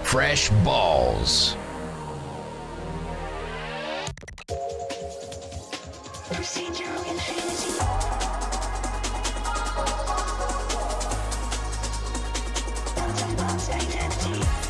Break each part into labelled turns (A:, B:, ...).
A: Fresh balls.
B: Procedural infinity. Quantum bounce identity.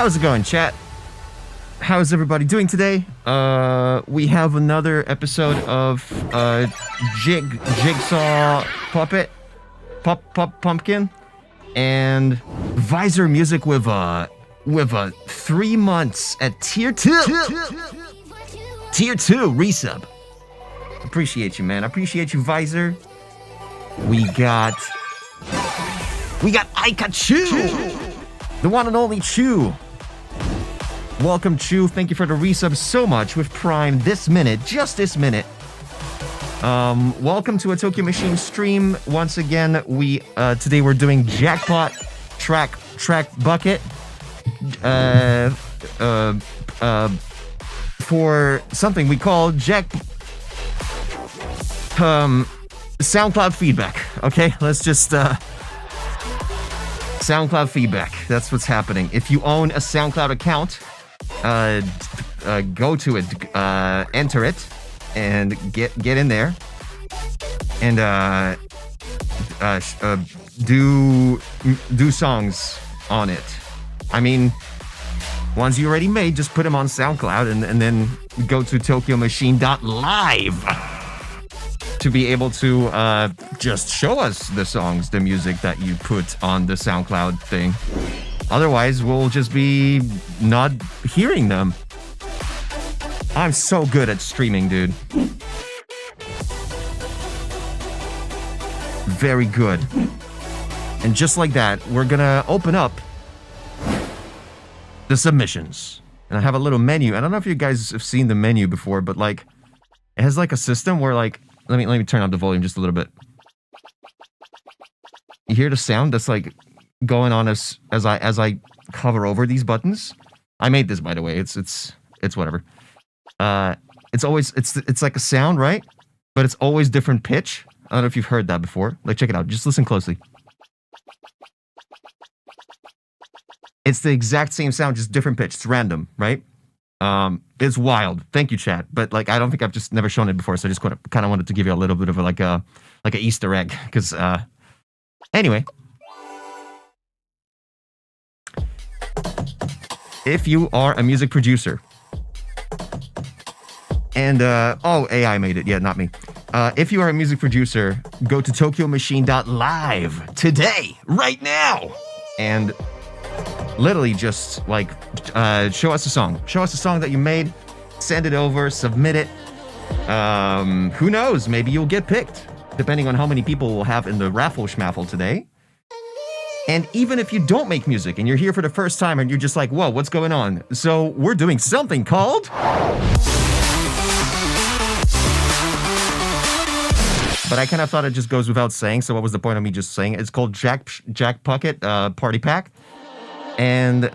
C: How's it going, chat? How's everybody doing today? We have another episode of Jigsaw Puppet, Pumpkin, and Visor Music with a 3 months at tier 2. Tier 2 resub. Appreciate you, man. Appreciate you, Visor. We got Aika Chu, the one and only Chu. Welcome, Chu. Thank you for the resub so much with Prime this minute, just this minute. Welcome to a Tokyo Machine stream. Once again, today we're doing Jackpot Track Bucket. For something we call SoundCloud feedback. Okay, let's just SoundCloud feedback. That's what's happening. If you own a SoundCloud account, go to it, enter it, and get in there, and do songs on it. I mean, ones you already made, just put them on SoundCloud, and then go to TokyoMachine.live to be able to just show us the songs, the music that you put on the SoundCloud thing. Otherwise, we'll just be not hearing them. I'm so good at streaming, dude. Very good. And just like that, we're gonna open up the submissions. And I have a little menu. I don't know if you guys have seen the menu before, but like, it has like a system where like, let me turn up the volume just a little bit. You hear the sound that's like going on as I hover over these buttons. I made this, by the way. It's whatever. It's like a sound, right? But it's always different pitch. I don't know if you've heard that before. Like, check it out. Just listen closely. It's the exact same sound, just different pitch. It's random, right? It's wild. Thank you, chat. But like, I don't think I've just never shown it before, so I just kind of wanted to give you a little bit of like a Easter egg, because anyway. If you are a music producer, and AI made it. Yeah, not me. If you are a music producer, go to TokyoMachine.live today, right now, and literally just like show us a song. Show us a song that you made. Send it over. Submit it. Who knows? Maybe you'll get picked, depending on how many people we'll have in the raffle schmaffle today. And even if you don't make music and you're here for the first time and you're just like, whoa, what's going on? So we're doing something called... But I kind of thought it just goes without saying, so what was the point of me just saying it? It's called Jack Puckett Party Pack. And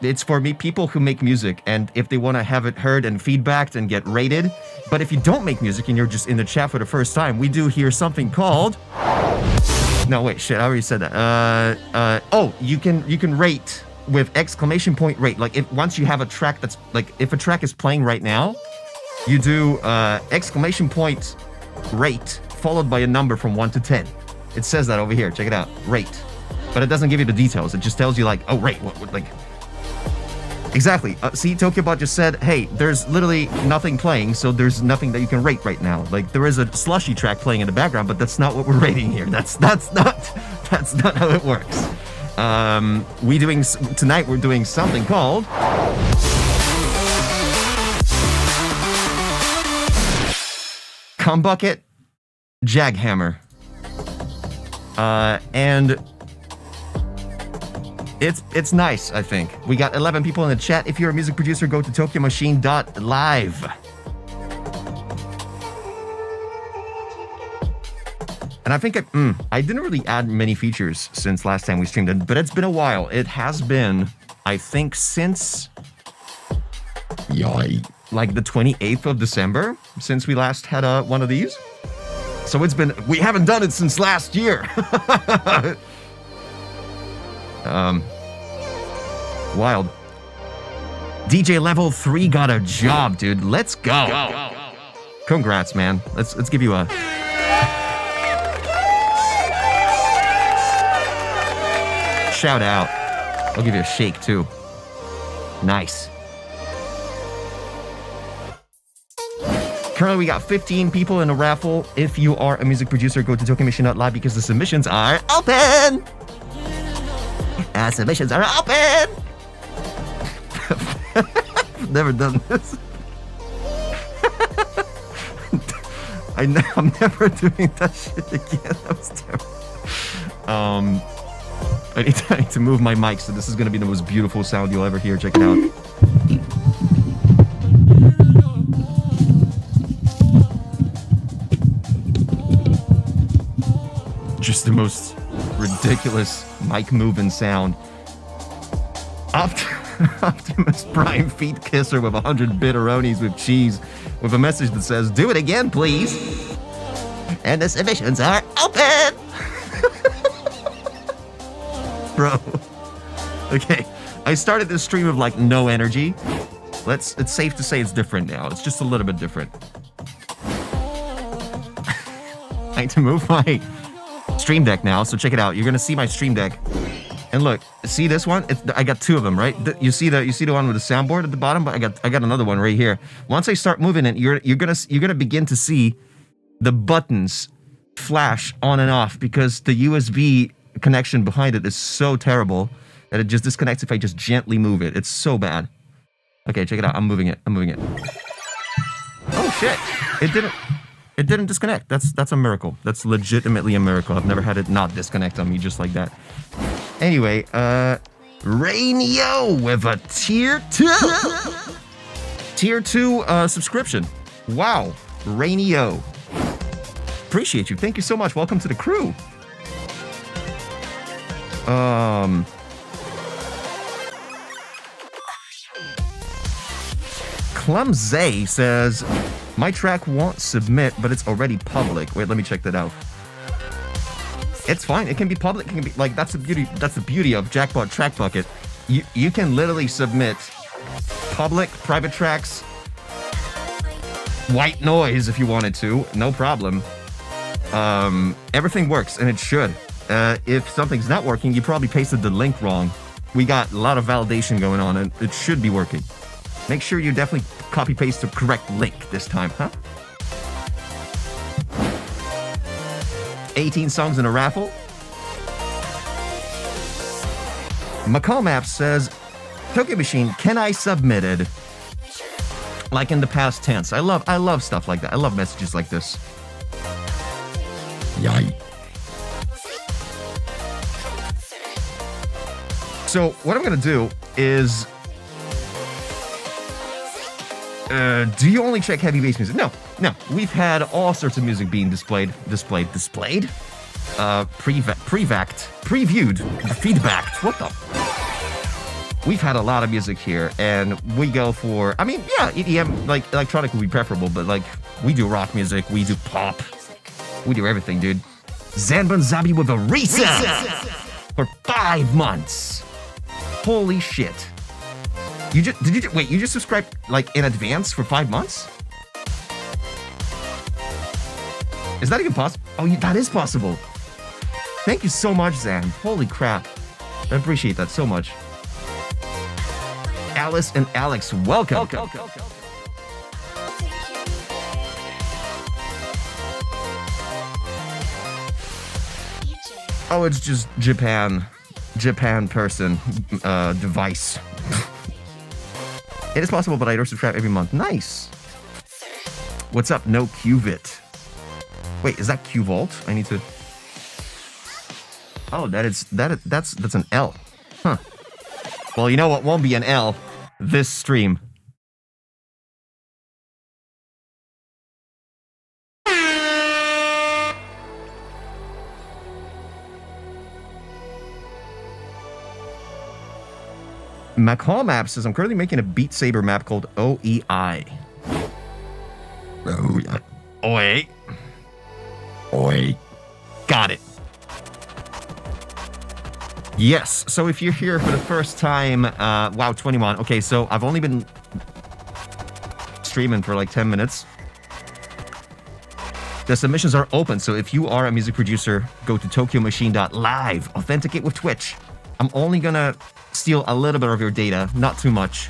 C: it's for people who make music, and if they want to have it heard and feedbacked and get rated. But if you don't make music and you're just in the chat for the first time, we do hear something called... No, wait, shit, I already said that. You can rate with exclamation point rate. Like, once you have a track that's, like, if a track is playing right now, you do exclamation point rate followed by a number from 1 to 10. It says that over here. Check it out. Rate. But it doesn't give you the details. It just tells you like, oh, rate. What like... Exactly. See, TokyoBot just said, hey, there's literally nothing playing, so there's nothing that you can rate right now. Like, there is a slushy track playing in the background, but that's not what we're rating here. That's not how it works. Tonight we're doing something called... Cumbucket Jaghammer. And it's nice, I think. We got 11 people in the chat. If you're a music producer, go to TokyoMachine.live. And I think I didn't really add many features since last time we streamed it, but it's been a while. It has been, I think, since like the 28th of December, since we last had one of these. So we haven't done it since last year. Wild. DJ Level 3 got a job, dude. Let's go. Congrats, man. Let's give you a... shout out. I'll give you a shake, too. Nice. Currently, we got 15 people in a raffle. If you are a music producer, go to TokyoMachine.live because the submissions are open. Submissions are open. Never done this. I'm never doing that shit again. That was terrible. I need to move my mic, so this is gonna be the most beautiful sound you'll ever hear. Check it out. Just the most ridiculous mic moving sound. Optimus Prime feet kisser with 100 bitteronis with cheese, with a message that says, "Do it again, please." And the submissions are open. Bro. Okay, I started this stream with like no energy. It's safe to say it's different now. It's just a little bit different. I need to move my stream deck now, so check it out. You're gonna see my stream deck. And look, see this one? I got two of them, right? You see the one with the soundboard at the bottom, but I got another one right here. Once I start moving it, you're gonna begin to see the buttons flash on and off because the USB connection behind it is so terrible that it just disconnects if I just gently move it. It's so bad. Okay, check it out. I'm moving it. Oh shit! It didn't disconnect. That's a miracle. That's legitimately a miracle. I've never had it not disconnect on me just like that. Anyway, Rainio with a tier 2. Tier 2 subscription. Wow, Rainio. Appreciate you. Thank you so much. Welcome to the crew. Clumsy says, my track won't submit, but it's already public. Wait, let me check that out. It's fine. It can be public. It can be like that's the beauty of Jackpot Track Bucket. You can literally submit public, private tracks, white noise if you wanted to, no problem. Everything works, and it should. If something's not working, you probably pasted the link wrong. We got a lot of validation going on, and it should be working. Make sure you definitely copy paste the correct link this time, huh? 18 songs in a raffle. McCall Maps says, Tokyo Machine, can I submitted? Like in the past tense. I love stuff like that. I love messages like this. Yay. So what I'm gonna do is, do you only check heavy bass music? No. We've had all sorts of music being displayed. Previewed, feedbacked. What the? We've had a lot of music here, and we go for, I mean, yeah, EDM, like electronic would be preferable, but like we do rock music, we do pop, we do everything, dude. Zanban Zabi with a reset for 5 months. Holy shit. You just subscribed like in advance for 5 months? Is that even possible? Oh, that is possible. Thank you so much, Zan. Holy crap. I appreciate that so much. Alice and Alex, welcome. Oh, it's just Japan person device. It is possible, but I don't subscribe every month. Nice. What's up? No Qvit. Wait, is that Q Vault? I need to. Oh, that's an L. Huh. Well, you know what won't be an L? This stream. McCall Map says, I'm currently making a Beat Saber map called OEI. Oi. Got it. Yes, so if you're here for the first time, wow, 21. Okay, so I've only been streaming for like 10 minutes. The submissions are open, so if you are a music producer, go to TokyoMachine.live, authenticate with Twitch. I'm only gonna steal a little bit of your data, not too much.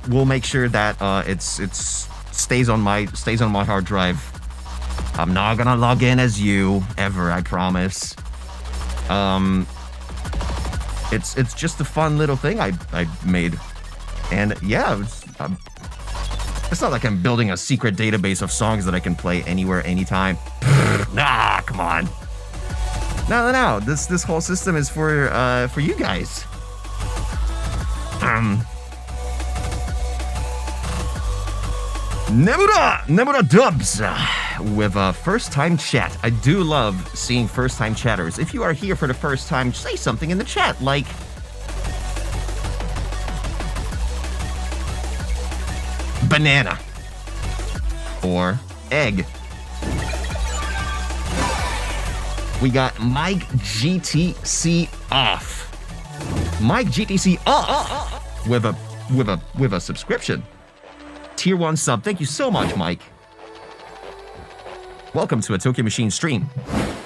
C: We'll make sure that it's stays on my hard drive. I'm not gonna log in as you ever, I promise. It's just a fun little thing I made, and yeah, it's not like I'm building a secret database of songs that I can play anywhere, anytime. Nah, come on. No. This whole system is for you guys. Nemura Dubs with a first-time chat. I do love seeing first-time chatters. If you are here for the first time, say something in the chat, like banana or egg. We got Mike GTC off. Mike GTC with a subscription. Tier 1 sub. Thank you so much, Mike. Welcome to a Tokyo Machine stream.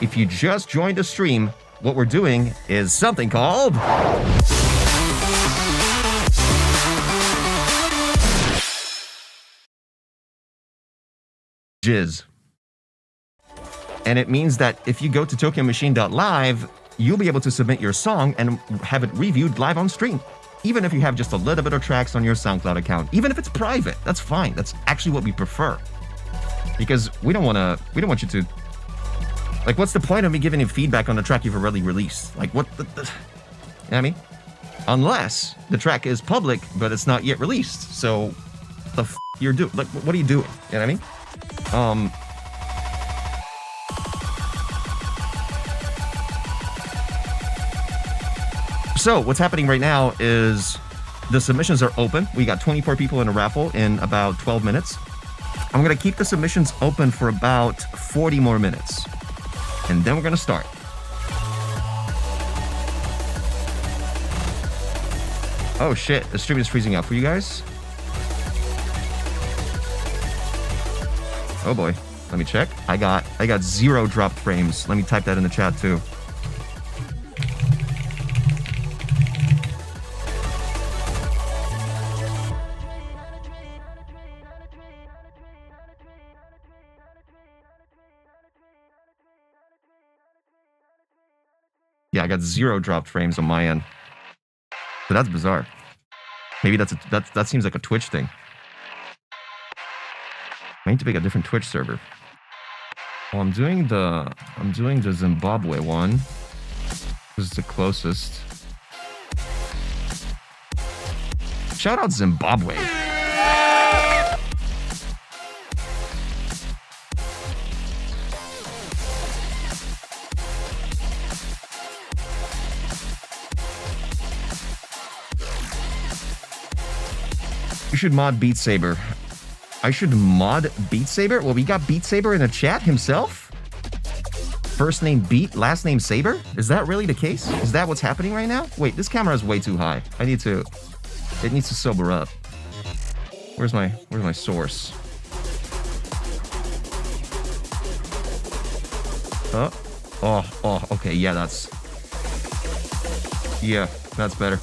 C: If you just joined the stream, what we're doing is something called Jizz. And it means that if you go to tokyomachine.live, you'll be able to submit your song and have it reviewed live on stream. Even if you have just a little bit of tracks on your SoundCloud account, even if it's private, that's fine. That's actually what we prefer. Because we don't want you to, like, what's the point of me giving you feedback on the track you've already released? Like, what the you know what I mean? Unless the track is public, but it's not yet released. So, the you're doing? Like, what are you doing? You know what I mean? So what's happening right now is the submissions are open. We got 24 people in a raffle in about 12 minutes. I'm going to keep the submissions open for about 40 more minutes. And then we're going to start. Oh shit, the stream is freezing up for you guys. Oh boy, let me check. I got 0 dropped frames. Let me type that in the chat too. Yeah, I got 0 dropped frames on my end. So that's bizarre. Maybe that seems like a Twitch thing. I need to make a different Twitch server. Well, I'm doing the Zimbabwe one. This is the closest. Shout out Zimbabwe. You should mod Beat Saber. I should mod Beat Saber? Well, we got Beat Saber in the chat himself? First name Beat, last name Saber? Is that really the case? Is that what's happening right now? Wait, this camera is way too high. It needs to sober up. Where's my source? Oh, okay, yeah, that's better.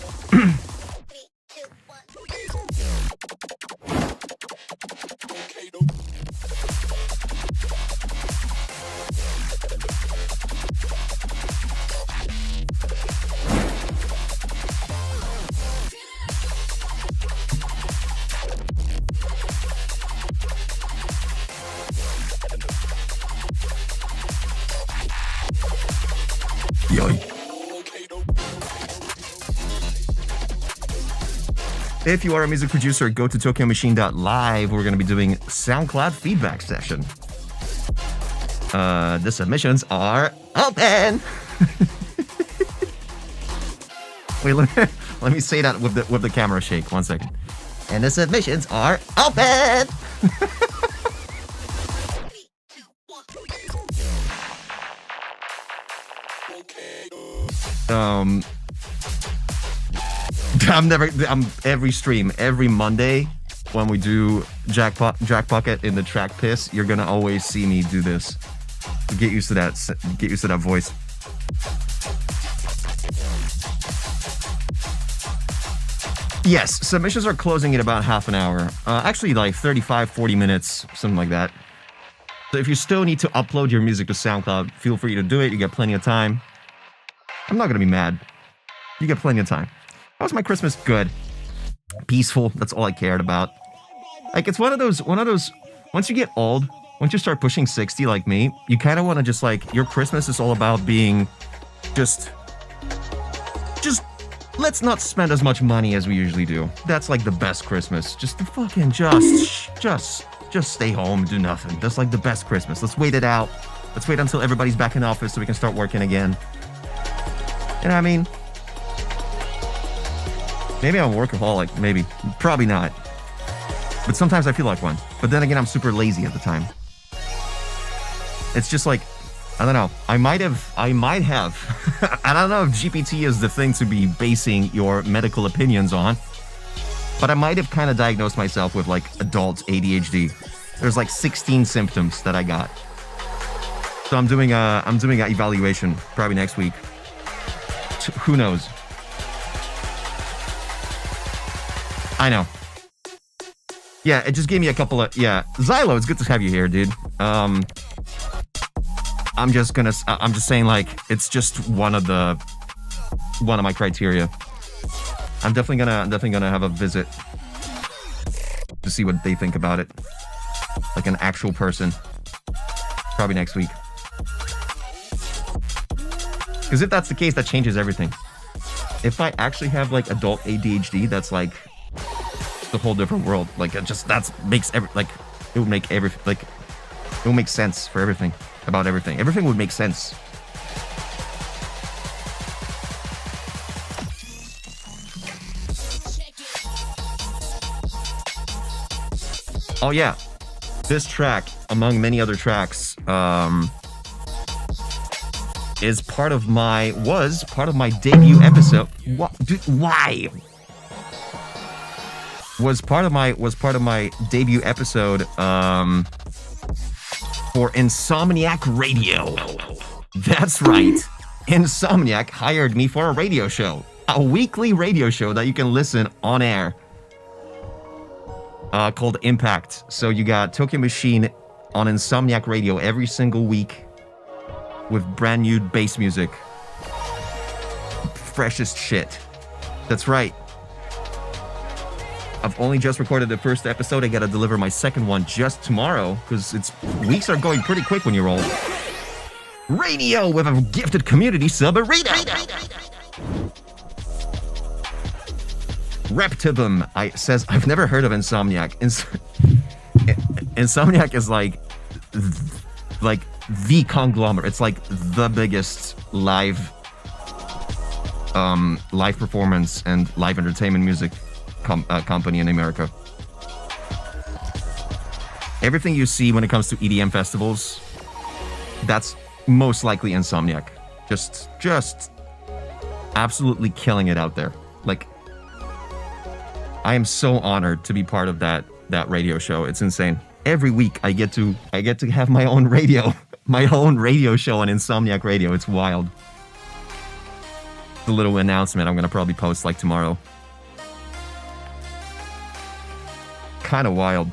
C: If you are a music producer, go to tokyomachine.live. We're going to be doing SoundCloud feedback session. The submissions are open. Wait, let me say that with the camera shake. 1 second. And the submissions are open. I'm every stream, every Monday when we do Jack Pocket in the track piss, you're gonna always see me do this. Get used to that voice. Yes, submissions are closing in about half an hour. Actually, like 35, 40 minutes, something like that. So if you still need to upload your music to SoundCloud, feel free to do it. You get plenty of time. I'm not going to be mad. You get plenty of time. How was my Christmas? Good. Peaceful. That's all I cared about. Like, it's one of those, once you get old, once you start pushing 60 like me, you kind of want to just like, your Christmas is all about being just let's not spend as much money as we usually do. That's like the best Christmas. Just to fucking just stay home, do nothing. That's like the best Christmas. Let's wait it out. Let's wait until everybody's back in office so we can start working again. You know what I mean? Maybe I'm a workaholic, maybe. Probably not. But sometimes I feel like one. But then again, I'm super lazy at the time. It's just like, I don't know. I might have. I don't know if GPT is the thing to be basing your medical opinions on. But I might have kind of diagnosed myself with like adult ADHD. There's like 16 symptoms that I got. So I'm doing an evaluation probably next week. Who knows? I know. Yeah, it just gave me a couple of... Yeah, Xylo, it's good to have you here, dude. I'm just saying, like, it's just one of my criteria. I'm definitely gonna have a visit to see what they think about it. Like an actual person. Probably next week. Because if that's the case, that changes everything. If I actually have like adult ADHD, that's like a whole different world. Like it would make sense for everything. About everything. Everything would make sense. Oh yeah. This track, among many other tracks, was part of my debut episode. Why? Was part of my debut episode for Insomniac Radio. That's right. Insomniac hired me for a radio show. A weekly radio show that you can listen on air. Called Impact. So you got Tokyo Machine on Insomniac Radio every single week with brand new bass music. Freshest shit. That's right. I've only just recorded the first episode. I gotta deliver my second one just tomorrow because weeks are going pretty quick when you're old. Radio with a gifted community sub, Rita. Reptibum says, I've never heard of Insomniac. Insomniac is like the conglomerate. It's like the biggest live performance and live entertainment music company in America. Everything you see when it comes to EDM festivals, that's most likely Insomniac. Just absolutely killing it out there. Like, I am so honored to be part of that radio show. It's insane. Every week I get to have my own radio show on Insomniac Radio. It's wild. The little announcement I'm gonna probably post like tomorrow. Kind of wild.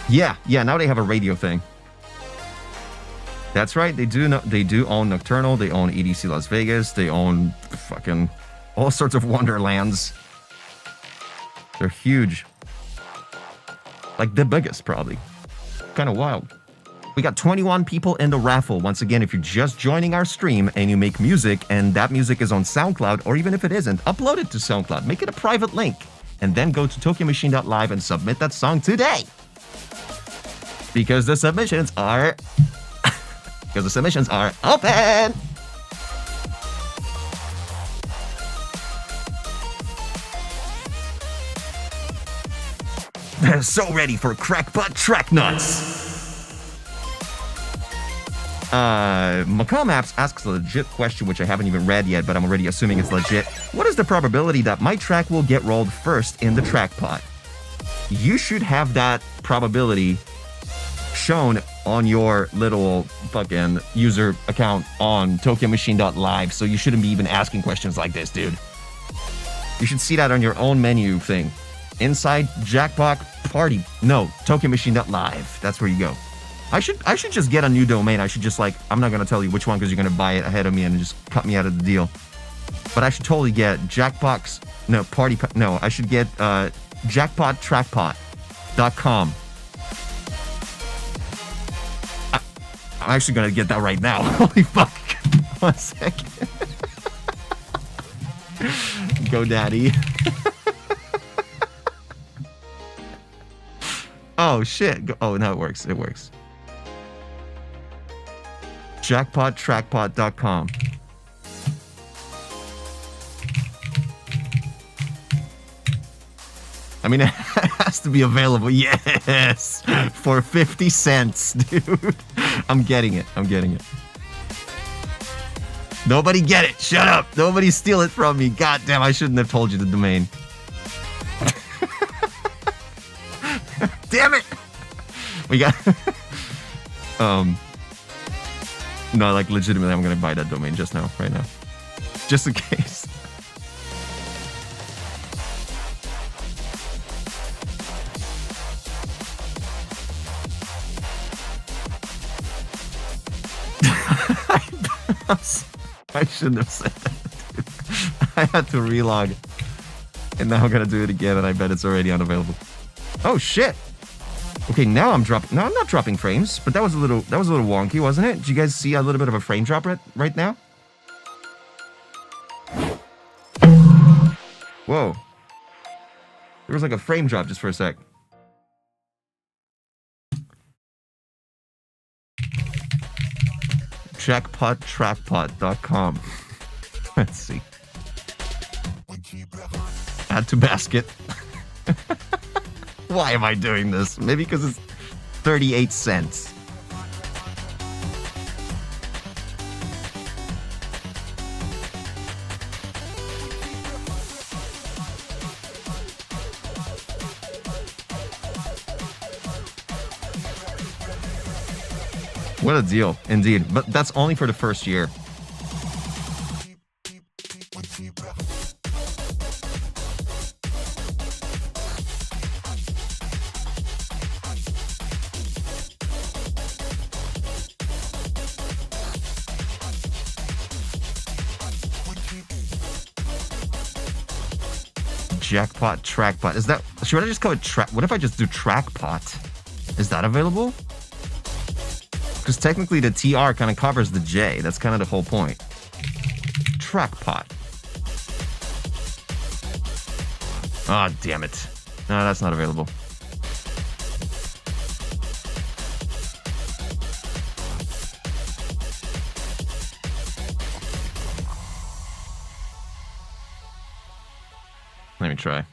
C: Yeah, now they have a radio thing. That's right, they do own Nocturnal, they own EDC Las Vegas, they own fucking all sorts of wonderlands. They're huge. Like the biggest, probably. Kind of wild. We got 21 people in the raffle. Once again, if you're just joining our stream and you make music and that music is on SoundCloud, or even if it isn't, upload it to SoundCloud. Make it a private link. And then go to TokyoMachine.live and submit that song today. Because the submissions are... open! They're so ready for crackbutt track nuts. Macau Maps asks a legit question, which I haven't even read yet, but I'm already assuming it's legit. What is the probability that my track will get rolled first in the track pot? You should have that probability shown on your little fucking user account on TokyoMachine.live, so you shouldn't be even asking questions like this, dude. You should see that on your own menu thing. Inside Jackpot Party. No, TokyoMachine.live. That's where you go. I should just get a new domain. I should just like, I'm not gonna tell you which one because you're gonna buy it ahead of me and just cut me out of the deal. But I should totally get Jackbox. No, Party. No, I should get jackpottrackpot.com. I'm actually gonna get that right now. Holy fuck. 1 second. GoDaddy. Oh shit. Oh, no, it works. It works. Jackpottrackpot.com. I mean, it has to be available. Yes! For 50 cents, dude. I'm getting it. I'm getting it. Nobody get it. Shut up. Nobody steal it from me. God damn, I shouldn't have told you the domain. Damn it! We got... No, like, legitimately, I'm gonna buy that domain just now. Right now. Just in case. I shouldn't have said that, dude. I had to relog. And now I'm gonna do it again, and I bet it's already unavailable. Oh shit! Okay, now I'm dropping. No, I'm not dropping frames, but that was a little wonky, wasn't it? Did you guys see a little bit of a frame drop right now? Whoa. There was like a frame drop just for a sec. Jackpottrackpot.com. Let's see. Add to basket. Why am I doing this? Maybe because it's 38 cents. What a deal, indeed. But that's only for the first year. Jackpot Trackpot. Is that... Should I just call it track... What if I just do Trackpot? Is that available? Because technically the TR kind of covers the J. That's kind of the whole point. Trackpot. Ah, oh, damn it. No, that's not available. Let me try.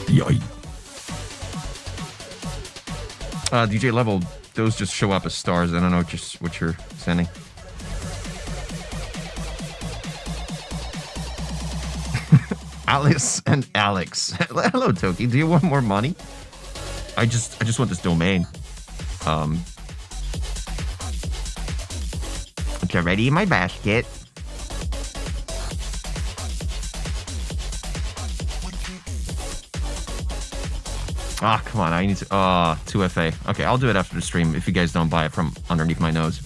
C: Yoy. DJ Level, those just show up as stars. I don't know what you're sending. Alice and Alex. Hello, Toki. Do you want more money? I just want this domain. It's already in my basket. Ah, come on. I need to... 2FA. Okay, I'll do it after the stream if you guys don't buy it from underneath my nose.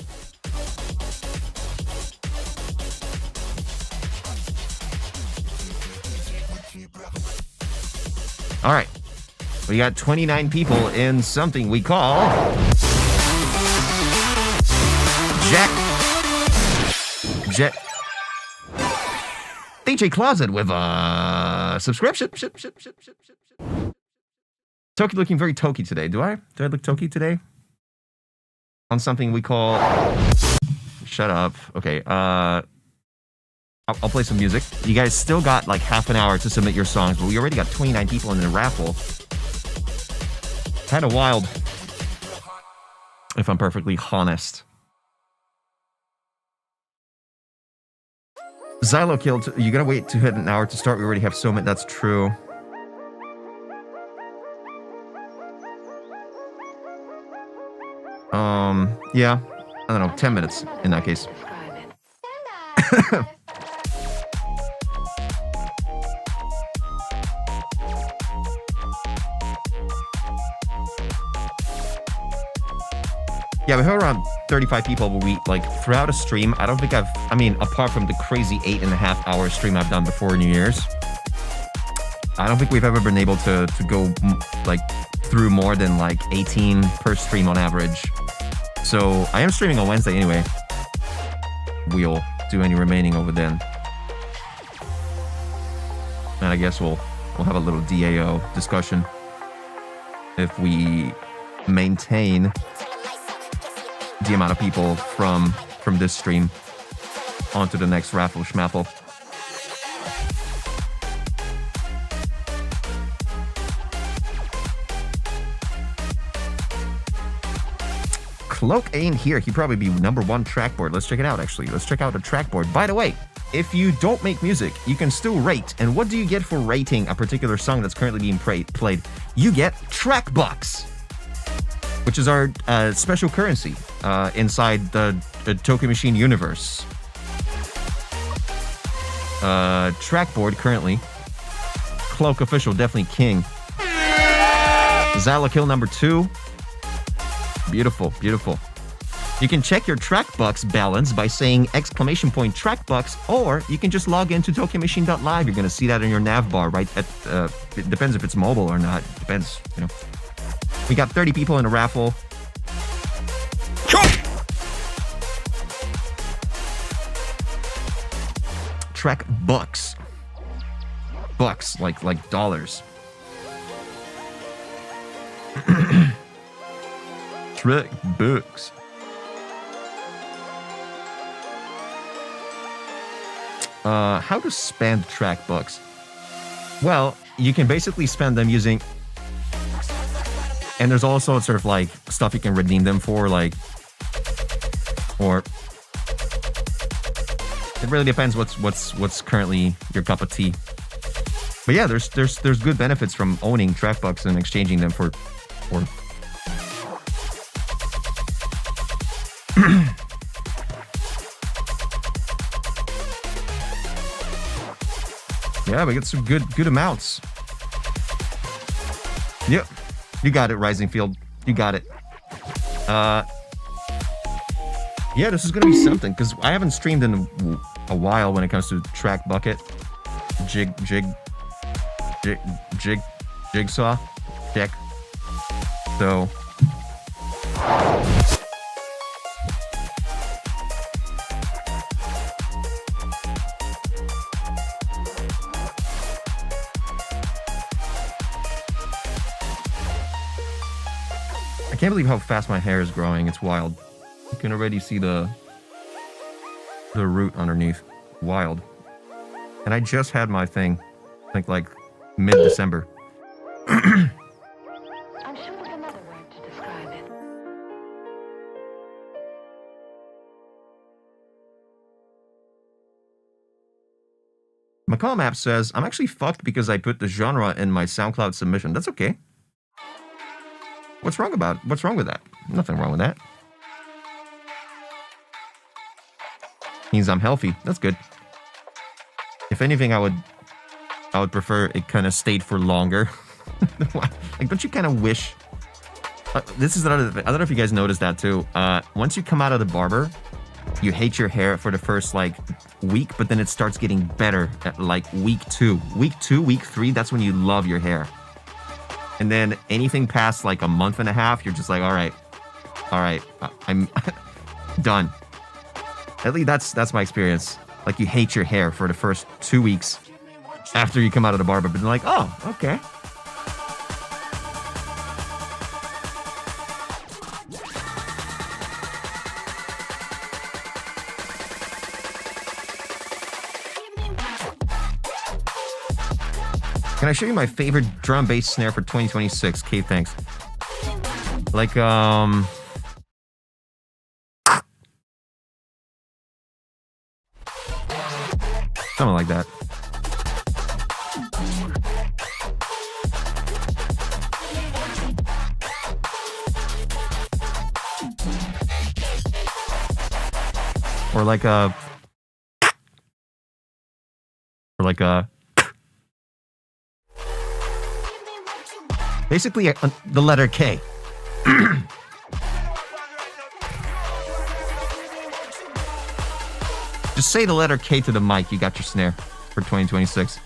C: All right. We got 29 people in something we call... DJ Closet with a subscription. Toki looking very Toki today. Do I look Toki today? On something we call... Shut up. Okay, I'll play some music. You guys still got like half an hour to submit your songs, but we already got 29 people in the raffle. Kind of wild. if I'm perfectly honest. Xylo killed. You gotta wait to hit an hour to start. We already have so many. That's true. Yeah. I don't know. 10 minutes in that case. Yeah, we have around 35 people, but we, like, throughout a stream, I don't think I mean, apart from the crazy 8.5-hour stream I've done before New Year's, I don't think we've ever been able to go, like, through more than, like, 18 per stream on average. So, I am streaming on Wednesday anyway. We'll do any remaining over then. And I guess we'll have a little DAO discussion if we maintain the amount of people from this stream onto the next raffle schmaffle. Cloak ain't here. He'd probably be #1 trackboard. Let's check it out, actually. Let's check out the trackboard. By the way, if you don't make music, you can still rate. And what do you get for rating a particular song that's currently being played? You get Trackbucks, which is our special currency inside the Tokyo Machine universe. Trackboard currently. Cloak official, definitely king. Xylo kill #2. Beautiful, beautiful. You can check your Trackbucks balance by saying !Trackbucks, or you can just log into TokyoMachine.live. You're going to see that in your nav bar, right? It depends if it's mobile or not. Depends, you know. We got 30 people in a raffle. Trackbucks. Bucks, like dollars. Trackbucks. How to spend Trackbucks? Well, you can basically spend them using... And there's also sort of like stuff you can redeem them for, like... Or... It really depends what's currently your cup of tea. But yeah, there's good benefits from owning Trackbucks and exchanging them for yeah, we get some good amounts. Yep. You got it, Rising Field. You got it. Yeah, this is gonna be something, because I haven't streamed in a while when it comes to Track Bucket. Jigsaw deck. So I can't believe how fast my hair is growing. It's wild. You can already see the root underneath. Wild. And I just had my thing, I think, like mid-December.
B: I'm sure of another word to describe it.
C: Macomb app says, I'm actually fucked because I put the genre in my SoundCloud submission. That's okay. What's wrong with that? Nothing wrong with that. Means I'm healthy. That's good. If anything, I would prefer it kind of stayed for longer. Like, don't you kind of wish... this is another thing. I don't know if you guys noticed that too. Once you come out of the barber, you hate your hair for the first, like, week, but then it starts getting better at, like, week 2. Week 2, week 3, that's when you love your hair. And then anything past, like, a month and a half, you're just like, all right, I'm done. At least that's my experience. Like, you hate your hair for the first 2 weeks after you come out of the barber, but then like, oh, okay. Can I show you my favorite drum bass snare for 2026? Okay, thanks. Like, Something like that. Or like a... Or like a... Basically, the letter K. Just say the letter K to the mic. You got your snare for 2026.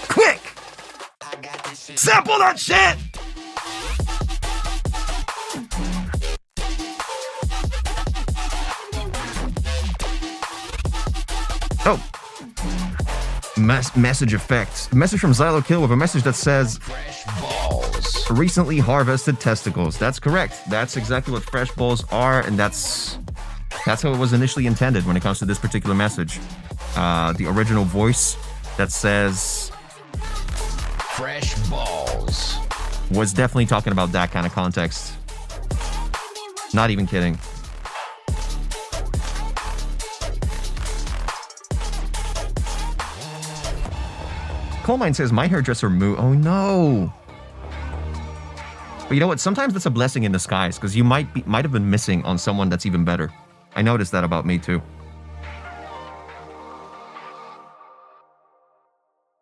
C: Quick! Sample that shit! Oh. Message effect. Message from Xylo Kill with a message that says
A: Fresh balls.
C: recently harvested testicles. That's correct. That's exactly what fresh balls are, and that's how it was initially intended when it comes to this particular message. The original voice that says
A: Fresh balls.
C: was definitely talking about that kind of context. Not even kidding. Coalmine says, my hairdresser moo. Oh no. But you know what? Sometimes that's a blessing in disguise because you might have been missing on someone that's even better. I noticed that about me too.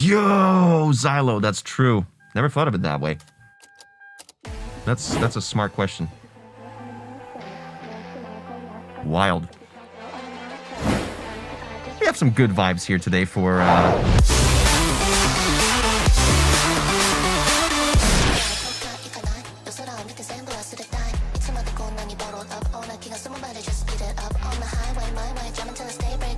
C: Yo, Xylo, that's true. Never thought of it that way. That's a smart question. Wild. We have some good vibes here today for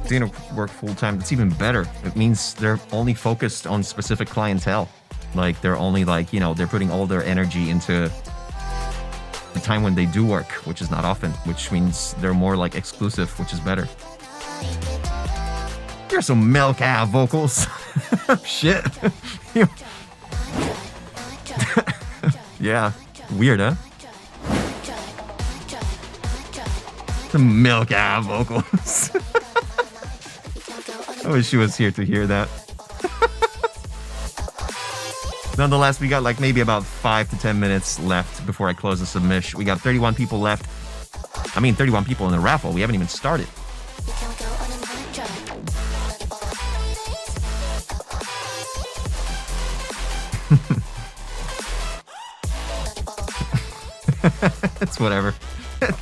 C: Xeno work full-time. That's even better. It means they're only focused on specific clientele. Like, they're only like, you know, they're putting all their energy into the time when they do work, which is not often, which means they're more like exclusive, which is better. You're some milk ass vocals. Shit. Yeah. Weird, huh? Some milk ass vocals. I wish she was here to hear that. Nonetheless, we got like maybe about 5 to 10 minutes left before I close the submission. We got 31 people left. I mean, 31 people in the raffle. We haven't even started. It's whatever.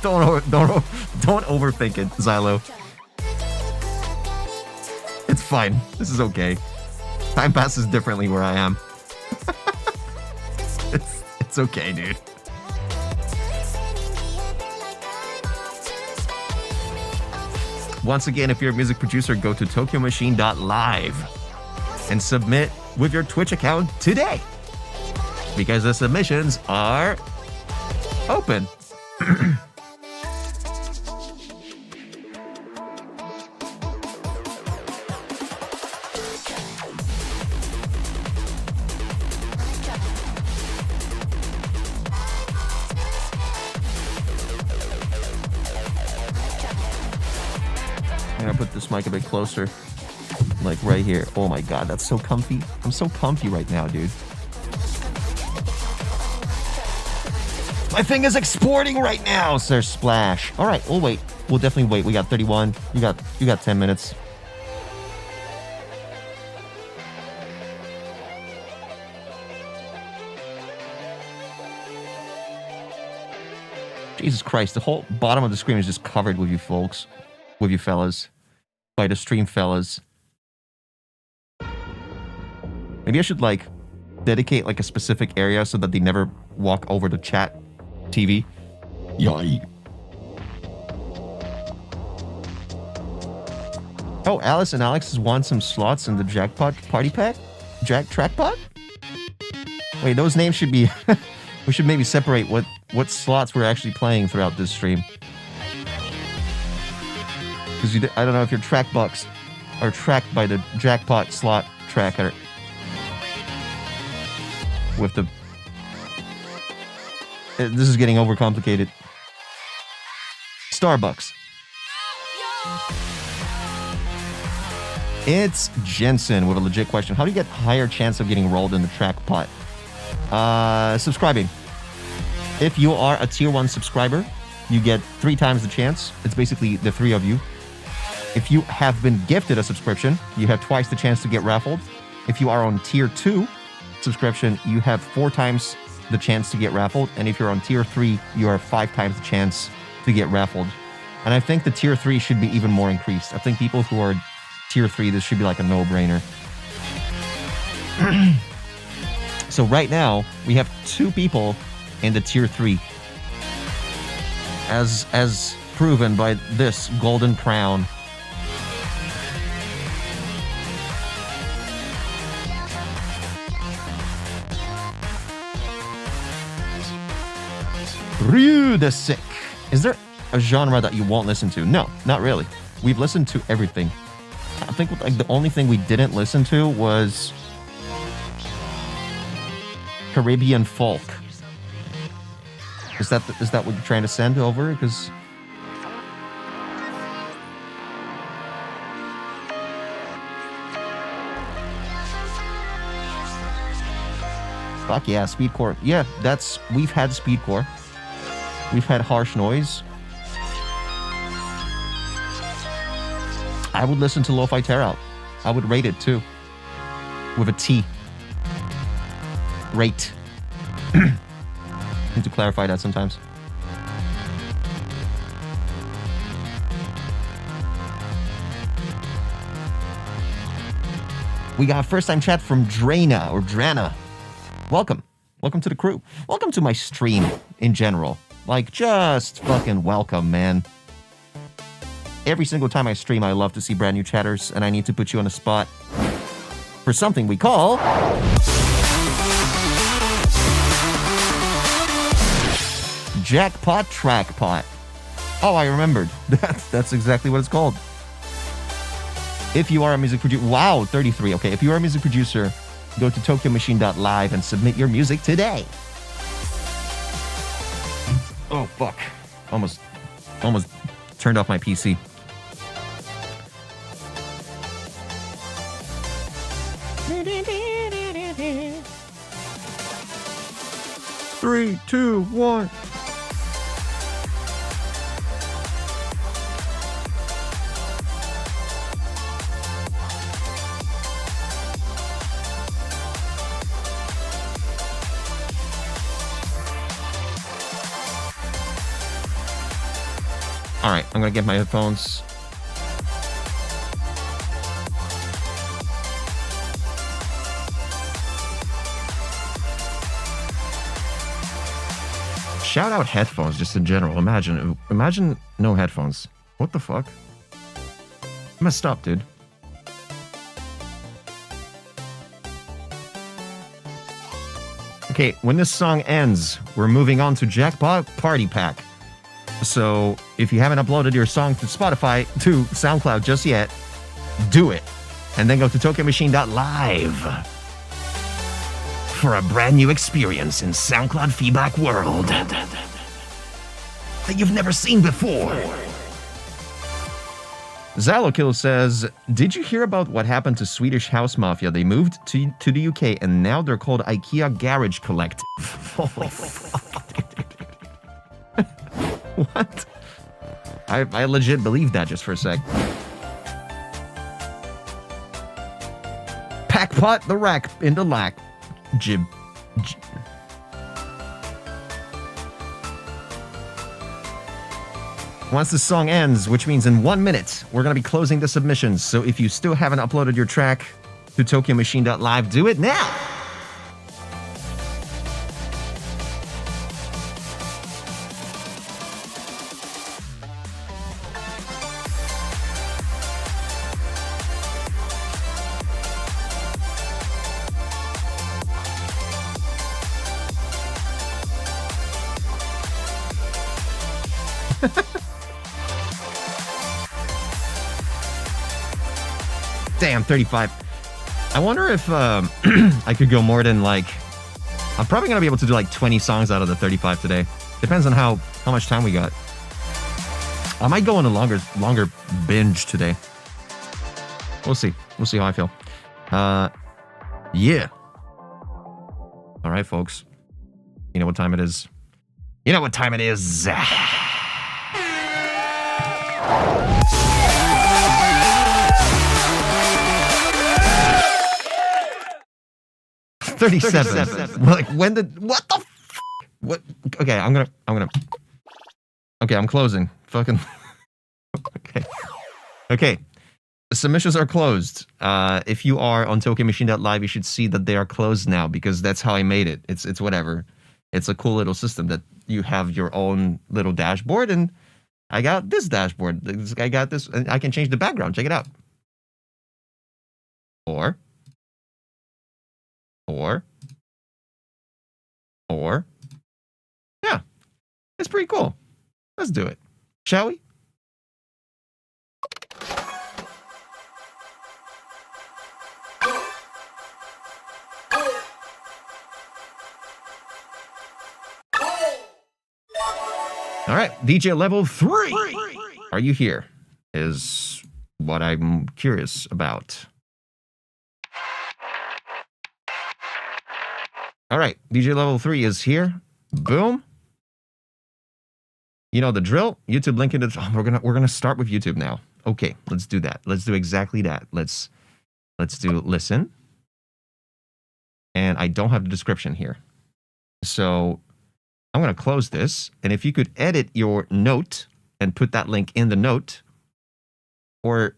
C: Don't overthink it, Xylo. It's fine. This is okay. Time passes differently where I am. It's okay, dude. Once again, if you're a music producer, go to tokyomachine.live and submit with your Twitch account today, because the submissions are open. I'm gonna put this mic a bit closer, like right here. Oh my god, that's so comfy. I'm so comfy right now, dude. My thing is exporting right now, Sir Splash. All right, we'll wait. We'll definitely wait. We got 31. You got 10 minutes. Jesus Christ, the whole bottom of the screen is just covered with you folks, with you fellas, by the stream fellas. Maybe I should like dedicate like a specific area so that they never walk over the chat TV. Yay. Oh, Alice and Alex has won some slots in the Jackpot Party Pack? Jack Trackpot? Wait, those names should be... we should maybe separate what slots we're actually playing throughout this stream. Because I don't know if your track bucks are tracked by the Jackpot slot tracker. With the... This is getting overcomplicated. Starbucks. It's Jensen with a legit question. How do you get higher chance of getting rolled in the track pot? Subscribing. If you are a tier 1 subscriber, you get 3 times the chance. It's basically the 3 of you. If you have been gifted a subscription, you have twice the chance to get raffled. If you are on tier 2 subscription, you have 4 times the chance to get raffled. And if you're on tier 3, you are 5 times the chance to get raffled. And I think the tier 3 should be even more increased. I think people who are tier 3, this should be like a no-brainer. So right now, we have 2 people in the tier 3. As proven by this golden crown. Ryu the Sick. Is there a genre that you won't listen to? No, not really. We've listened to everything. I think like the only thing we didn't listen to was Caribbean folk. Is that what you're trying to send over? Because fuck yeah, speedcore. Yeah, we've had speedcore. We've had harsh noise. I would listen to Lo-Fi Tear Out. I would rate it too. With a T. Rate. Need to clarify that sometimes. We got a first-time chat from Drana or Drana. Welcome. Welcome to the crew. Welcome to my stream in general. Like, just fucking welcome, man. Every single time I stream, I love to see brand new chatters, and I need to put you on the spot for something we call... Jackpot Trackpot. Oh, I remembered. That's exactly what it's called. If you are a music producer... Wow, 33. Okay, if you are a music producer, go to TokyoMachine.live and submit your music today. Oh, fuck. Almost turned off my PC. Three, two, one. All right, I'm gonna get my headphones. Shout out headphones just in general. Imagine no headphones. What the fuck? Messed up, dude. Okay, when this song ends, we're moving on to Jackpot Party Pack. So if you haven't uploaded your song to Spotify, to SoundCloud just yet, do it. And then go to TokyoMachine.live for a brand new experience in SoundCloud feedback world that you've never seen before. Zalokil says, did you hear about what happened to Swedish House Mafia? They moved to the UK and now they're called IKEA Garage Collective. Holy fuck. What? I legit believe that just for a sec. Packpot the rack in the lack. Jib. Once the song ends, which means in 1 minute, we're going to be closing the submissions. So if you still haven't uploaded your track to TokyoMachine.live, do it now! Damn, 35. I wonder if I could go more than like... I'm probably going to be able to do like 20 songs out of the 35 today. Depends on how much time we got. I might go on a longer binge today. We'll see. We'll see how I feel. Yeah. All right, folks. You know what time it is? You know what time it is? 37. Like, when did... What the f... What? Okay, I'm gonna... Okay, I'm closing. Fucking... Okay. Okay. Submissions are closed. If you are on TokyoMachine.live, you should see that they are closed now, because that's how I made it. It's whatever. It's a cool little system that you have your own little dashboard, and I got this dashboard. I got this, and I can change the background. Check it out. Or, yeah, it's pretty cool. Let's do it, shall we? All right, DJ level 3. Are you here? Is what I'm curious about. All right, DJ level 3 is here. Boom. You know the drill. YouTube link in the. Oh, we're gonna start with YouTube now. Okay, let's do that. Let's do exactly that. Let's do listen. And I don't have the description here, so I'm gonna close this. And if you could edit your note and put that link in the note, or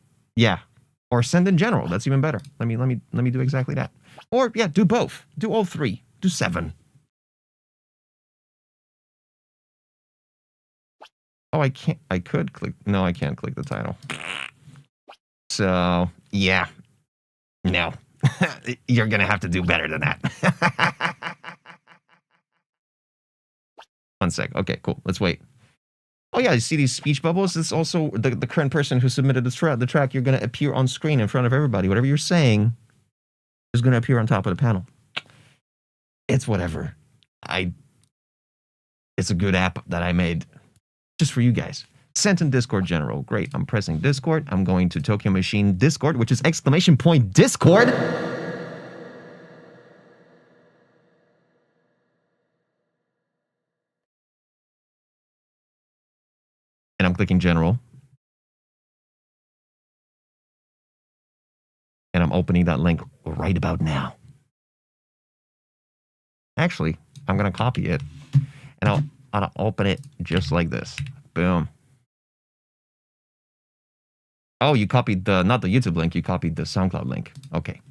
C: send in general. That's even better. Let me do exactly that. Or yeah, do both. Do all 3. Do 7. Oh, I can't. I could click. No, I can't click the title. So yeah, no, you're gonna have to do better than that. 1 sec. Okay, cool. Let's wait. Oh yeah, you see these speech bubbles? It's also the current person who submitted the track. You're gonna appear on screen in front of everybody. Whatever you're saying is gonna appear on top of the panel. It's whatever. It's a good app that I made just for you guys. Sent in Discord general. Great. I'm pressing Discord. I'm going to Tokyo Machine Discord, which is !Discord. And I'm clicking general. And I'm opening that link right about now. Actually, I'm going to copy it. And I'll open it just like this. Boom. Oh, you copied not the YouTube link, you copied the SoundCloud link. Okay.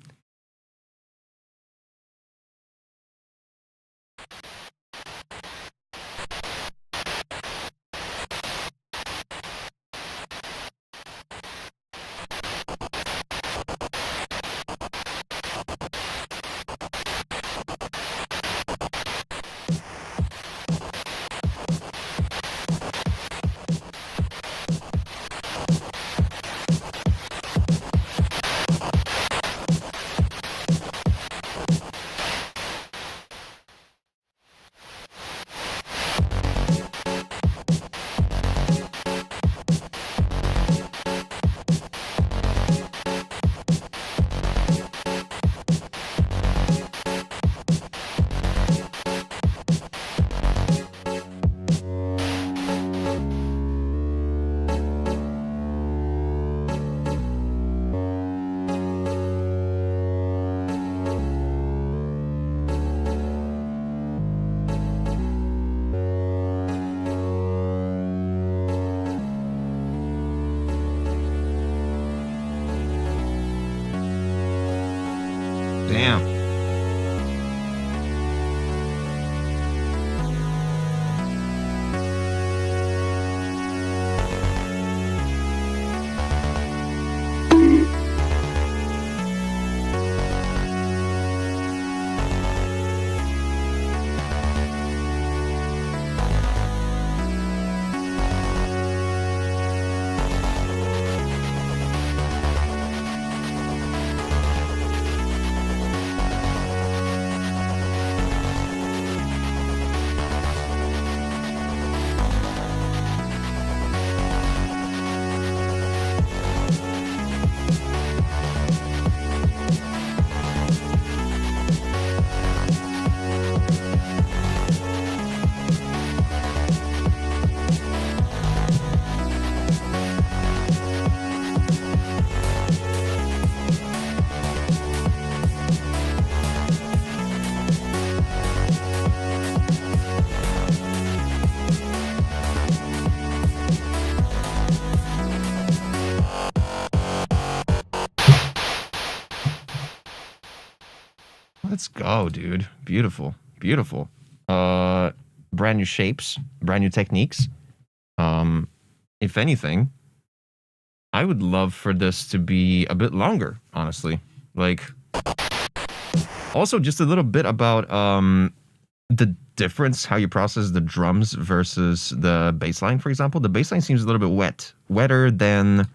C: go, dude. Beautiful. Beautiful. Brand new shapes, brand new techniques. If anything, I would love for this to be a bit longer, honestly. Like, also just a little bit about the difference, how you process the drums versus the bass line, for example. The bass line seems a little bit wetter than,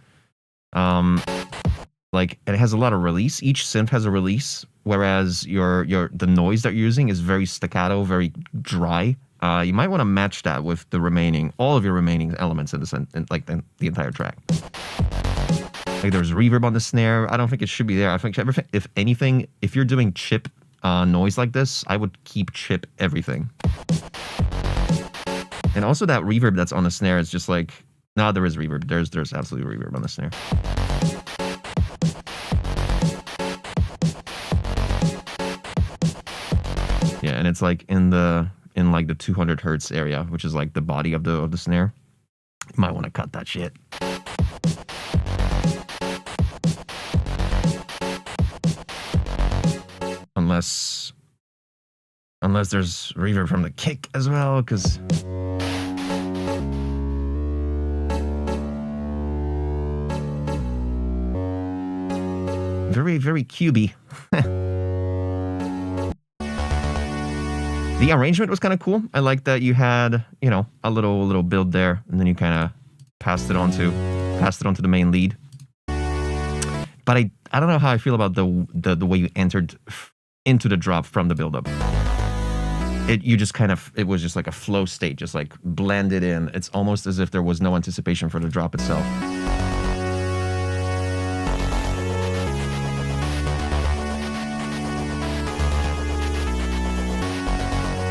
C: like, it has a lot of release. Each synth has a release, whereas the noise that you're using is very staccato, very dry. You might want to match that with all of your remaining elements in the entire track. Like, there's reverb on the snare. I don't think it should be there. I think if anything, if you're doing chip noise like this, I would keep chip everything. And also that reverb that's on the snare is just like, no, there is reverb. There's absolutely reverb on the snare. Yeah, and it's like in like the 200 hertz area, which is like the body of the snare. You might want to cut that shit. Unless there's reverb from the kick as well, because very, very cubey. The arrangement was kind of cool. I like that you had, you know, a little build there, and then you kind of passed it on to the main lead. But I don't know how I feel about the way you entered into the drop from the build-up. It was just like a flow state, just like blended in. It's almost as if there was no anticipation for the drop itself.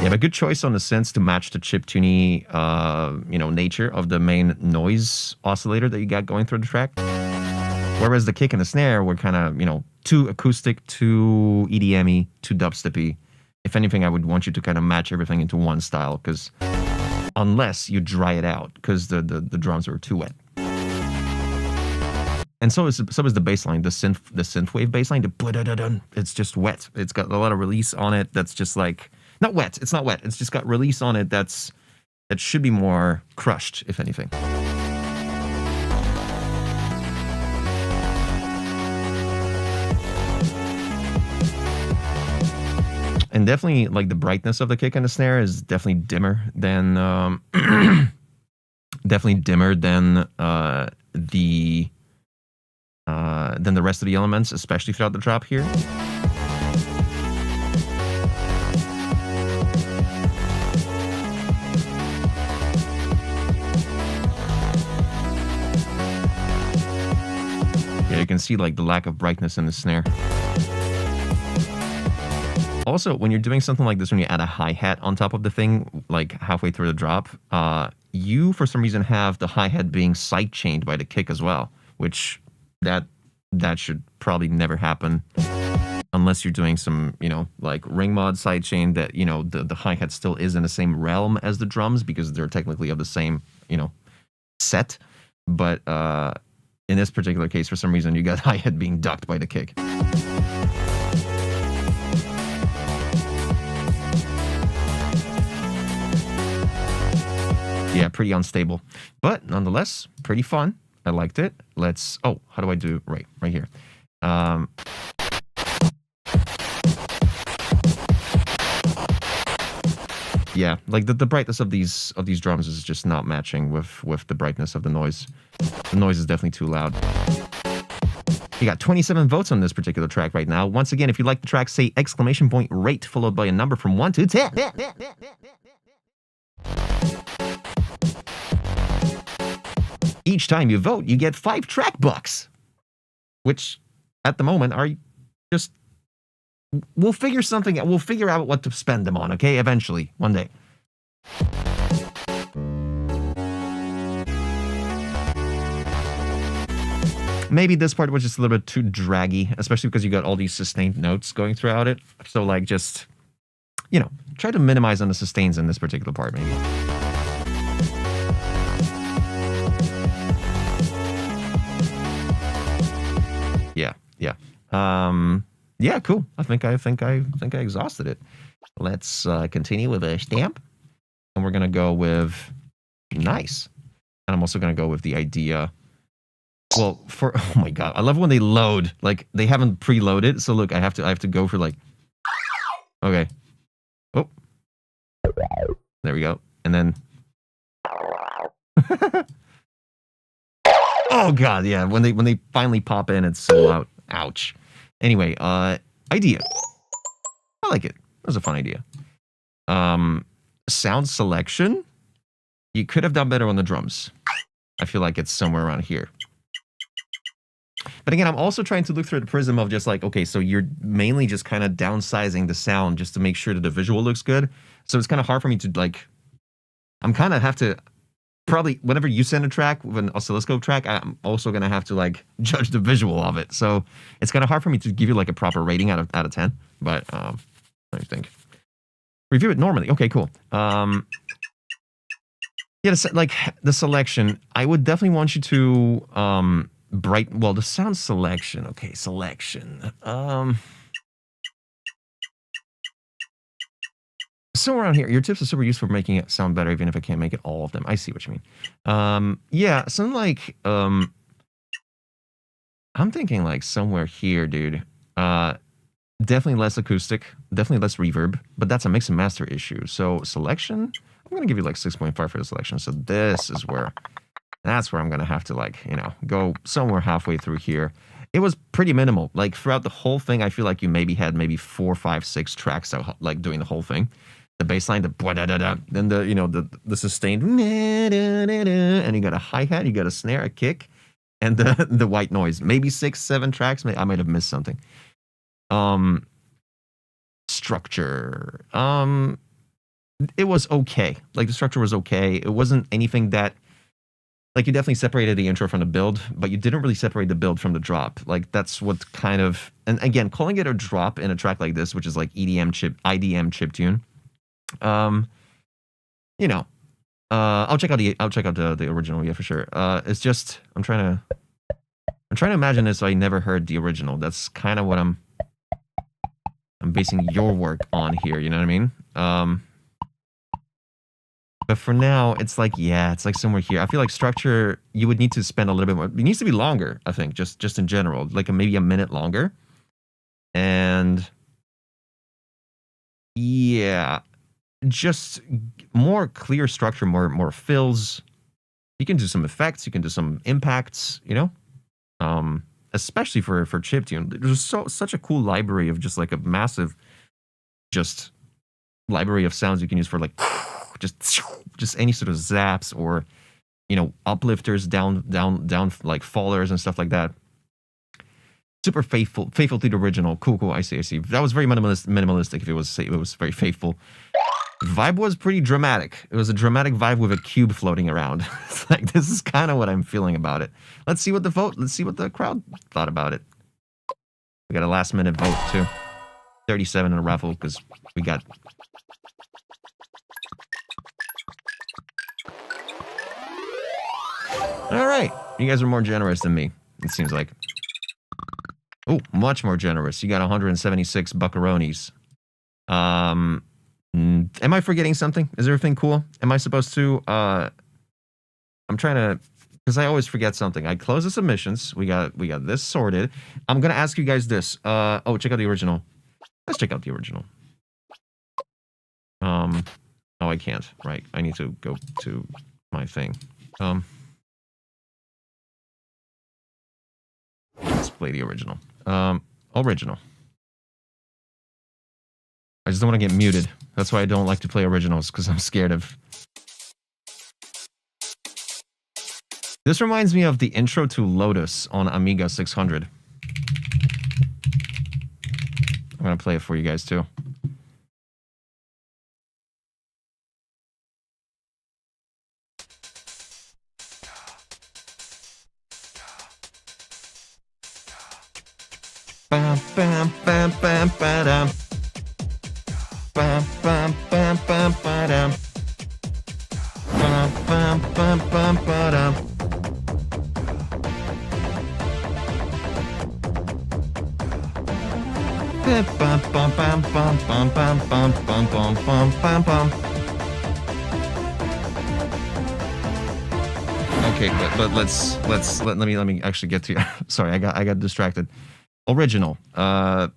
C: Yeah, but good choice on the synths to match the chiptune, nature of the main noise oscillator that you got going through the track. Whereas the kick and the snare were kind of, too acoustic, too EDM-y, too dubstep-y. If anything, I would want you to kind of match everything into one style, because unless you dry it out, because the drums were too wet. And so is the bass line, the synthwave bass line. It's just wet. It's got a lot of release on it. That's just like not wet. It's not wet. It's just got release on it. That should be more crushed, if anything. And definitely, like, the brightness of the kick and the snare is definitely dimmer than the rest of the elements, especially throughout the drop here. Yeah, you can see like the lack of brightness in the snare. Also, when you're doing something like this, when you add a hi-hat on top of the thing, like halfway through the drop, you, for some reason, have the hi-hat being sidechained by the kick as well, which that should probably never happen unless you're doing some, like ring mod sidechain that, the hi-hat still is in the same realm as the drums because they're technically of the same, set. But in this particular case, for some reason, you got hi-hat being ducked by the kick. Yeah, pretty unstable, but nonetheless, pretty fun. I liked it. How do I do right here? Yeah, like the brightness of these drums is just not matching with the brightness of the noise. The noise is definitely too loud. You got 27 votes on this particular track right now. Once again, if you like the track, say !rate followed by a number from 1 to 10. Each time you vote, you get 5 track bucks, which at the moment are just, we'll figure something out. We'll figure out what to spend them on, okay? Eventually, one day. Maybe this part was just a little bit too draggy, especially because you got all these sustained notes going throughout it. So, like, just, try to minimize on the sustains in this particular part, maybe. Yeah. Yeah, cool. I think I exhausted it. Let's continue with a stamp, and we're gonna go with nice. And I'm also gonna go with the idea. Well, for oh my god, I love when they load. Like they haven't preloaded. So look, I have to go for like. Okay. Oh. There we go. And then. Oh god, yeah. When they finally pop in, it's so loud. Ouch. Anyway, idea. I like it. That was a fun idea. Sound selection. You could have done better on the drums. I feel like it's somewhere around here. But again, I'm also trying to look through the prism of just like, okay, so you're mainly just kind of downsizing the sound just to make sure that the visual looks good. So it's kind of hard for me to like, I'm kind of have to, probably whenever you send a track with an oscilloscope track, I'm also going to have to like judge the visual of it. So it's kind of hard for me to give you like a proper rating out of 10. But I think. Review it normally. Okay, cool. Yeah, like the selection, I would definitely want you to the sound selection. Okay, selection. So around here, your tips are super useful for making it sound better, even if I can't make it all of them. I see what you mean. Yeah, something like I'm thinking like somewhere here, dude. Definitely less acoustic, definitely less reverb, but that's a mix and master issue. So selection, I'm gonna give you like 6.5 for the selection. So that's where I'm gonna have to like, go somewhere halfway through here. It was pretty minimal. Like throughout the whole thing, I feel like you had 4, 5, 6 tracks out, like doing the whole thing. The bass line, the da-da-da-da, then the sustained, and you got a hi-hat, you got a snare, a kick, and the white noise. Maybe 6, 7 tracks. I might have missed something. Structure. It was okay. Like the structure was okay. It wasn't anything that, like, you definitely separated the intro from the build, but you didn't really separate the build from the drop. Like that's what kind of, and again, calling it a drop in a track like this, which is like IDM chiptune. I'll check out the original, yeah, for sure. It's just I'm trying to imagine this so I never heard the original. That's kind of what I'm basing your work on here, you know what I mean? But for now, it's like, yeah, it's like somewhere here. I feel like structure, you would need to spend a little bit more. It needs to be longer, I think, just in general, like maybe a minute longer. And yeah, just more clear structure, more fills. You can do some effects, you can do some impacts, especially for chiptune. There's such a cool library of just like a massive just library of sounds you can use for like just any sort of zaps or uplifters, down like fallers and stuff like that. Super faithful to the original. Cool. I see. That was very minimalistic. If it was very faithful. Vibe was pretty dramatic. It was a dramatic vibe with a cube floating around. It's like, this is kind of what I'm feeling about it. Let's see what the crowd thought about it. We got a last minute vote too. 37 in a raffle because we got. All right, you guys are more generous than me. It seems like. Oh, much more generous. You got 176 buckaronis. Am I forgetting something? Is everything cool? Am I supposed to? I'm trying to, because I always forget something. I close the submissions. We got this sorted. I'm gonna ask you guys this. Check out the original. Let's check out the original. Oh, I can't. Right. I need to go to my thing. Let's play the original. Original. I just don't want to get muted. That's why I don't like to play originals, because I'm scared of. This reminds me of the intro to Lotus on Amiga 600. I'm going to play it for you guys too. Bam, bam, bam, bam, ba-dum. Bam, bam, bam, bam, ba-dum. Bam, bam, bam, bam, ba-dum. Bum, bum, bum, bum, bum, bum, bum, bum, bum, bum, bum, bum. Okay, but let me actually get to sorry, I got distracted. Original. Yeah,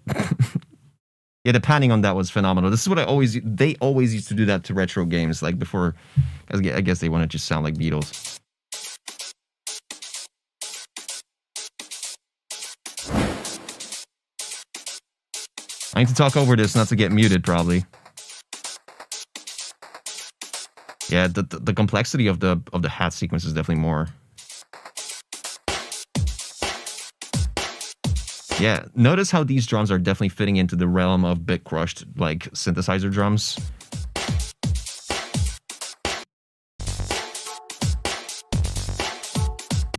C: the panning on that was phenomenal. This is what they always used to do that to retro games, like before. I guess they want to just sound like Beatles. I need to talk over this not to get muted, probably. Yeah, the complexity of the hat sequence is definitely more. Yeah, notice how these drums are definitely fitting into the realm of Bit Crushed, like synthesizer drums.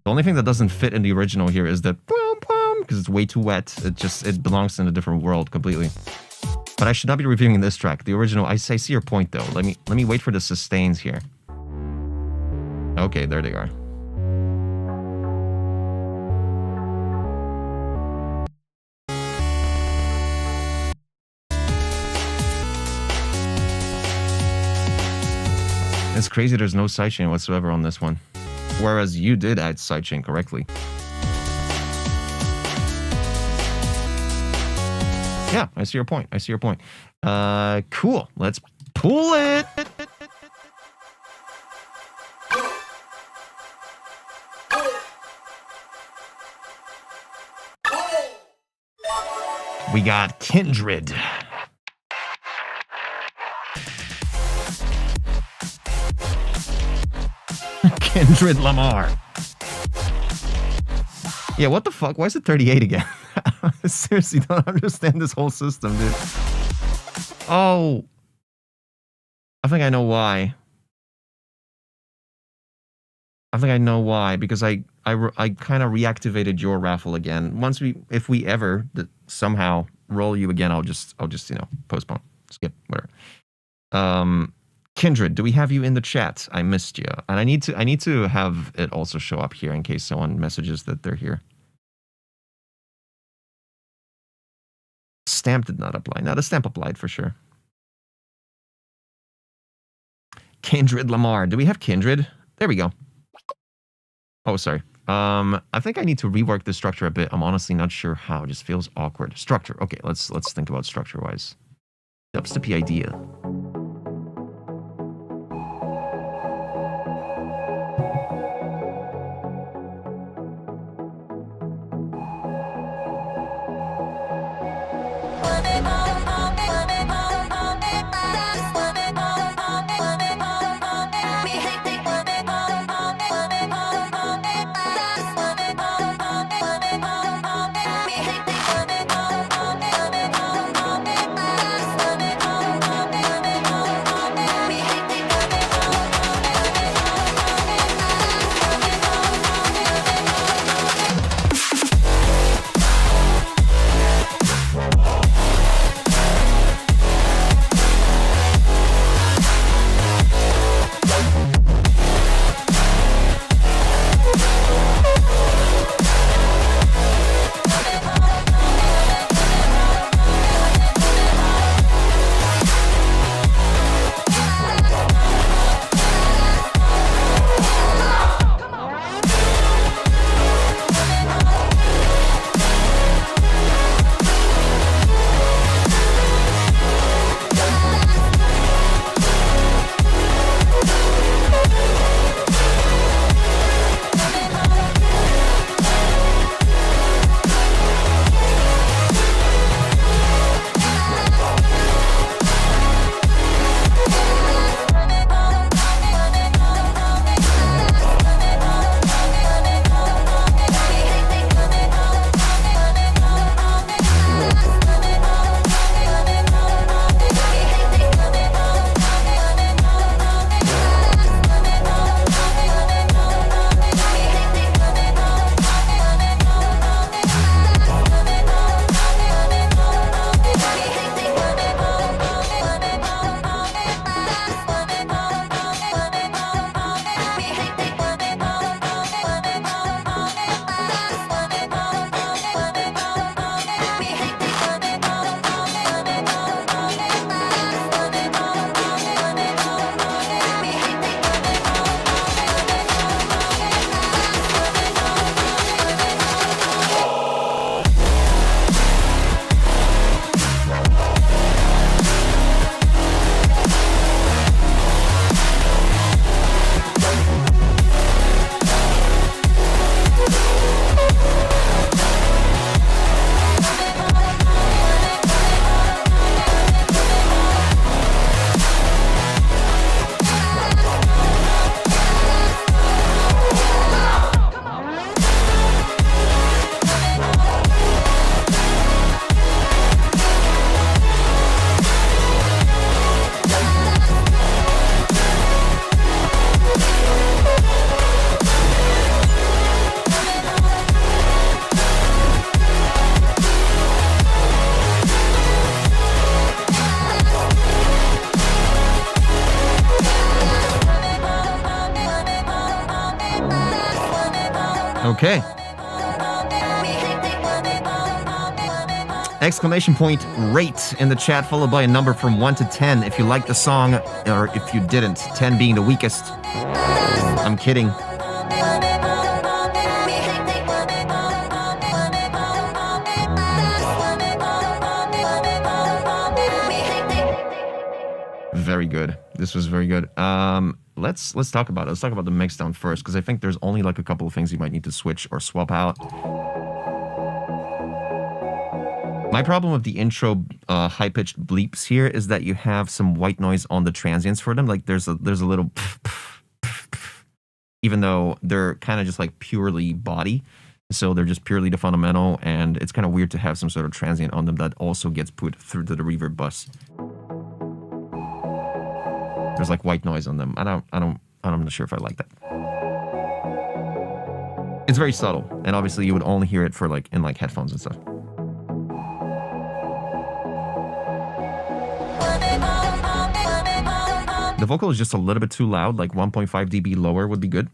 C: The only thing that doesn't fit in the original here is that because it's way too wet. It belongs in a different world completely. But I should not be reviewing this track. The original, I see your point though. Let me wait for the sustains here. Okay, there they are. It's crazy there's no sidechain whatsoever on this one. Whereas you did add sidechain correctly. Yeah, I see your point. I see your point. Cool. Let's pull it. We got Kindred. Kindred Lamar. Yeah, what the fuck? Why is it 38 again? I seriously don't understand this whole system, dude. Oh. I think I know why. I think I know why, because I kind of reactivated your raffle again. If we ever somehow roll you again, I'll just postpone, skip, whatever. Kindred, do we have you in the chat? I missed you, and I need to have it also show up here in case someone messages that they're here. Stamp did not apply. Now the stamp applied for sure. Kindred Lamar, do we have Kindred? There we go. Oh, sorry. I think I need to rework the structure a bit. I'm honestly not sure how. It just feels awkward. Structure. Okay, let's think about structure-wise. Dubstep idea. Okay. Exclamation point rate in the chat, followed by a number from 1 to 10 if you liked the song, or if you didn't. 10 being the weakest. I'm kidding. Very good. This was very good. Let's talk about it. Let's talk about the mixdown first, because I think there's only like a couple of things you might need to switch or swap out. My problem with the intro high-pitched bleeps here is that you have some white noise on the transients for them. Like there's a little even though they're kind of just like purely body. So they're just purely the fundamental, and it's kind of weird to have some sort of transient on them that also gets put through to the reverb bus. There's like white noise on them. I'm not sure if I like that. It's very subtle, and obviously you would only hear it for like in like headphones and stuff. The vocal is just a little bit too loud, like 1.5 dB lower would be good.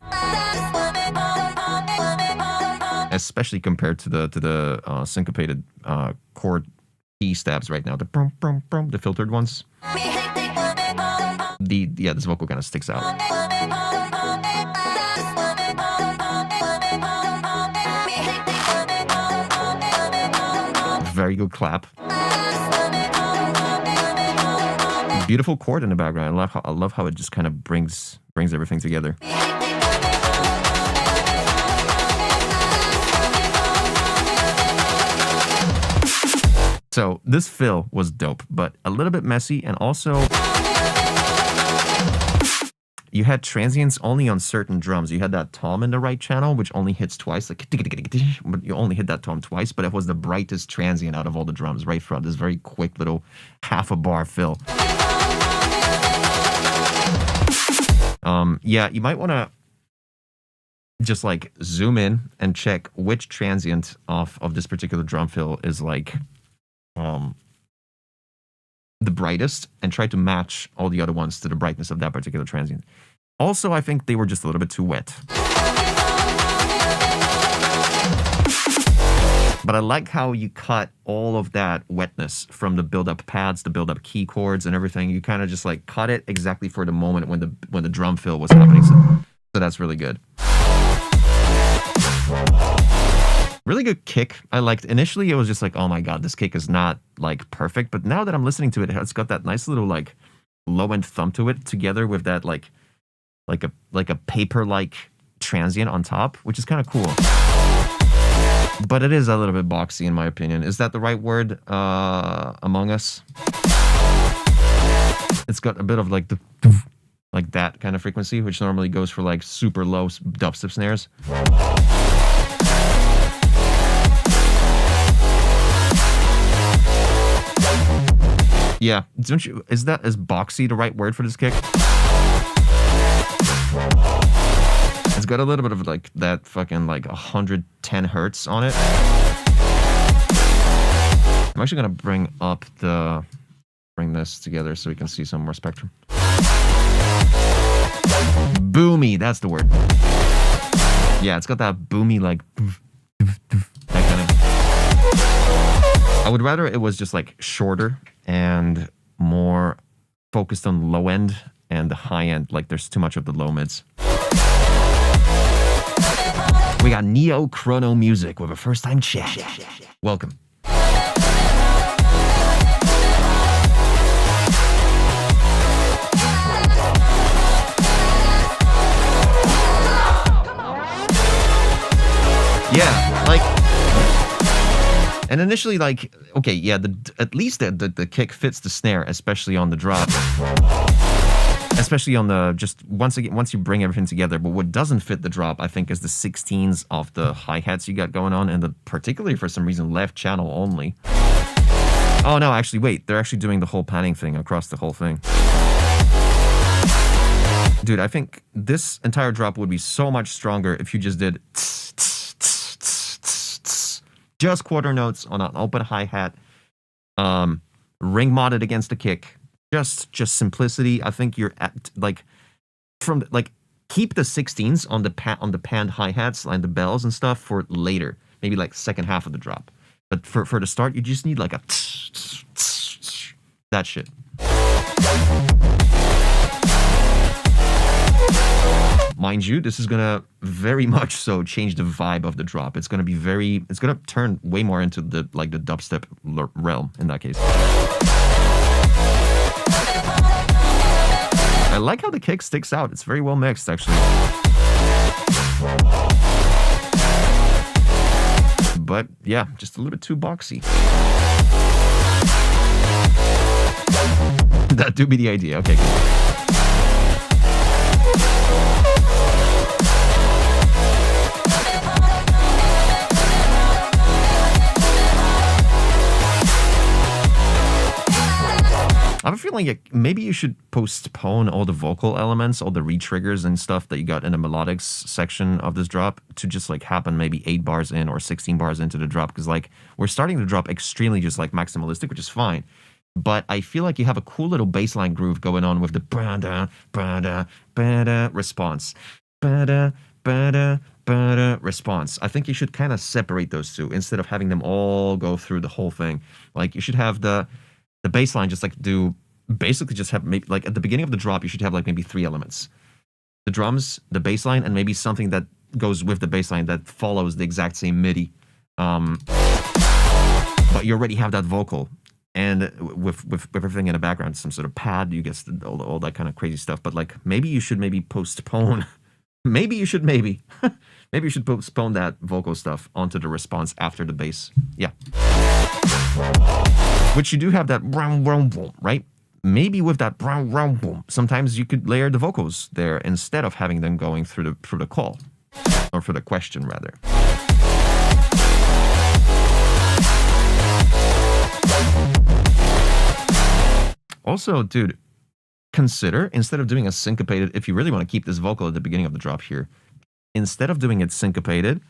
C: Especially compared to the syncopated chord key stabs right now. The brum, brum, brum, the filtered ones. This vocal kind of sticks out. Very good clap. Beautiful chord in the background. I love how it just kind of brings everything together. So this fill was dope, but a little bit messy, and also you had transients only on certain drums. You had that tom in the right channel, which only hits twice, like, but you only hit that tom twice, but it was the brightest transient out of all the drums right throughout this very quick little half a bar fill. Yeah, you might want to just like zoom in and check which transient of this particular drum fill is like the brightest, and try to match all the other ones to the brightness of that particular transient. Also, I think they were just a little bit too wet. But I like how you cut all of that wetness from the build-up pads, the build-up key chords, and everything. You kind of just like cut it exactly for the moment when the drum fill was happening. So that's really good. Really good kick. I liked. Initially, it was just like, oh my god, this kick is not like perfect. But now that I'm listening to it, it's got that nice little like low-end thump to it, together with that like a paper-like transient on top, which is kind of cool. But it is a little bit boxy, in my opinion. Is that the right word? Among Us. It's got a bit of like the like that kind of frequency, which normally goes for like super low dubstep snares. Yeah, don't you? Is boxy the right word for this kick? It's got a little bit of like that fucking like 110 hertz on it. I'm actually gonna bring this together so we can see some more spectrum. Boomy, that's the word. Yeah, it's got that boomy like that kind of. I would rather it was just like shorter and more focused on low end and the high end. Like there's too much of the low mids. We got Neo Chrono Music with a first time chat. Welcome. Yeah, like, and initially, like, okay, yeah, at least the kick fits the snare, especially on the drop. Especially on the, just once you bring everything together. But what doesn't fit the drop, I think, is the 16s of the hi-hats you got going on, and particularly for some reason, left channel only. Oh no, actually, wait, they're actually doing the whole panning thing across the whole thing. Dude, I think this entire drop would be so much stronger if you just did just quarter notes on an open hi-hat, ring modded against the kick. Just simplicity. I think you're at like from like Keep the 16s on the panned hi-hats and the bells and stuff for later, maybe like second half of the drop. But for the start, you just need like a that shit. Mind you, this is gonna very much so change the vibe of the drop. It's gonna turn way more into the dubstep realm in that case. I like how the kick sticks out. It's very well mixed, actually. But yeah, just a little bit too boxy. That do be the idea. Okay, cool. I have a feeling like maybe you should postpone all the vocal elements, all the re-triggers and stuff that you got in the melodics section of this drop to just like happen maybe 8 bars in or 16 bars into the drop, because like we're starting the drop extremely just like maximalistic, which is fine. But I feel like you have a cool little bassline groove going on with the ba-da, ba-da, ba-da response. Ba-da, ba-da, ba-da response. I think you should kind of separate those two instead of having them all go through the whole thing. Like you should have the bass line just like basically just have maybe like at the beginning of the drop, you should have like maybe 3 elements. The drums, the bass line, and maybe something that goes with the bass line that follows the exact same MIDI. But you already have that vocal. And with everything in the background, some sort of pad, you get all that kind of crazy stuff. But like maybe you should postpone. maybe you should postpone that vocal stuff onto the response after the bass. Yeah. Which you do have that brown boom, right? Maybe with that brown boom, sometimes you could layer the vocals there instead of having them going through the call, or for the question rather. Also, dude, consider instead of doing a syncopated, if you really want to keep this vocal at the beginning of the drop here, instead of doing it syncopated,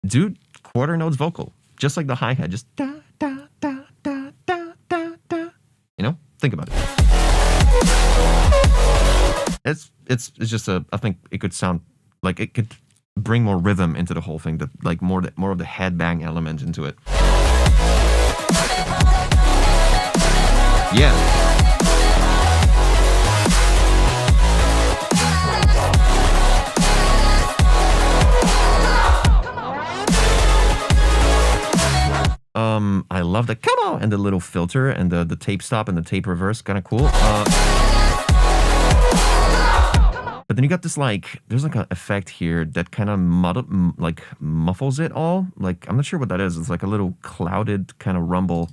C: do quarter notes vocal, just like the hi-hat, just da da da da da da da. You know, think about it. It's just I think it could sound like it could bring more rhythm into the whole thing, that like more of the headbang element into it. Yeah. I love the come on and the little filter and the tape stop and the tape reverse, kind of cool. But then you got this like, there's like an effect here that kind of muffles it all. Like, I'm not sure what that is. It's like a little clouded kind of rumble.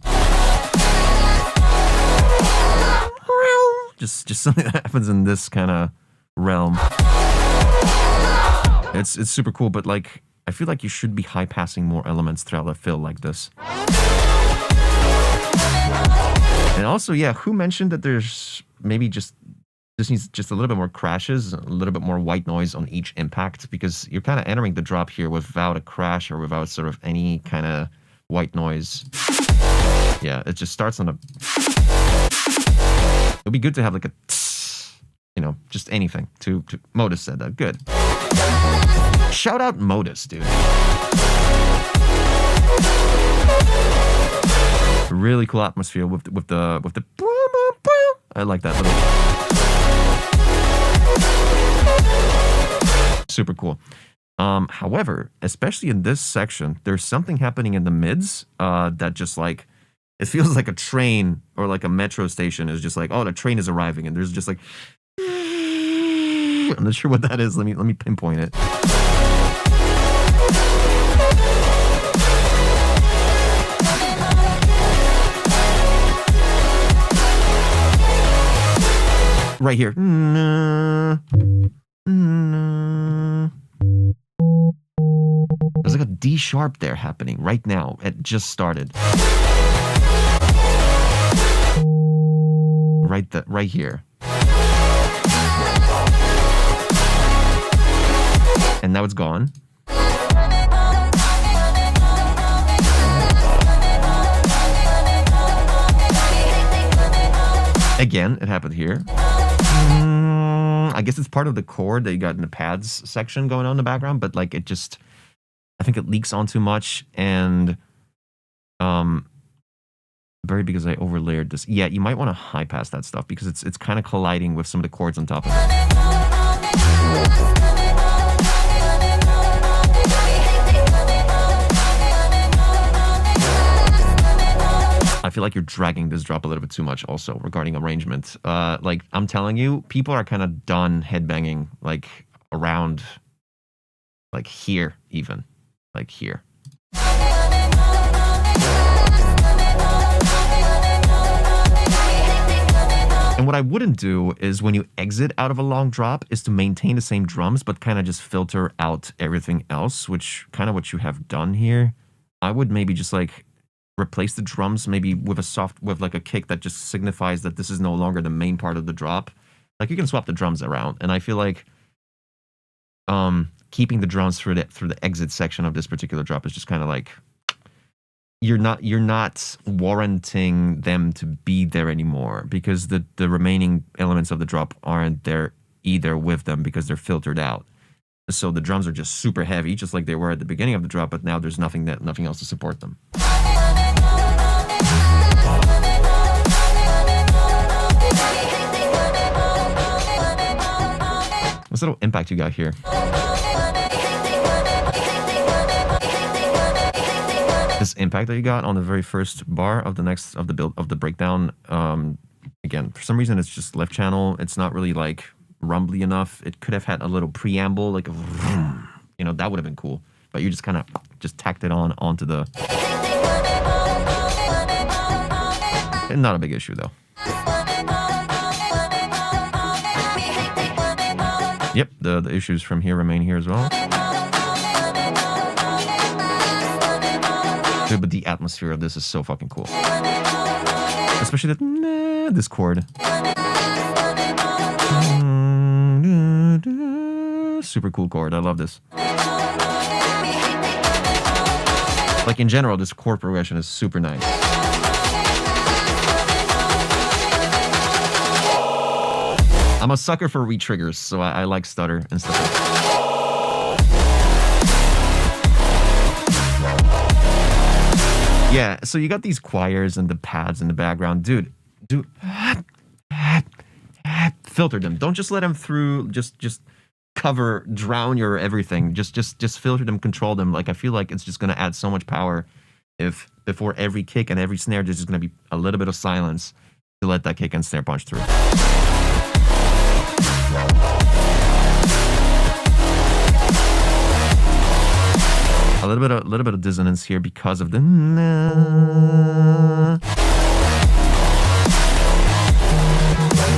C: Just something that happens in this kind of realm. It's super cool, but like, I feel like you should be high passing more elements throughout a fill like this. And also, yeah, who mentioned that there's maybe this needs just a little bit more crashes, a little bit more white noise on each impact, because you're kind of entering the drop here without a crash or without sort of any kind of white noise. Yeah, it just starts on a... It would be good to have like a... You know, just anything. Modus said that. Good. Shout out Modus, dude. Really cool atmosphere with the I like that little. Super cool. However, especially in this section, there's something happening in the mids that just like, it feels like a train or like a metro station is just like, oh, the train is arriving, and there's just like, I'm not sure what that is. Let me pinpoint it. Right here. There's like a D sharp there happening right now. It just started. Right here. And now it's gone. Again, it happened here. I guess it's part of the chord that you got in the pads section going on in the background, but like it just, I think it leaks on too much, and very because I overlayered this. Yeah, you might want to high pass that stuff because it's kind of colliding with some of the chords on top of it. I feel like you're dragging this drop a little bit too much also regarding arrangement. Like, I'm telling you, people are kind of done headbanging, like, around, like, here, even. Like, here. And what I wouldn't do is when you exit out of a long drop is to maintain the same drums, but kind of just filter out everything else, which kind of what you have done here. I would maybe just, like, replace the drums maybe with like a kick that just signifies that this is no longer the main part of the drop. Like, you can swap the drums around, and I feel like keeping the drums through the exit section of this particular drop is just kind of like you're not warranting them to be there anymore, because the remaining elements of the drop aren't there either with them because they're filtered out. So the drums are just super heavy, just like they were at the beginning of the drop, but now there's nothing else to support them. What's little impact you got here? This impact that you got on the very first bar of the breakdown. Again, for some reason it's just left channel. It's not really like rumbly enough. It could have had a little preamble, like a vroom. You know, that would have been cool. But you just kind of just tacked it onto the. Not a big issue though. Yep, the issues from here remain here as well. Dude, but the atmosphere of this is so fucking cool. Especially this chord. Super cool chord. I love this. Like, in general, this chord progression is super nice. I'm a sucker for re-triggers, so I like stutter and stuff like that. Yeah, so you got these choirs and the pads in the background. Dude, filter them. Don't just let them through, just drown your everything. Just filter them, control them. Like, I feel like it's just going to add so much power if before every kick and every snare there's just going to be a little bit of silence to let that kick and snare punch through. A little bit of dissonance here because of the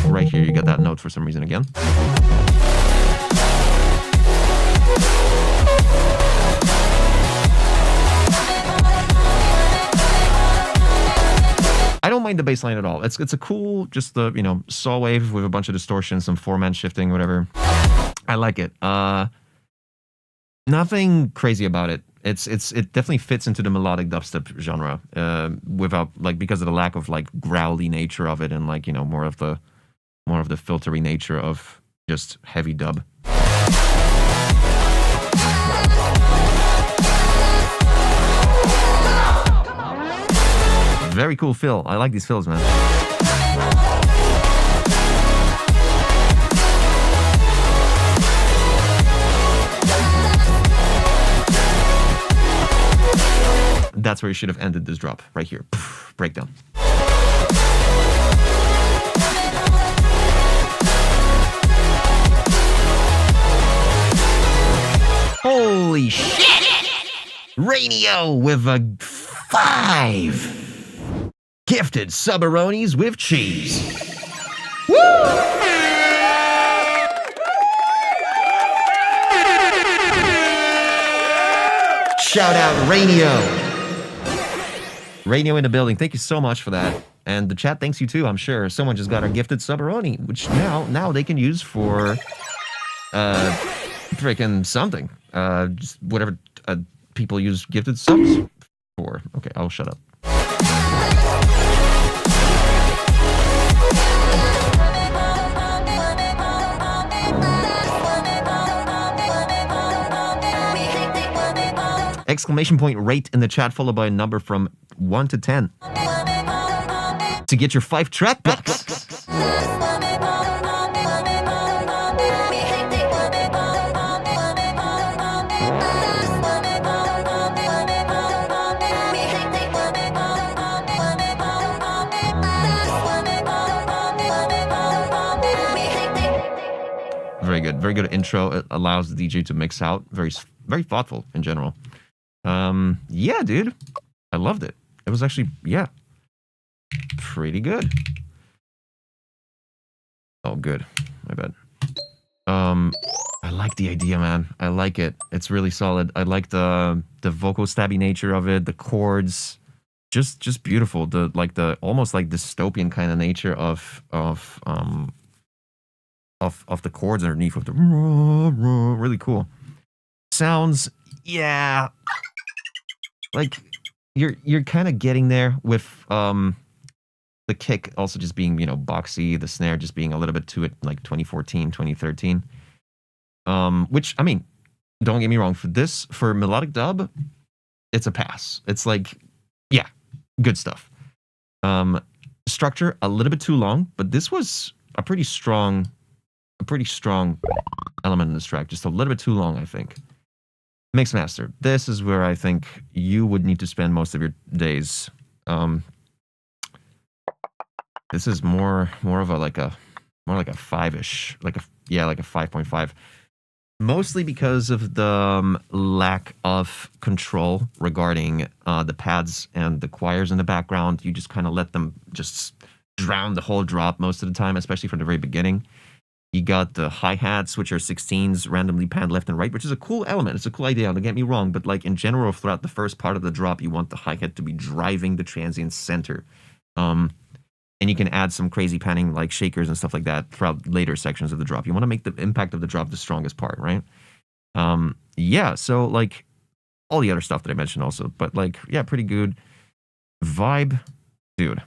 C: right here. You got that note for some reason again. I don't mind the bass line at all. It's a cool, just the, you know, saw wave with a bunch of distortion, some 4-man shifting, whatever. I like it. Nothing crazy about it. It definitely fits into the melodic dubstep genre, without, like, because of the lack of, like, growly nature of it, and, like, you know, more of the filtery nature of just heavy dub. Very cool fill. I like these fills, man. That's where you should have ended this drop, right here. Breakdown. Holy shit! Rainio with a 5. Gifted Subaronis with cheese. Woo! Shout out Rainio. Rainio in the building. Thank you so much for that. And the chat thanks you too, I'm sure. Someone just got a gifted Subaroni, which now they can use for freaking something. Just whatever people use gifted subs for. Okay, I'll shut up. exclamation point rate in the chat, followed by a number from 1 to 10 to get your 5-track box. Very good intro. It allows the DJ to mix out. Very thoughtful in general. Yeah, dude, I loved it. It was actually, yeah, pretty good. Oh, good. My bad. I like the idea, man. I like it. It's really solid. I like the vocal stabby nature of it. The chords, just beautiful. The almost like dystopian kind of nature of the chords underneath of the really cool sounds. Yeah, like you're kind of getting there with the kick also just being, you know, boxy, the snare just being a little bit too like 2014, 2013. Which, I mean, don't get me wrong, for melodic dub, it's a pass. It's like, yeah, good stuff. Structure a little bit too long, but this was a pretty strong element in this track. Just a little bit too long, I think. Mix master. This is where I think you would need to spend most of your days. This is more of a like a 5-ish, like a 5.5. Mostly because of the lack of control regarding the pads and the choirs in the background. You just kind of let them just drown the whole drop most of the time, especially from the very beginning. You got the hi-hats, which are 16s randomly panned left and right, which is a cool element. It's a cool idea, don't get me wrong, but like in general, throughout the first part of the drop, you want the hi-hat to be driving the transient center. And you can add some crazy panning like shakers and stuff like that throughout later sections of the drop. You want to make the impact of the drop the strongest part, right? Yeah, so like all the other stuff that I mentioned also, but like, yeah, pretty good. Vibe, dude.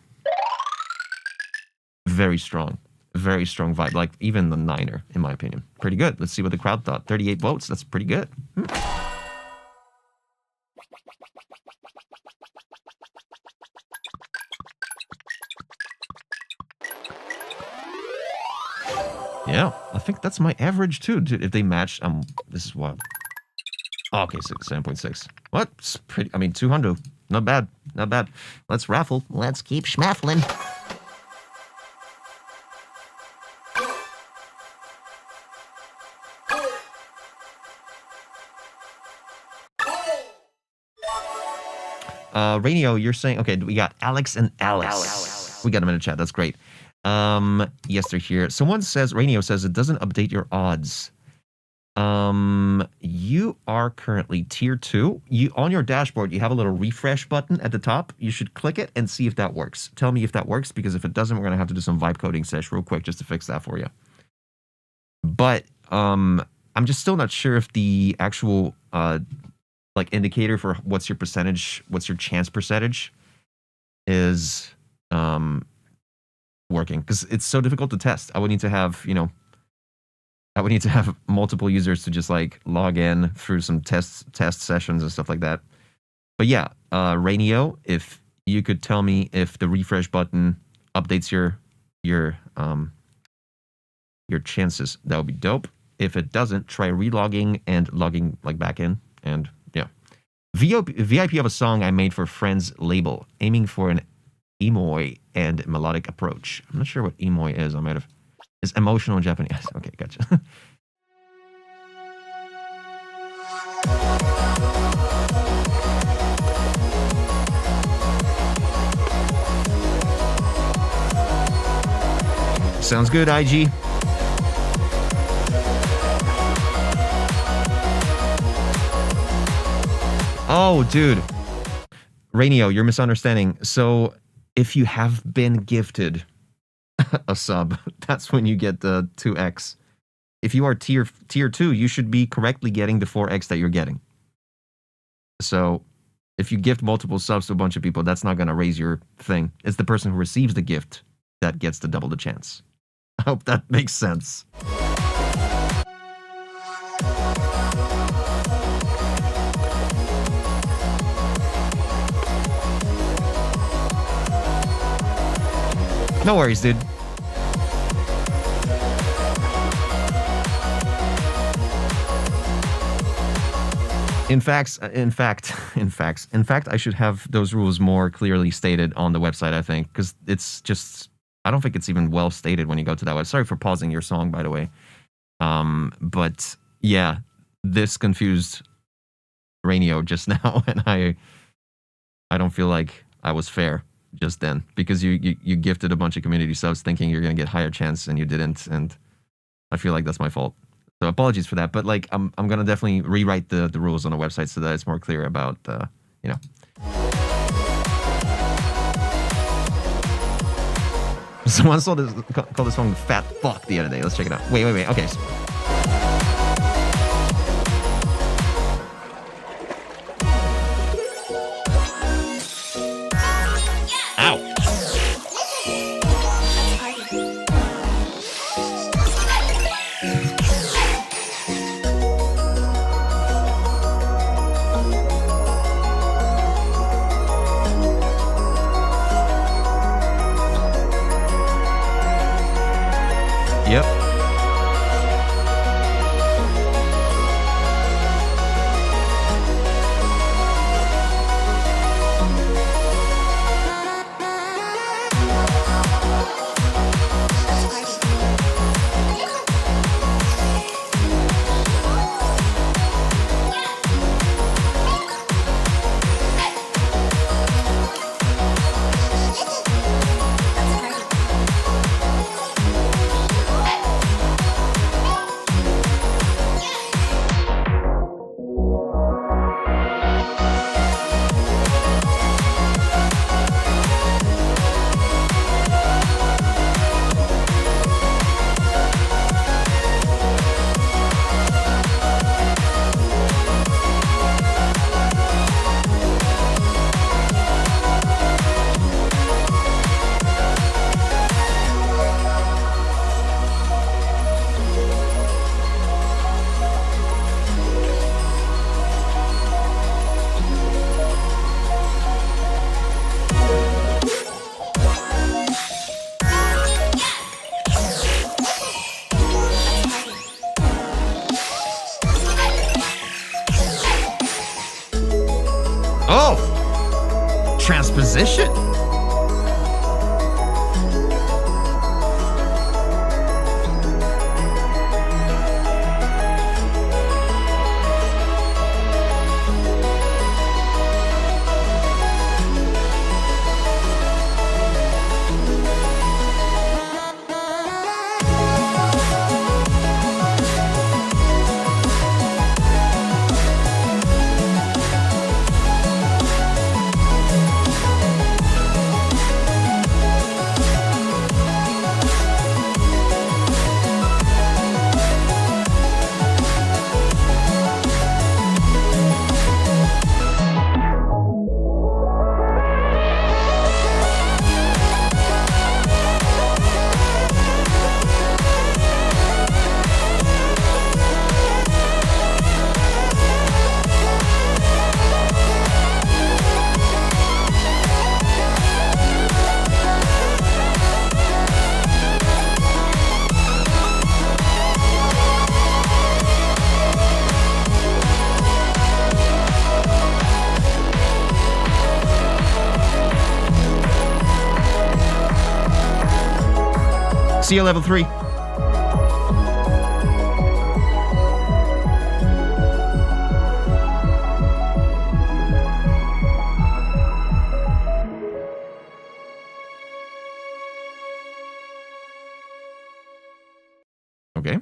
C: Very strong vibe. Like even the 9er, in my opinion. Pretty good. Let's see what the crowd thought. 38 votes, that's pretty good. Yeah, I think that's my average too. Dude, if they match, this is what? Oh, okay, 7.6. What? It's pretty, I mean, 200. Not bad. Let's raffle. Let's keep schmaffling. Radio, you're saying, okay, we got Alex and Alice. We got them in the chat. That's great. Yes, they're here. Someone says, Radio says it doesn't update your odds. You are currently tier 2. On your dashboard, you have a little refresh button at the top. You should click it and see if that works. Tell me if that works, because if it doesn't, we're going to have to do some vibe coding sesh real quick just to fix that for you. But, I'm just still not sure if the actual, like indicator for what's your chance percentage is, working, because it's so difficult to test. I would need to have, multiple users to just like log in through some test sessions and stuff like that. But yeah, Radio, if you could tell me if the refresh button updates your chances, that would be dope. If it doesn't, try relogging and logging like back in, and yeah. VIP of a song I made for Friends label, aiming for an Emoi and melodic approach. I'm not sure what Emoi is. I might have. It's emotional in Japanese. Okay, gotcha. Sounds good, IG. Oh, dude. Rainio, you're misunderstanding. So, if you have been gifted a sub, that's when you get the 2x. If you are tier 2, you should be correctly getting the 4x that you're getting. So, if you gift multiple subs to a bunch of people, that's not going to raise your thing. It's the person who receives the gift that gets to double the chance. I hope that makes sense. No worries, dude. In fact, I should have those rules more clearly stated on the website, I think, because it's just, I don't think it's even well stated when you go to that website. Sorry for pausing your song, by the way. But yeah, this confused Rainio just now, and I don't feel like I was fair just then, because you gifted a bunch of community subs thinking you're gonna get higher chance and you didn't, and I feel like that's my fault. So apologies for that, but like I'm gonna definitely rewrite the rules on the website so that it's more clear about you know. Someone called this song "Fat Fuck" the other day. Let's check it out. Wait. Okay. Ow. Yep. Oh! Transposition? See you level 3. Okay.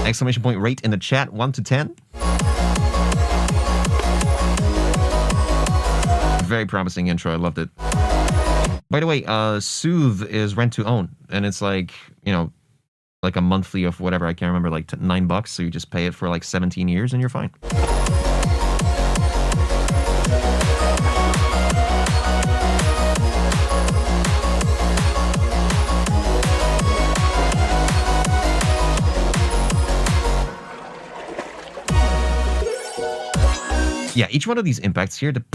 C: Exclamation point rate in the chat, 1 to 10. Very promising intro. I loved it. By the way, Soothe is rent to own, and it's like, you know, like a monthly of whatever, I can't remember, like $9, so you just pay it for like 17 years and you're fine. Yeah, each one of these impacts here, it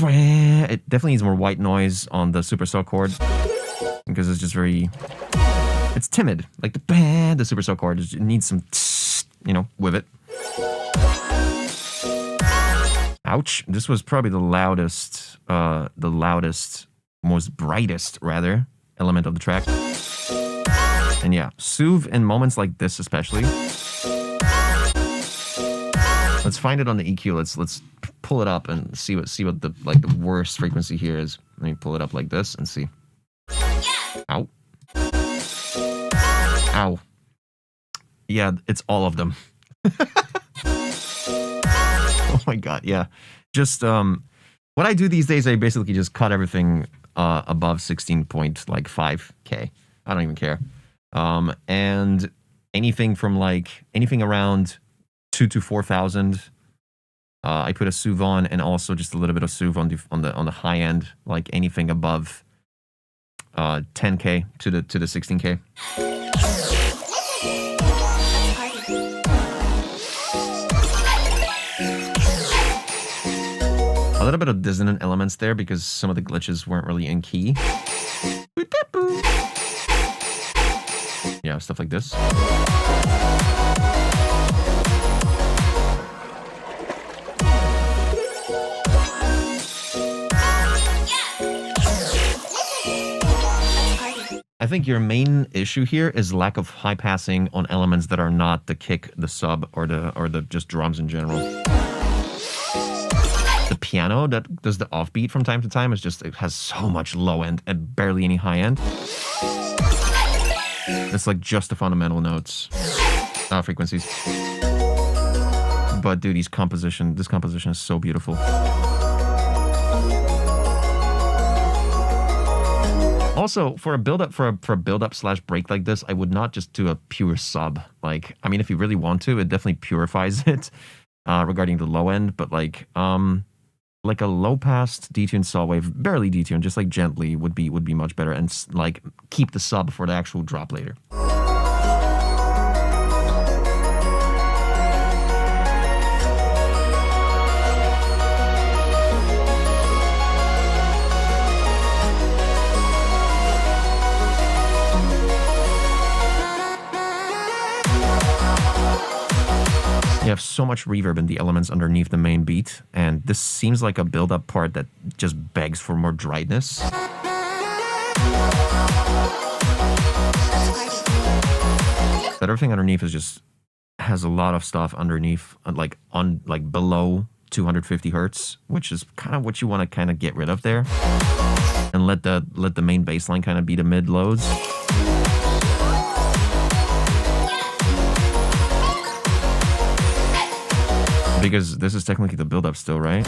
C: definitely needs more white noise on the superstar chord. because it's just very, it's timid. Like the band, the supercell chord, it needs some, you know, with it. Ouch. This was probably the loudest, most brightest, rather, element of the track. And yeah, soothe in moments like this especially. Let's find it on the EQ. Let's pull it up and see what the the worst frequency here is. Let me pull it up like this and see. Ow. Ow. Yeah, it's all of them. Oh my god, yeah. Just what I do these days, I basically just cut everything above 16.5K. I don't even care. And anything from anything around 2 to 4,000, I put a soothe on, and also just a little bit of soothe on the high end, like anything above 10K to the 16K. A little bit of dissonant elements there because some of the glitches weren't really in key. Yeah, stuff like this. I think your main issue here is lack of high passing on elements that are not the kick, the sub, or the just drums in general. The piano that does the offbeat from time to time is just, it has so much low end and barely any high end. It's like just the fundamental notes, frequencies. But dude, this composition is so beautiful. Also, for a build-up slash break like this, I would not just do a pure sub. Like, I mean, if you really want to, it definitely purifies it regarding the low end. But like a low-pass detuned saw wave, barely detuned, just like gently would be much better, and like keep the sub for the actual drop later. You have so much reverb in the elements underneath the main beat, and this seems like a build-up part that just begs for more dryness. But everything underneath is just has a lot of stuff underneath, like below 250 hertz, which is kind of what you want to kind of get rid of there, and let the main bass line kind of be the mid lows. Because this is technically the build-up still, right?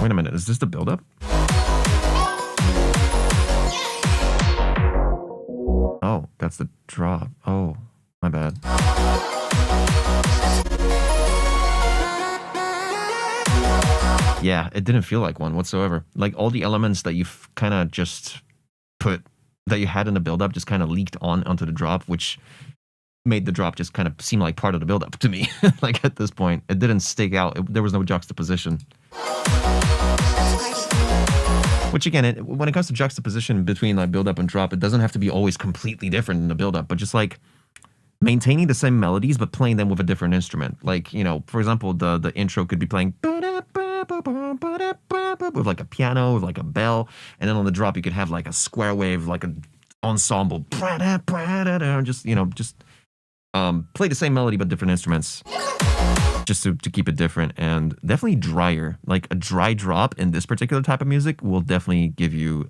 C: Wait a minute, is this the build-up? Oh, that's the drop. Oh, my bad. Yeah, it didn't feel like one whatsoever. Like all the elements that you've kind of just put that you had in the build-up just kind of leaked onto the drop, which made the drop just kind of seem like part of the build-up to me. Like at this point, it didn't stick out. There was no juxtaposition. Which again, when it comes to juxtaposition between like build-up and drop, it doesn't have to be always completely different in the build-up, but just like maintaining the same melodies but playing them with a different instrument. Like, you know, for example, the intro could be playing with like a piano, with like a bell, and then on the drop you could have like a square wave, like an ensemble, just, you know, just play the same melody but different instruments, just to keep it different, and definitely drier. Like a dry drop in this particular type of music will definitely give you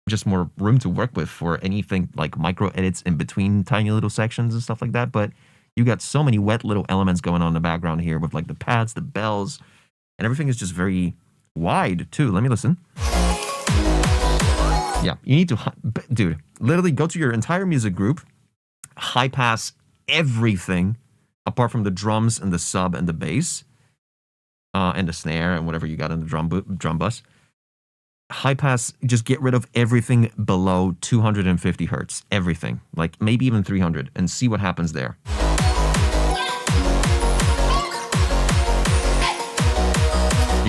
C: just more room to work with for anything like micro edits in between tiny little sections and stuff like that. But you got so many wet little elements going on in the background here with like the pads, the bells, and everything is just very wide too. Let me listen. Yeah, you need to, dude, literally go to your entire music group, high pass everything apart from the drums and the sub and the bass, and the snare and whatever you got in the drum bus. High pass, just get rid of everything below 250 hertz. Everything, like maybe even 300, and see what happens there.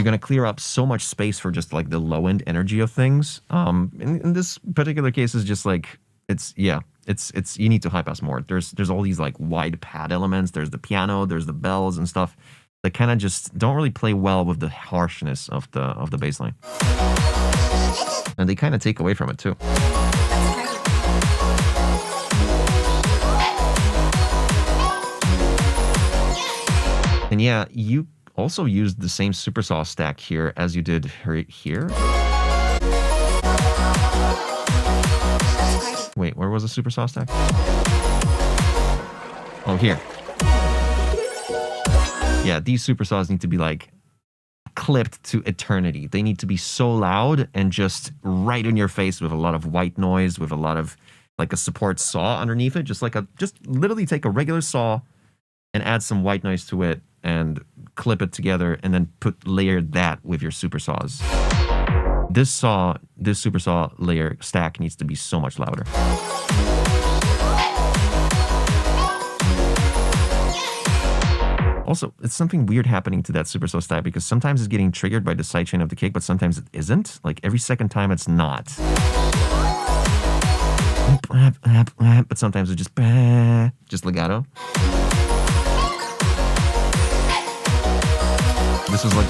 C: you're gonna clear up so much space for just like the low end energy of things. In this particular case, is just like it's you need to high pass more. There's all these like wide pad elements. There's the piano, there's the bells and stuff that kind of just don't really play well with the harshness of the bass line, and they kind of take away from it too. And yeah, you also used the same supersaw stack here as you did right here. Wait, where was the supersaw stack? Oh, here. Yeah, these supersaws need to be like clipped to eternity. They need to be so loud and just right in your face with a lot of white noise, with a lot of like a support saw underneath it. Just literally take a regular saw and add some white noise to it and clip it together and then layer that with your super saws. This super saw layer stack needs to be so much louder. Also, it's something weird happening to that super saw stack because sometimes it's getting triggered by the sidechain of the kick, but sometimes it isn't. Like every second time it's not. But sometimes it's just legato. This is like,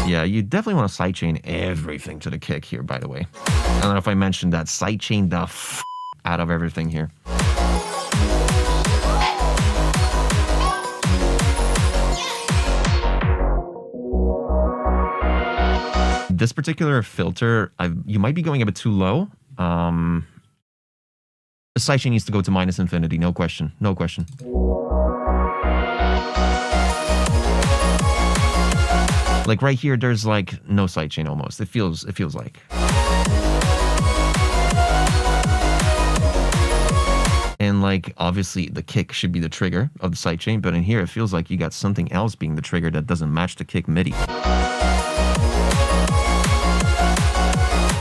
C: yeah, you definitely want to sidechain everything to the kick here, by the way. I don't know if I mentioned that. Sidechain the out of everything here. This particular filter, you might be going a bit too low. The sidechain needs to go to minus infinity, no question, no question. Like right here, there's like no sidechain almost. It feels like. And like obviously the kick should be the trigger of the sidechain, but in here it feels like you got something else being the trigger that doesn't match the kick MIDI.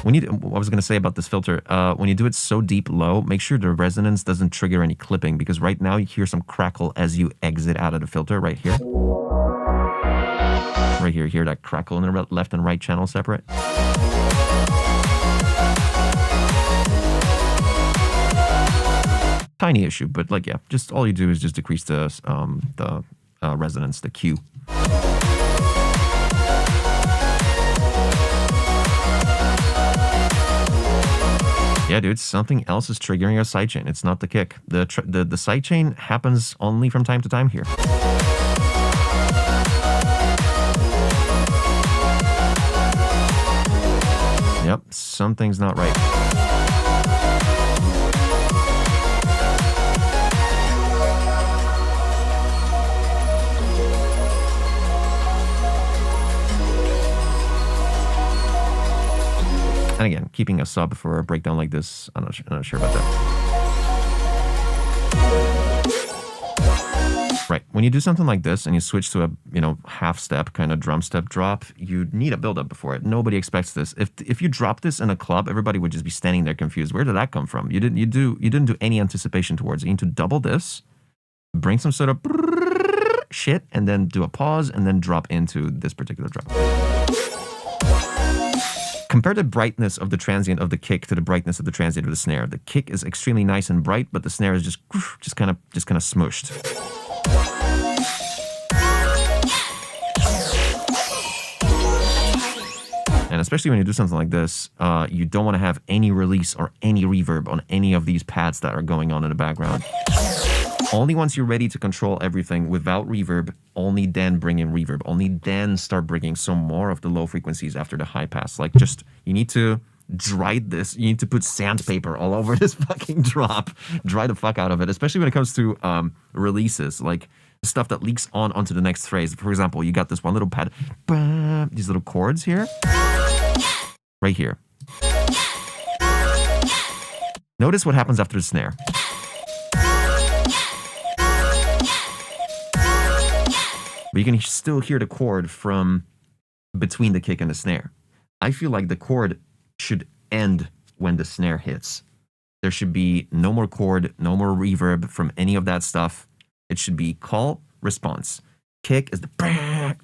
C: What I was going to say about this filter, when you do it so deep low, make sure the resonance doesn't trigger any clipping, because right now you hear some crackle as you exit out of the filter right here. Right here, hear that crackle in the left and right channel separate. Tiny issue, but like, yeah, just all you do is just decrease the resonance, the Q. Yeah, dude, something else is triggering your sidechain. It's not the kick. The sidechain happens only from time to time here. Yep, something's not right. And again, keeping a sub for a breakdown like this, I'm not sure about that. Right, when you do something like this and you switch to a half step kind of drum step drop, you need a build up before it. Nobody expects this. If you drop this in a club, everybody would just be standing there confused. Where did that come from? You didn't do any anticipation towards it. You need to double this, bring some sort of shit, and then do a pause, and then drop into this particular drop. Compare the brightness of the transient of the kick to the brightness of the transient of the snare. The kick is extremely nice and bright, but the snare is just kind of smooshed. And especially when you do something like this, you don't want to have any release or any reverb on any of these pads that are going on in the background. Only once you're ready to control everything without reverb, only then bring in reverb. Only then start bringing some more of the low frequencies after the high pass. Like, just, you need to dry this. You need to put sandpaper all over this fucking drop. Dry the fuck out of it, especially when it comes to releases. Like, stuff that leaks onto the next phrase. For example, you got this one little pad, these little chords here, right here. Notice what happens after the snare. But you can still hear the chord from between the kick and the snare. I feel like the chord should end when the snare hits. There should be no more chord, no more reverb from any of that stuff. It should be call, response. Kick is the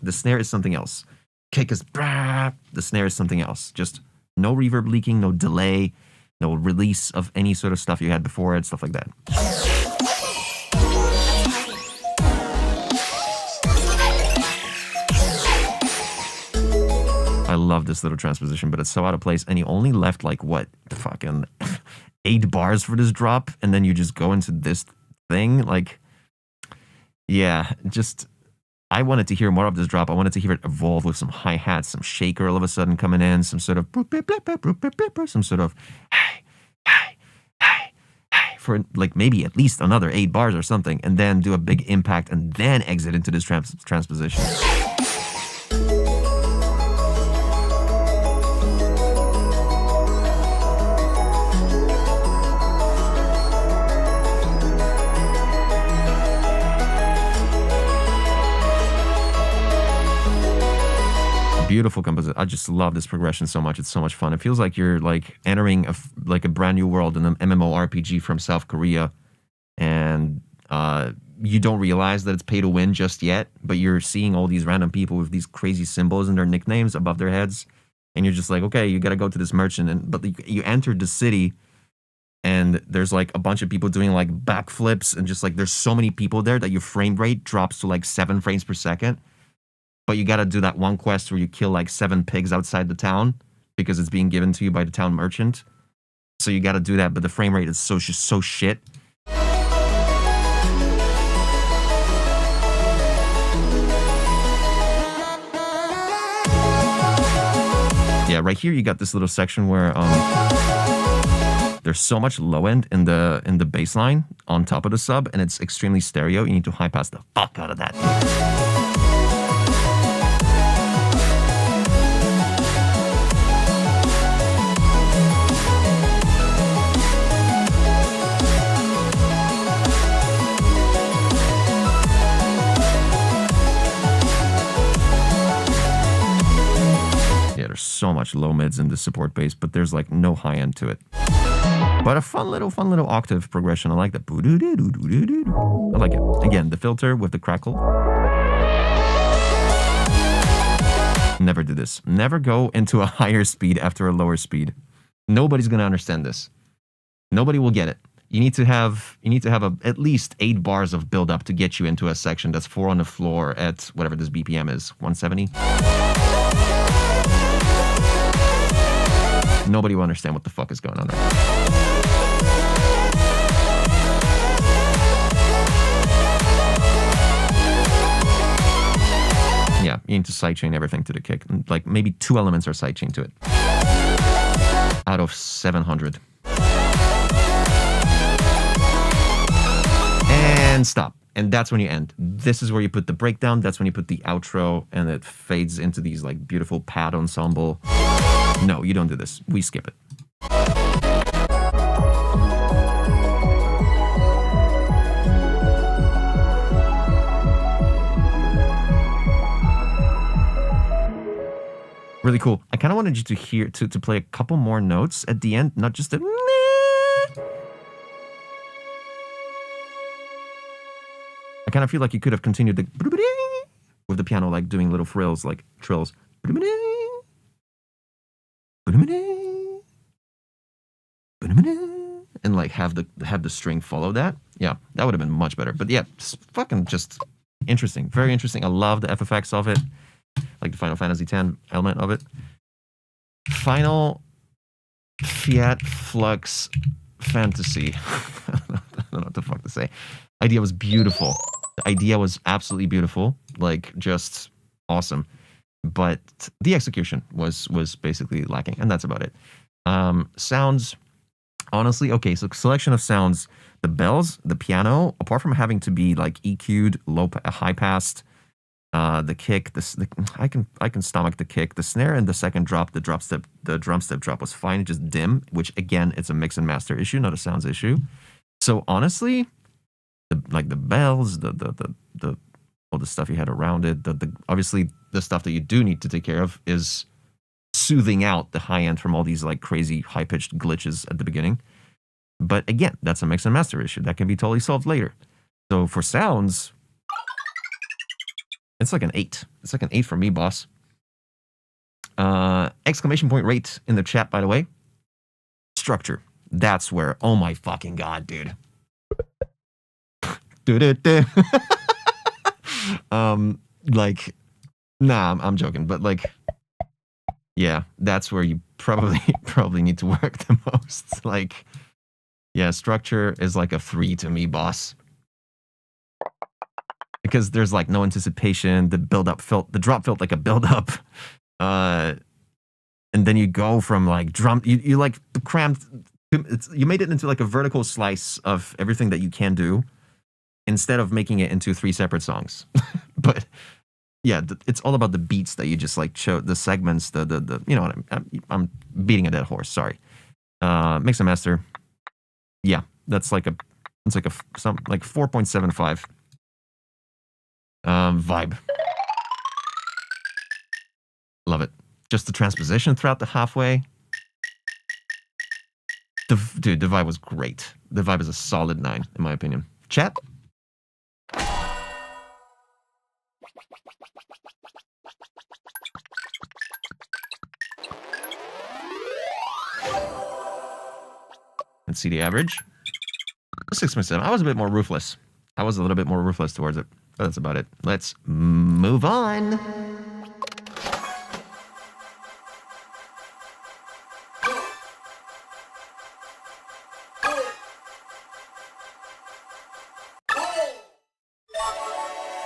C: the snare is something else. Kick is the snare is something else. Just no reverb leaking, no delay, no release of any sort of stuff you had before it, stuff like that. I love this little transposition, but it's so out of place. And you only left like what, fucking 8 bars for this drop, and then you just go into this thing. Like, yeah, just I wanted to hear more of this drop. I wanted to hear it evolve with some hi-hats, some shaker all of a sudden coming in, some sort of some sort of for like maybe at least another 8 bars or something, and then do a big impact and then exit into this transposition. Beautiful composition. I just love this progression so much. It's so much fun. It feels like you're like entering a brand new world in an MMORPG from South Korea, and you don't realize that it's pay to win just yet. But you're seeing all these random people with these crazy symbols and their nicknames above their heads, and you're just like, okay, you got to go to this merchant. But you entered the city, and there's like a bunch of people doing like backflips, and just like there's so many people there that your frame rate drops to like 7 frames per second. But you got to do that one quest where you kill like 7 pigs outside the town because it's being given to you by the town merchant. So you got to do that, but the frame rate is so shit. Yeah, right here you got this little section where there's so much low end in the bass line on top of the sub, and it's extremely stereo. You need to high pass the fuck out of that. There's so much low mids in the support bass, but there's like no high end to it. But a fun little octave progression. I like that. I like it. Again, the filter with the crackle. Never do this. Never go into a higher speed after a lower speed. Nobody's gonna understand this. Nobody will get it. You need to have at least 8 bars of build up to get you into a section that's 4 on the floor at whatever this BPM is, 170. Nobody will understand what the fuck is going on there. Yeah, you need to sidechain everything to the kick. Like maybe 2 elements are sidechained to it. Out of 700. And stop. And that's when you end. This is where you put the breakdown. That's when you put the outro, and it fades into these like beautiful pad ensemble. No, you don't do this. We skip it. Really cool. I kind of wanted you to hear to play a couple more notes at the end, not just a. I kind of feel like you could have continued the with the piano, like doing little frills, like trills. And like have the string follow that. Yeah, that would have been much better. But yeah, fucking just interesting. Very interesting. I love the FFX of it. Like the Final Fantasy X element of it. Final Fiat Flux Fantasy. I don't know what the fuck to say. Idea was beautiful. The idea was absolutely beautiful. Like just awesome. But the execution was basically lacking, and that's about it. Sounds, honestly, okay, so selection of sounds, the bells, the piano, apart from having to be like EQ'd, high passed, the kick, I can stomach the kick, the snare, and the second drop, the drum step drop was fine, just dim, which again, it's a mix and master issue, not a sounds issue. So honestly, the bells, all the stuff you had around it, obviously the stuff that you do need to take care of is soothing out the high end from all these like crazy high pitched glitches at the beginning. But again, that's a mix and master issue that can be totally solved later. So for sounds, It's like an 8. It's like an 8 for me, boss. Exclamation point rate in the chat, by the way. Structure. That's where, oh my fucking god, dude. Like, nah, I'm joking, but like, yeah, that's where you probably need to work the most. Like, yeah, structure is like a 3 to me, boss. Because there's like no anticipation. The drop felt like a build up. And then you go from like drum, you like crammed, you made it into like a vertical slice of everything that you can do instead of making it into 3 separate songs. But yeah, it's all about the beats that you just like show, the segments, the you know what I'm beating a dead horse. Sorry. Mix and master. Yeah, it's like a 4.75. Vibe. Love it. Just the transposition throughout the halfway. Dude, the vibe was great. The vibe is a solid 9, in my opinion. Chat? Let's see the average. 6.7. I was a bit more ruthless. I was a little bit more ruthless towards it. But that's about it. Let's move on.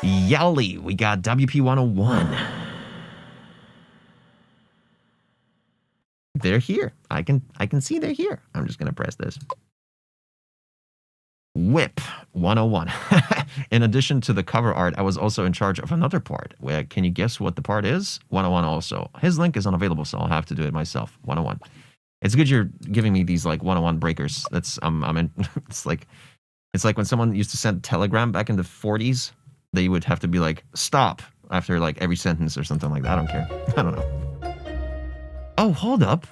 C: Yowli, we got WP 101. They're here. I can see they're here. I'm just gonna press this. Whip 101. In addition to the cover art, I was also in charge of another part. Where can you guess what the part is? 101 also. His link is unavailable, so I'll have to do it myself. 101. It's good you're giving me these like 101 breakers. That's I'm in. It's like when someone used to send telegram back in the 40s. They would have to be like, stop, after like every sentence or something like that. I don't care. I don't know. Oh, hold up.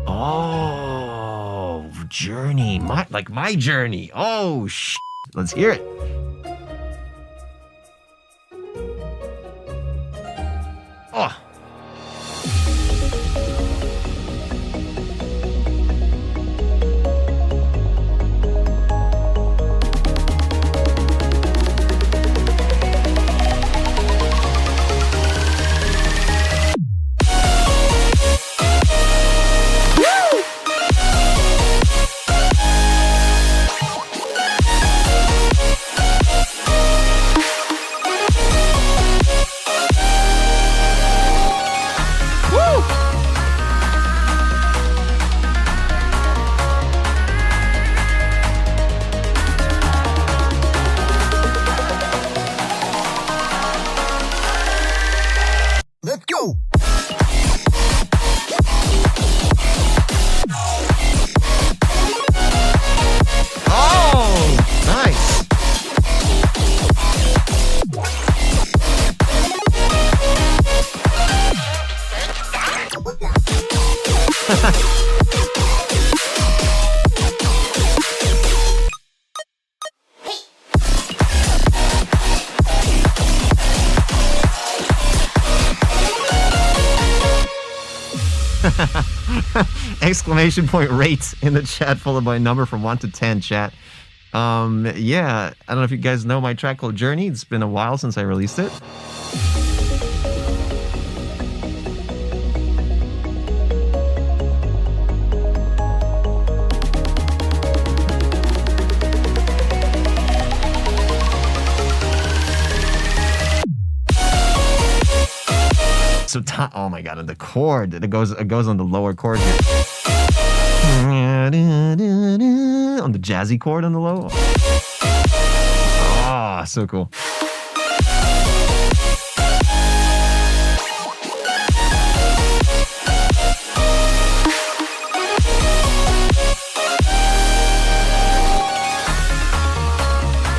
C: Oh, journey. My journey. Oh, let's hear it. Oh.
A: Let's go.
C: Oh, nice. Exclamation point rate in the chat, followed by a number from 1 to 10, chat. Yeah, I don't know if you guys know my track called Journey. It's been a while since I released it. So, oh my god, and the chord, it goes on the lower chord here. On the jazzy chord on the low. Ah, so cool.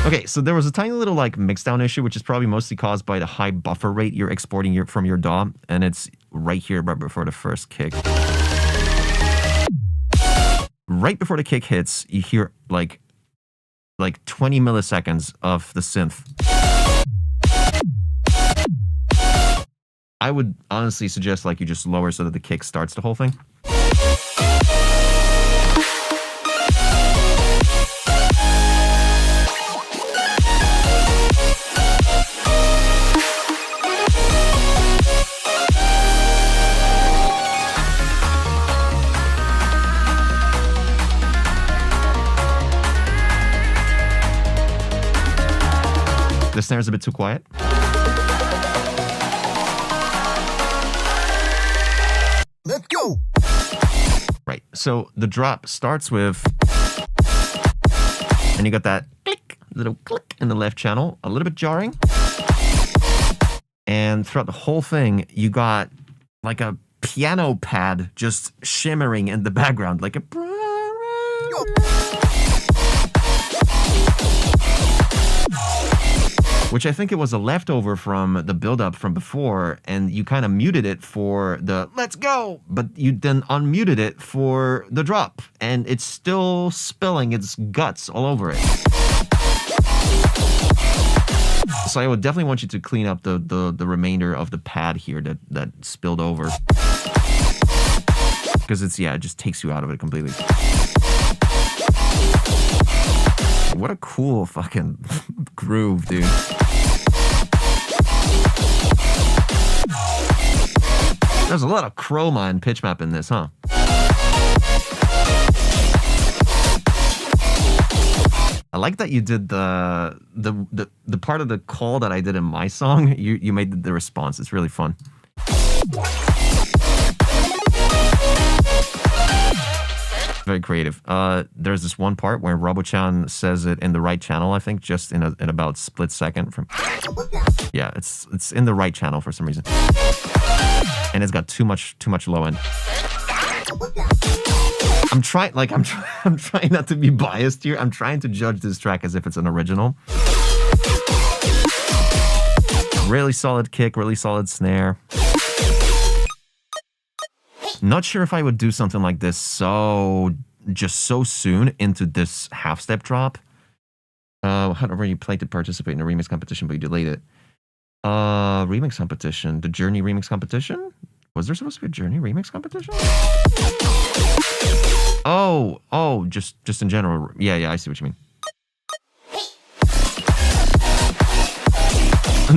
C: Okay, so there was a tiny little like mixdown issue, which is probably mostly caused by the high buffer rate you're exporting from your DAW, and it's right here right before the first kick. Right before the kick hits, you hear like 20 milliseconds of the synth. I would honestly suggest like you just lower so that the kick starts the whole thing. The snare is a bit too quiet.
A: Let's go.
C: Right. So the drop starts with, and you got that click, little click in the left channel, a little bit jarring. And throughout the whole thing, you got like a piano pad just shimmering in the background, like a. Which I think it was a leftover from the build-up from before, and you kind of muted it for the let's go, but you then unmuted it for the drop, and it's still spilling its guts all over it. So I would definitely want you to clean up the remainder of the pad here that spilled over. Because it just takes you out of it completely. What a cool fucking groove, dude. There's a lot of chroma and pitch map in this, huh? I like that you did the part of the call that I did in my song. You made the response. It's really fun. Very creative. There's this one part where Robo-chan says it in the right channel, I think, just in about split second from. Yeah, it's in the right channel for some reason, and it's got too much low end. I'm trying not to be biased here. I'm trying to judge this track as if it's an original. Really solid kick, really solid snare. Not sure if I would do something like this so soon into this half step drop. However, you played to participate in a remix competition, but you delayed it. Remix competition, the Journey remix competition. Was there supposed to be a Journey remix competition? Oh, just in general. Yeah, I see what you mean.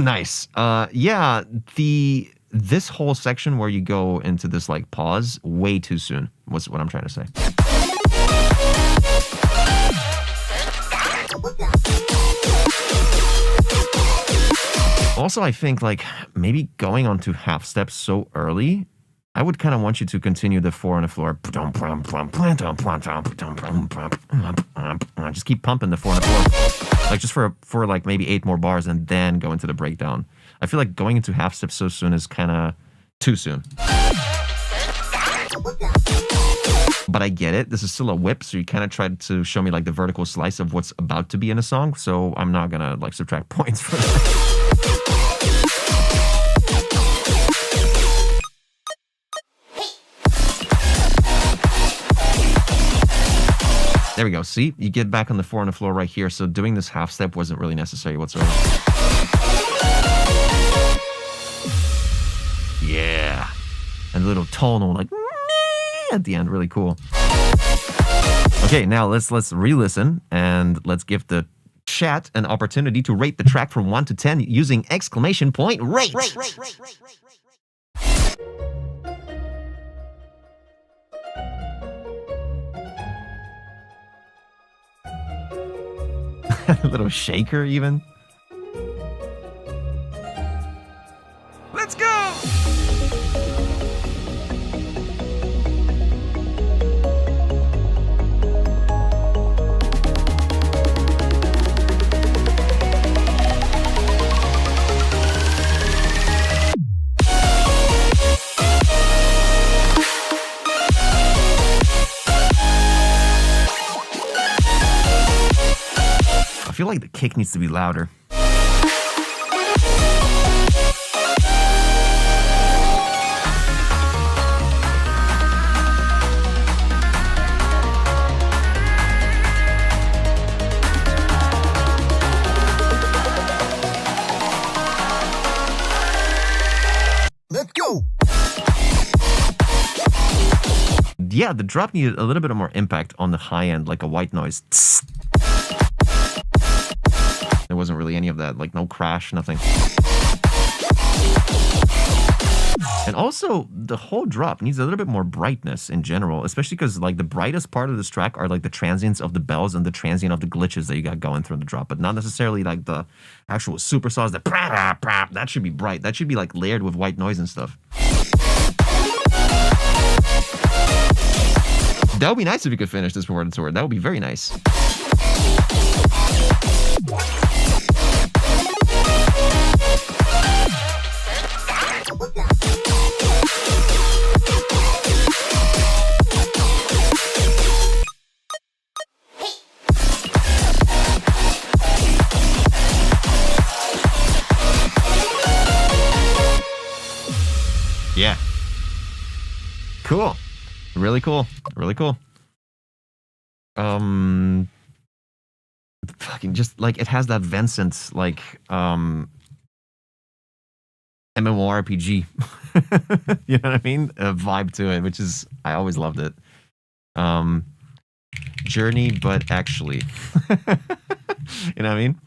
C: Nice. Yeah, this whole section where you go into this like pause way too soon was what I'm trying to say. Also, I think like maybe going on to half steps so early, I would kind of want you to continue the 4 on the floor. Just keep pumping the 4 on the floor. Like just for like maybe 8 more bars and then go into the breakdown. I feel like going into half steps so soon is kind of too soon. But I get it. This is still a whip, so you kind of tried to show me like the vertical slice of what's about to be in a song, so I'm not gonna like subtract points for that. There we go. See, you get back on the 4 on the floor right here, so doing this half step wasn't really necessary whatsoever. Yeah. And a little tonal like at the end, really cool. Okay, now let's re-listen and let's give the chat an opportunity to rate the track from 1 to 10 using exclamation point rate. A little shaker even. Let's go! I feel like the kick needs to be louder. yeah, the drop needed a little bit of more impact on the high end, like a white noise. There wasn't really any of that, like no crash, nothing. And also, the whole drop needs a little bit more brightness in general, especially because like the brightest part of this track are like the transients of the bells and the transient of the glitches that you got going through the drop, but not necessarily like the actual super saws that that should be bright. That should be like layered with white noise and stuff. That would be nice if you could finish this for what it's worth. That would be very nice. Yeah. Cool. Really cool. Really cool. Fucking just like it has that Vincent like MMORPG. You know what I mean? A vibe to it, which is I always loved it. Journey, but actually. You know what I mean?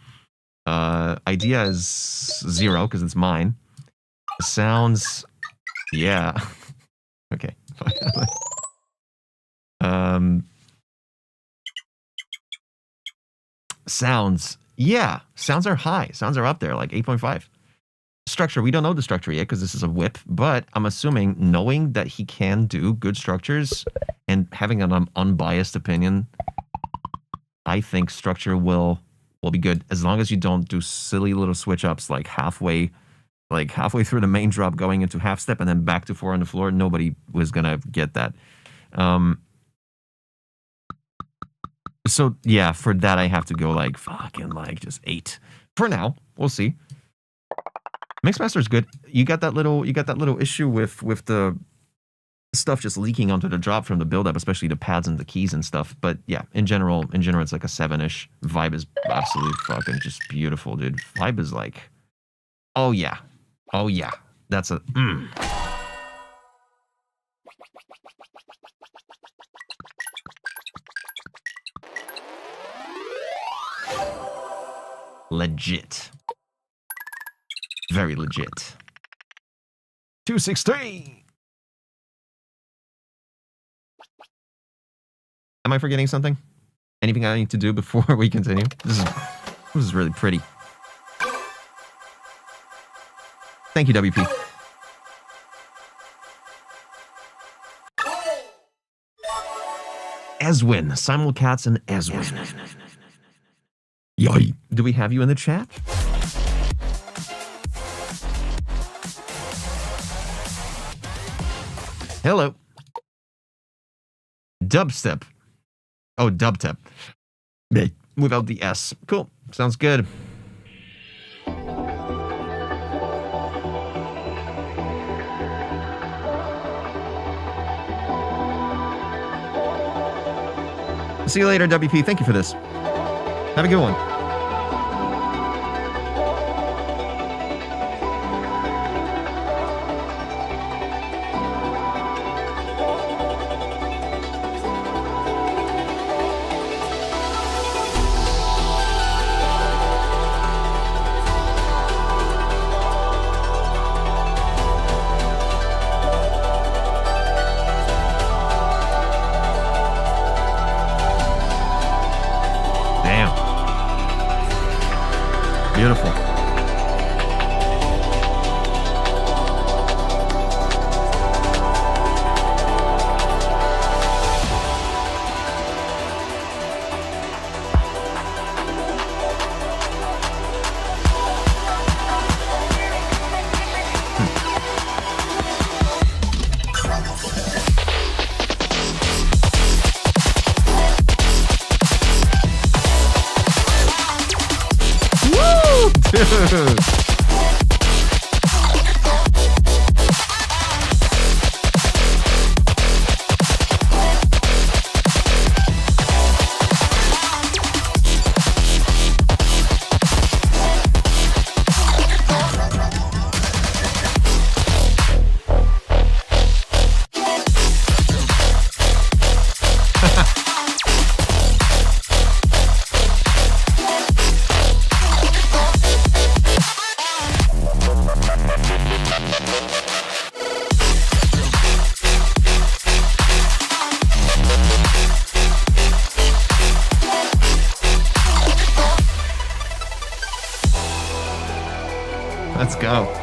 C: Idea is 0 because it's mine. Sounds, yeah. Okay. Sounds, yeah. Sounds are high. Sounds are up there, like 8.5. Structure, we don't know the structure yet because this is a whip, but I'm assuming knowing that he can do good structures and having an unbiased opinion, I think structure will be good as long as you don't do silly little switch ups like halfway through the main drop going into half step and then back to 4 on the floor. Nobody was gonna get that. So yeah, for that I have to go like fucking like just 8 for now. We'll see. Mixmaster's good. You got that little issue with the stuff just leaking onto the drop from the build-up, especially the pads and the keys and stuff. But yeah, in general, it's like a 7-ish. Vibe is absolutely fucking just beautiful, dude. Vibe is like, oh yeah. Oh yeah. That's a legit. Very legit. 263. Am I forgetting something? Anything I need to do before we continue? This is really pretty. Thank you, WP. Ezwin, Simulcats and Ezwin. Yoi. Do we have you in the chat? Hello. Dubstep. Oh, dubstep. Without the S. Cool. Sounds good. See you later, WP. Thank you for this. Have a good one. Beautiful. Dude. Let's go.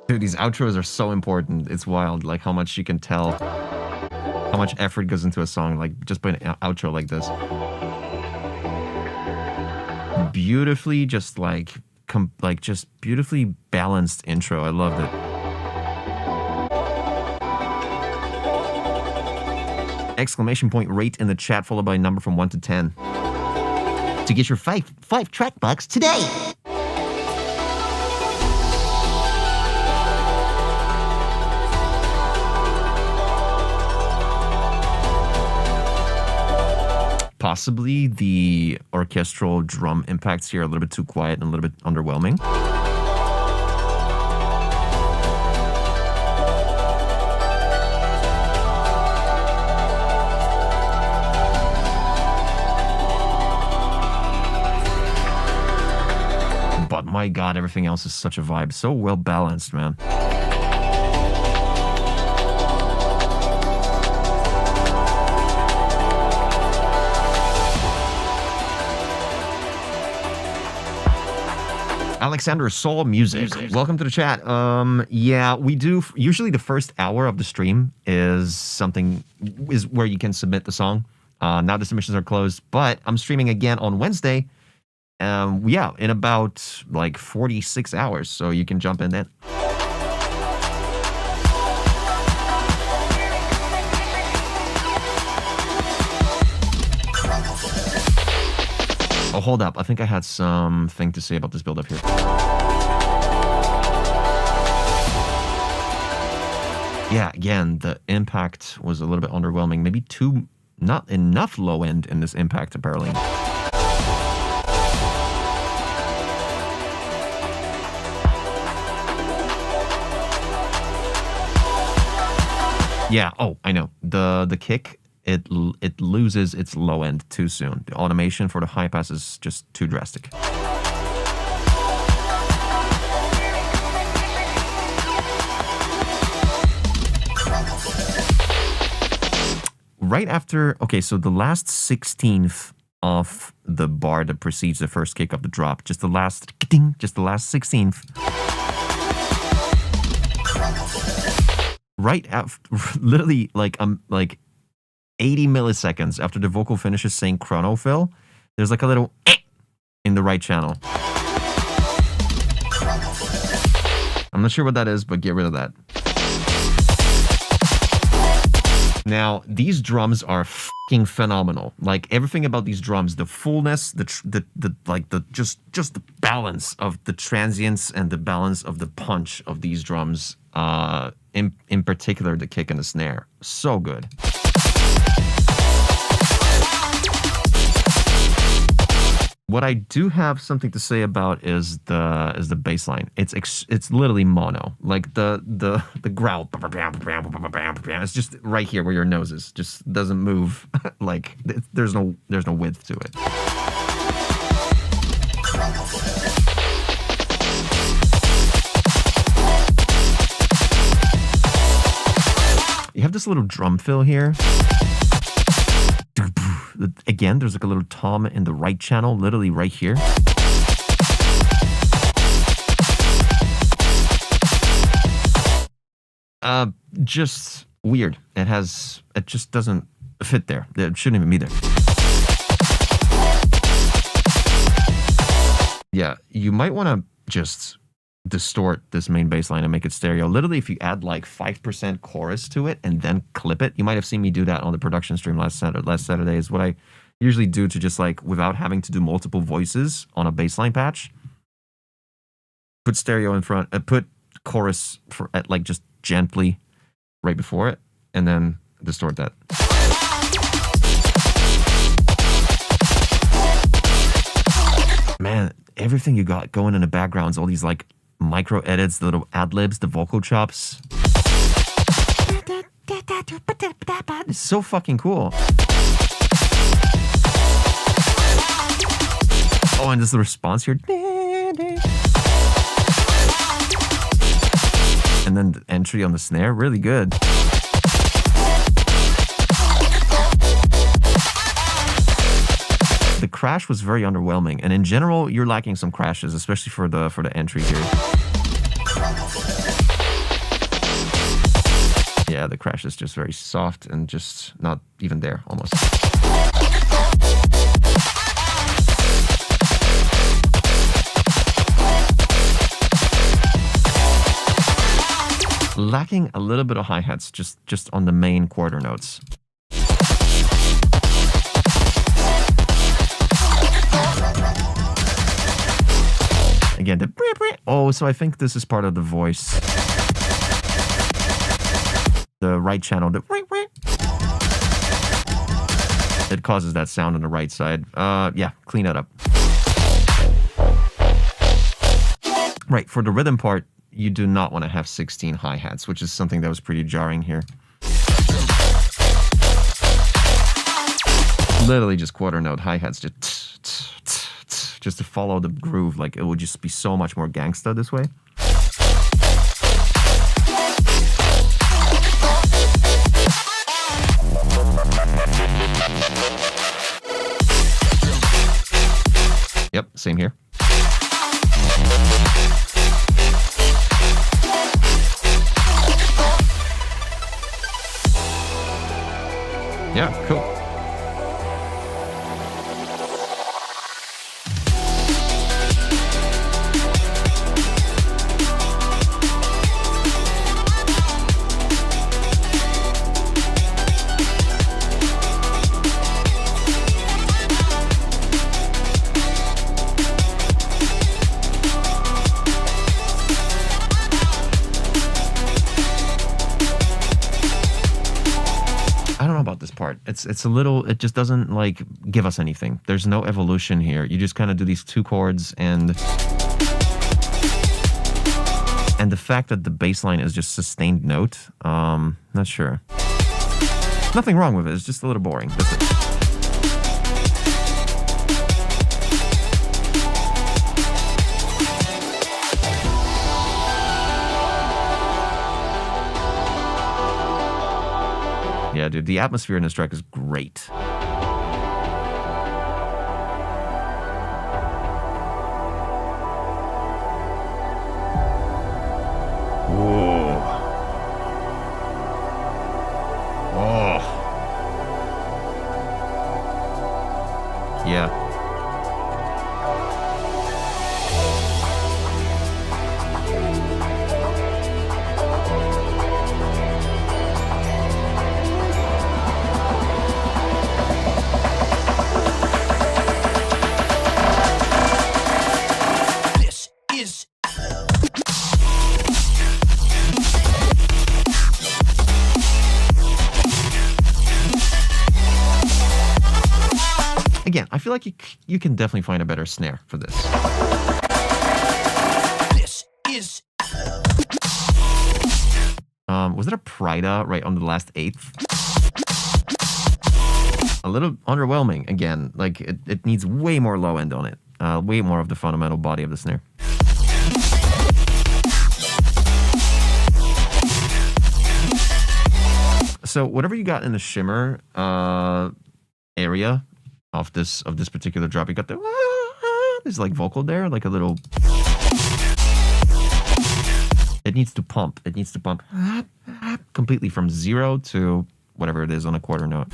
C: Dude, these outros are so important. It's wild, like how much you can tell how much effort goes into a song, like just by an outro like this. Beautifully, just like just beautifully balanced intro. I loved it. Exclamation point rate in the chat, followed by a number from 1 to 10 to get your five track box today. Possibly the orchestral drum impacts here are a little bit too quiet and a little bit underwhelming. But my God, everything else is such a vibe. So well balanced, man. Alexander Soul Music. Welcome to the chat. Yeah, we do usually the first hour of the stream is where you can submit the song. Now the submissions are closed, but I'm streaming again on Wednesday. Yeah, in about like 46 hours, so you can jump in then. Oh, hold up. I think I had something to say about this build-up here. Yeah, again, the impact was a little bit underwhelming. Maybe not enough low end in this impact, apparently. Yeah, oh, I know. The kick, it loses its low end too soon. The automation for the high pass is just too drastic. Right after, okay, so the last 16th of the bar that precedes the first kick of the drop, just the last 16th. Right after, literally like 80 milliseconds after the vocal finishes saying chrono fill, there's like a little in the right channel. I'm not sure what that is, but get rid of that. Now, these drums are fucking phenomenal. Like everything about these drums, the fullness, just the balance of the transients and the balance of the punch of these drums. In particular, the kick and the snare, so good. What I do have something to say about is the bass line. It's literally mono. Like the growl. It's just right here where your nose is. Just doesn't move. Like there's no width to it. You have this little drum fill here. Again, there's like a little tom in the right channel, literally right here. Just weird. It just doesn't fit there. It shouldn't even be there. Yeah, you might want to just distort this main bass line and make it stereo. Literally, if you add like 5% chorus to it and then clip it, you might have seen me do that on the production stream last Saturday, is what I usually do to just like, without having to do multiple voices on a bass line patch, put stereo in front, put chorus at like just gently right before it, and then distort that. Man, everything you got going in the backgrounds, all these like micro edits, the little ad libs, the vocal chops. It's so fucking cool. Oh, and there's the response here. And then the entry on the snare, really good. The crash was very underwhelming, and in general, you're lacking some crashes, especially for the entry here. Yeah, the crash is just very soft and just not even there, almost. Lacking a little bit of hi-hats just on the main quarter notes. Again, so I think this is part of the voice. The right channel, it causes that sound on the right side. Yeah, clean that up. Right, for the rhythm part, you do not want to have 16 hi-hats, which is something that was pretty jarring here. Literally just quarter note hi-hats, just to follow the groove. Like, it would just be so much more gangsta this way. Yep, same here. Yeah, cool. This part, it's a little, it just doesn't like give us anything. There's no evolution here. You just kind of do these two chords, and the fact that the bass line is just sustained note, not sure. Nothing wrong with it, it's just a little boring. That's it. Yeah, dude, the atmosphere in this track is great. Whoa. Oh. Yeah. feel like you can definitely find a better snare for this.
A: This is
C: Was it a Prida right on the last eighth? A little underwhelming again. Like it needs way more low end on it. Way more of the fundamental body of the snare. So whatever you got in the shimmer area of this particular drop, you got the there's like vocal there, like a little. It needs to pump. It needs to pump completely from 0 to whatever it is on a quarter note.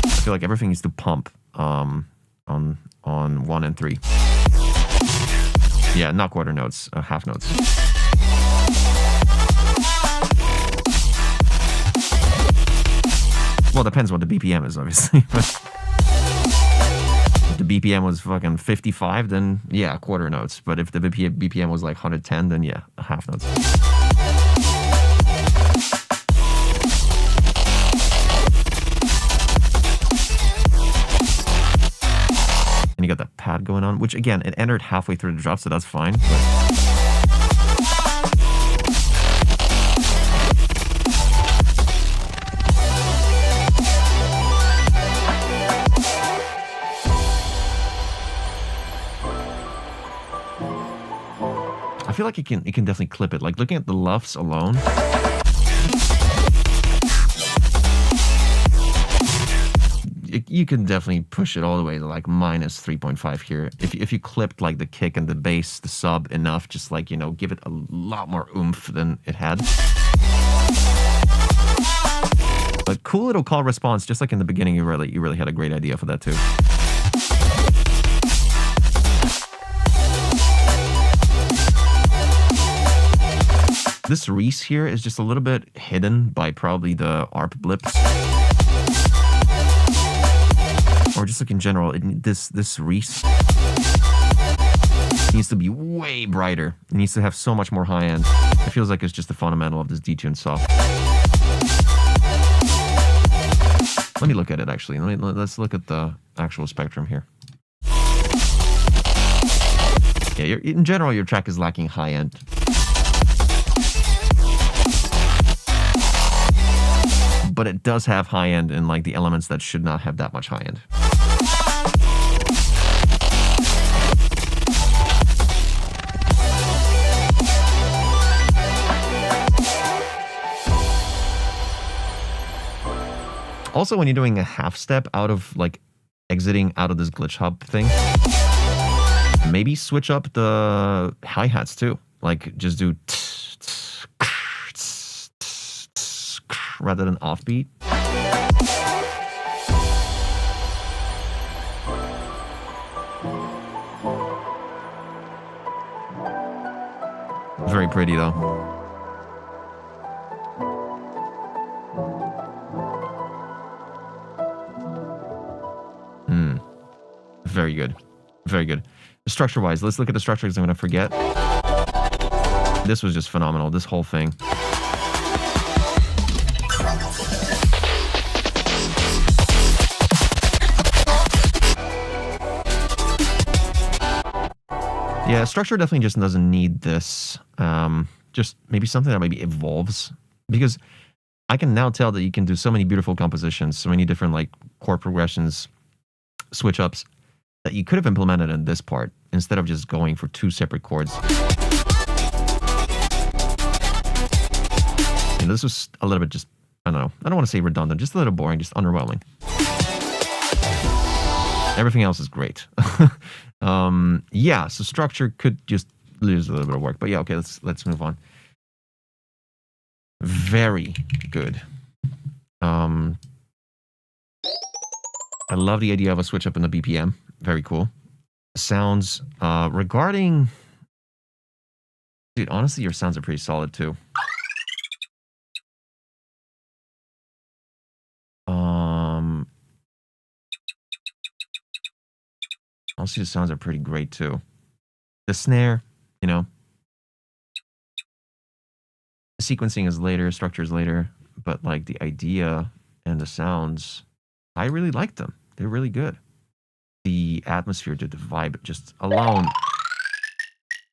C: I feel like everything needs to pump on 1 and 3. Yeah, not quarter notes, half notes. Well, it depends what the BPM is, obviously. If the BPM was fucking 55, then yeah, quarter notes. But if the BPM was like 110, then yeah, half notes. And you got that pad going on, which again, it entered halfway through the drop, so that's fine. But I feel like it can definitely clip it. Like looking at the luffs alone. You can definitely push it all the way to like minus 3.5 here. If you clipped like the kick and the bass, the sub enough, just like, you know, give it a lot more oomph than it had. But cool little call response, just like in the beginning, you really had a great idea for that too. This Reese here is just a little bit hidden by probably the ARP blips. Or just like in general, this Reese needs to be way brighter. It needs to have so much more high end. It feels like it's just the fundamental of this detuned soft. Let me look at it actually. Let's look at the actual spectrum here. Yeah, in general, your track is lacking high end. But it does have high end in like the elements that should not have that much high end. Also, when you're doing a half step out of like exiting out of this glitch hub thing, maybe switch up the hi-hats too. Like just do rather than offbeat. Very pretty though. Very good. Very good. Structure-wise, let's look at the structure because I'm going to forget. This was just phenomenal, this whole thing. Yeah, structure definitely just doesn't need this. Just maybe something that maybe evolves. Because I can now tell that you can do so many beautiful compositions, so many different like chord progressions, switch ups, that you could have implemented in this part instead of just going for 2 separate chords. And this was a little bit just, I don't know, I don't want to say redundant, just a little boring, just underwhelming. Everything else is great. Yeah, so structure could just lose a little bit of work, but yeah, okay, let's move on. Very good. I love the idea of a switch up in the BPM. Very cool. Sounds, regarding... Dude, honestly, your sounds are pretty solid too. Honestly, the sounds are pretty great too. The snare, you know. The sequencing is later, structure is later, but like the idea and the sounds, I really like them. They're really good. The atmosphere, dude, the vibe, just alone.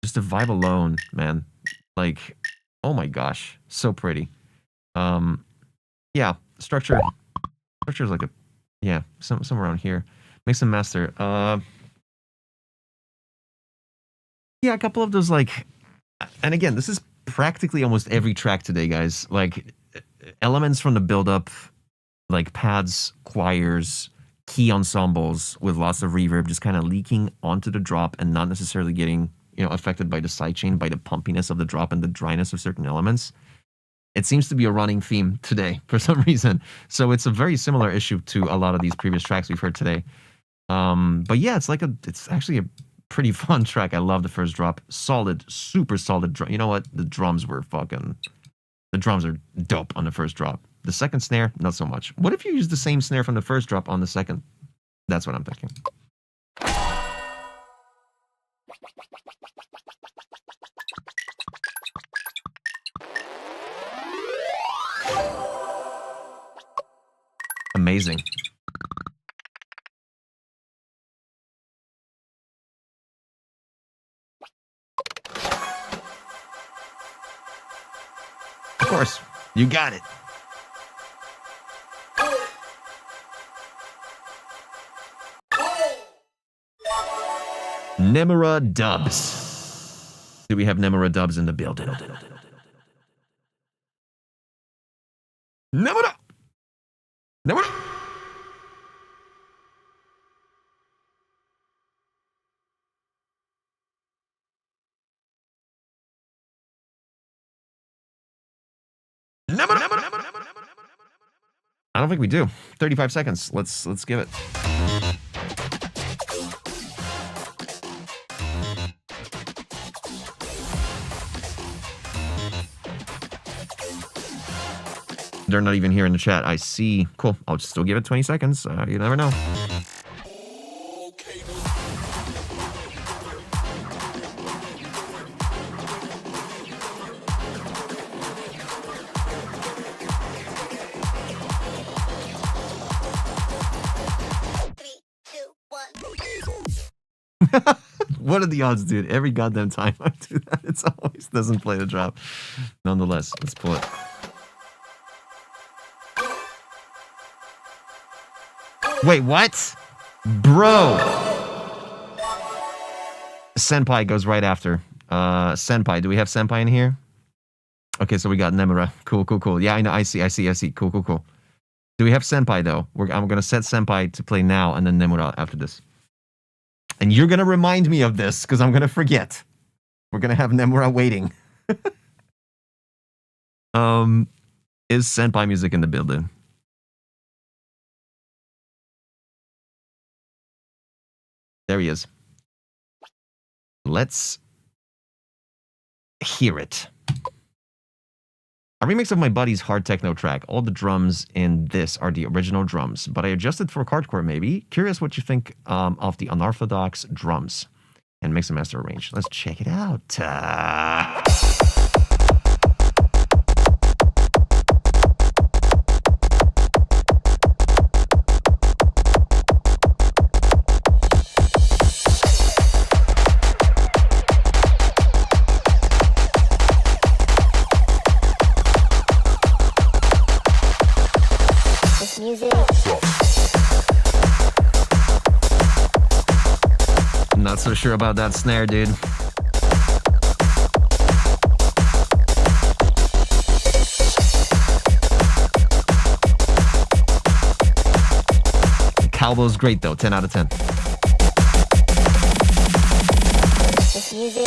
C: Just the vibe alone, man. Like, oh my gosh, so pretty. Yeah, structure is like a, yeah, somewhere around here. Mix and master. Yeah, a couple of those like, and again, this is practically almost every track today, guys. Like elements from the build-up, like pads, choirs, key ensembles with lots of reverb, just kind of leaking onto the drop and not necessarily getting, you know, affected by the sidechain, by the pumpiness of the drop and the dryness of certain elements. It seems to be a running theme today for some reason. So it's a very similar issue to a lot of these previous tracks we've heard today. But yeah, it's actually a pretty fun track. I love the first drop. Solid, super solid drum. You know what? The drums are dope on the first drop. The second snare, not so much. What if you use the same snare from the first drop on the second? That's what I'm thinking. Amazing. Of course, you got it. Nemura dubs. Do we have Nemura dubs in the building? Nemura! Nemura! I don't think we do. 35 seconds. Let's give it. They're not even here in the chat. I see. Cool. I'll just still give it 20 seconds. You never know. What are the odds, dude? Every goddamn time I do that, it always doesn't play the drop. Nonetheless, let's pull it. Wait, what? Bro! Senpai goes right after. Senpai. Do we have Senpai in here? Okay, so we got Nemura. Cool, cool, cool. Yeah, I know. I see. Cool, cool, cool. Do we have Senpai, though? I'm going to set Senpai to play now and then Nemura after this. And you're going to remind me of this because I'm going to forget. We're going to have Nemura waiting. Is Senpai music in the building? There he is. Let's hear it. A remix of my buddy's hard techno track. All the drums in this are the original drums, but I adjusted for hardcore maybe. Curious what you think of the unorthodox drums and mix and master arrange. Let's check it out. Not so sure about that snare, dude. Calvo's great though, 10 out of 10. This music.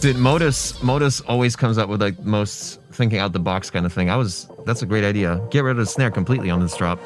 C: Dude, Modus always comes up with like most thinking out the box kind of thing. That's a great idea. Get rid of the snare completely on this drop.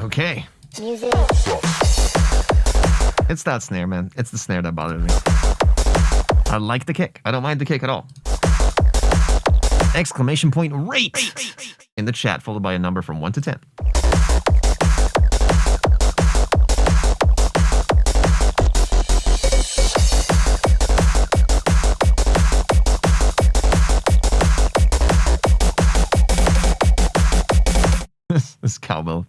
C: Okay.
D: Music.
C: It's that snare, man. It's the snare that bothers me. I like the kick. I don't mind the kick at all. Exclamation point rate in the chat, followed by a number from 1 to 10. This cowbell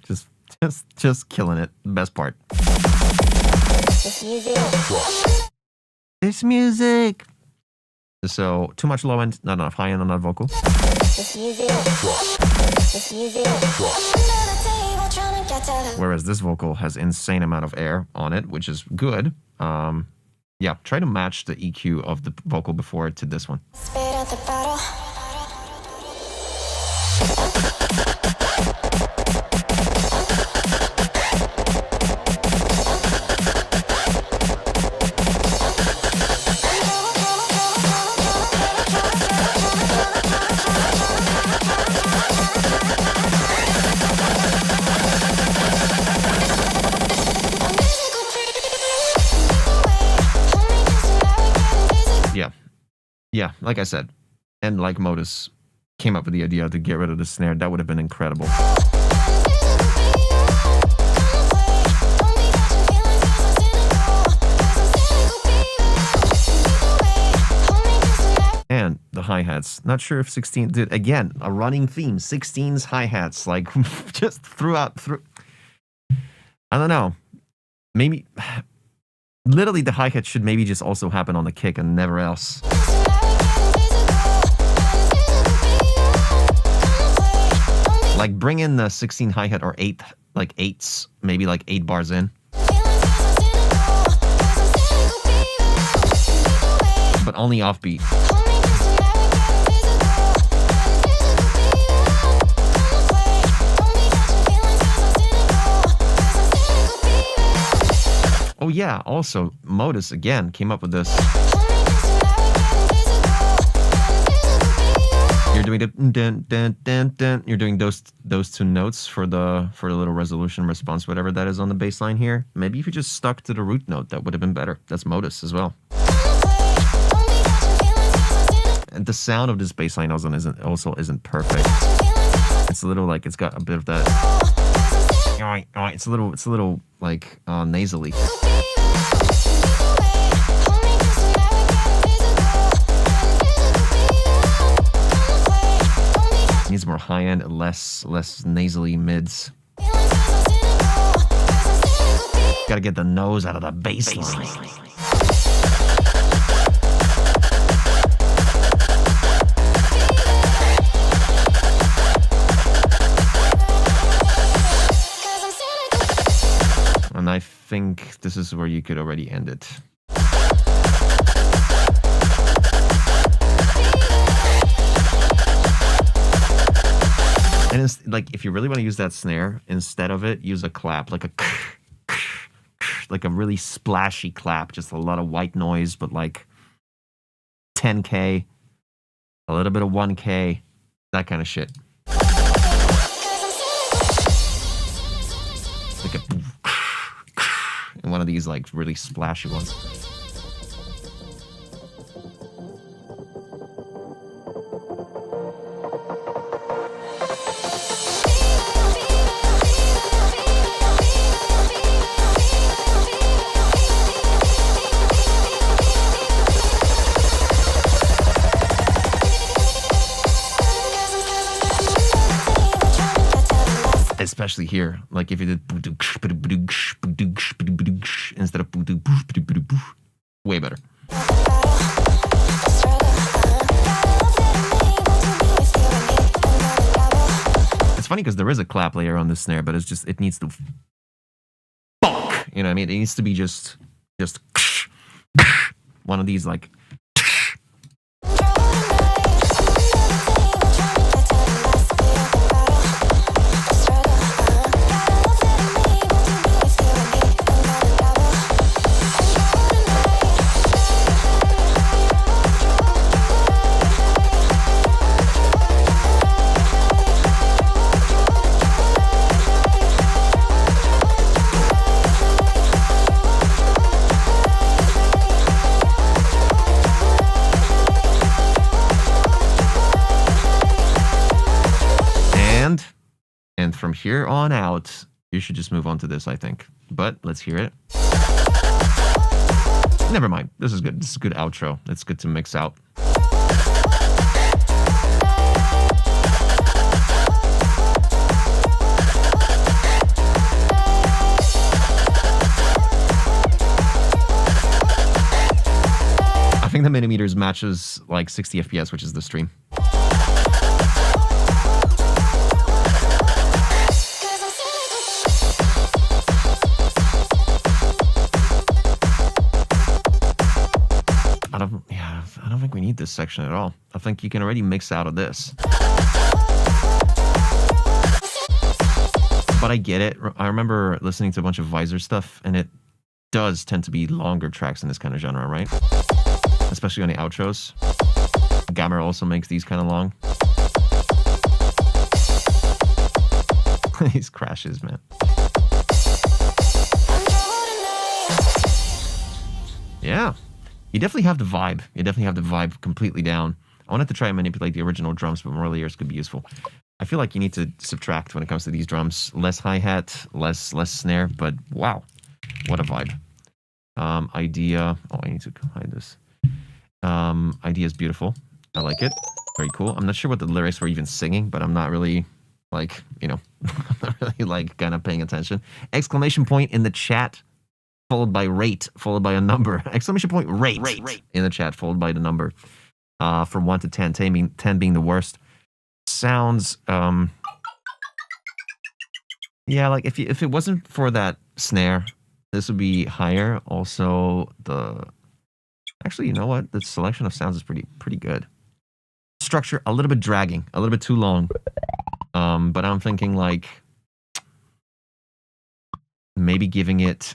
C: just killing it. The best part.
D: This music.
C: This music. So too much low end, not enough high end on that vocal.
D: This music. This music.
C: Whereas this vocal has insane amount of air on it, which is good. Yeah, try to match the EQ of the vocal before to this one.
D: Spit out the bottle.
C: Yeah, like I said, and like Modus came up with the idea to get rid of the snare, that would have been incredible. And the hi-hats. Not sure if 16 did. Again, a running theme. 16's hi-hats. Like, just through. I don't know. Maybe. Literally, the hi-hat should maybe just also happen on the kick and never else. Like, bring in the 16 hi-hat or 8, like 8s. Maybe like 8 bars in. But only offbeat. Oh yeah, also, Modus, again, came up with this. You're doing the dun, dun, dun, dun. You're doing those two notes for the little resolution response, whatever that is on the bass line here. Maybe if you just stuck to the root note, that would have been better. That's Modus as well. And the sound of this bass line also isn't perfect. It's a little like it's got a bit of that. It's a little like nasally. Needs more high end, less nasally mids. Gotta get the nose out of the bass line. think this is where you could already end it. And it's like, if you really want to use that snare, instead of it, use a clap, like a like a really splashy clap, just a lot of white noise, but like 10K, a little bit of 1K, that kind of shit. Like a and one of these like really splashy ones. Especially here, like if you did instead of way better. It's funny because there is a clap layer on the snare, but it's just, it needs to bonk, you know what I mean? It needs to be just one of these like. And from here on out, you should just move on to this, I think. But let's hear it. Never mind. This is good. This is a good outro. It's good to mix out. I think the millimeters matches like 60 FPS, which is the stream. I don't think we need this section at all. I think you can already mix out of this. But I get it. I remember listening to a bunch of Visor stuff, and it does tend to be longer tracks in this kind of genre, right? Especially on the outros. Gamer also makes these kind of long. These crashes, man. Yeah. You definitely have the vibe. You definitely have the vibe completely down. I wanted to try and manipulate the original drums, but more layers could be useful. I feel like you need to subtract when it comes to these drums. Less hi-hat, less snare, but wow. What a vibe. Idea. Oh, I need to hide this. Idea is beautiful. I like it. Very cool. I'm not sure what the lyrics were even singing, but I'm not really, like, you know, I'm not really, like, kind of paying attention. Exclamation point in the chat. Followed by rate, followed by a number. Exclamation point rate in the chat, followed by the number. From 1 to 10, 10 being the worst. Sounds, yeah, like if it wasn't for that snare, this would be higher. Also, actually, you know what? The selection of sounds is pretty good. Structure, a little bit dragging, a little bit too long. But I'm thinking like maybe giving it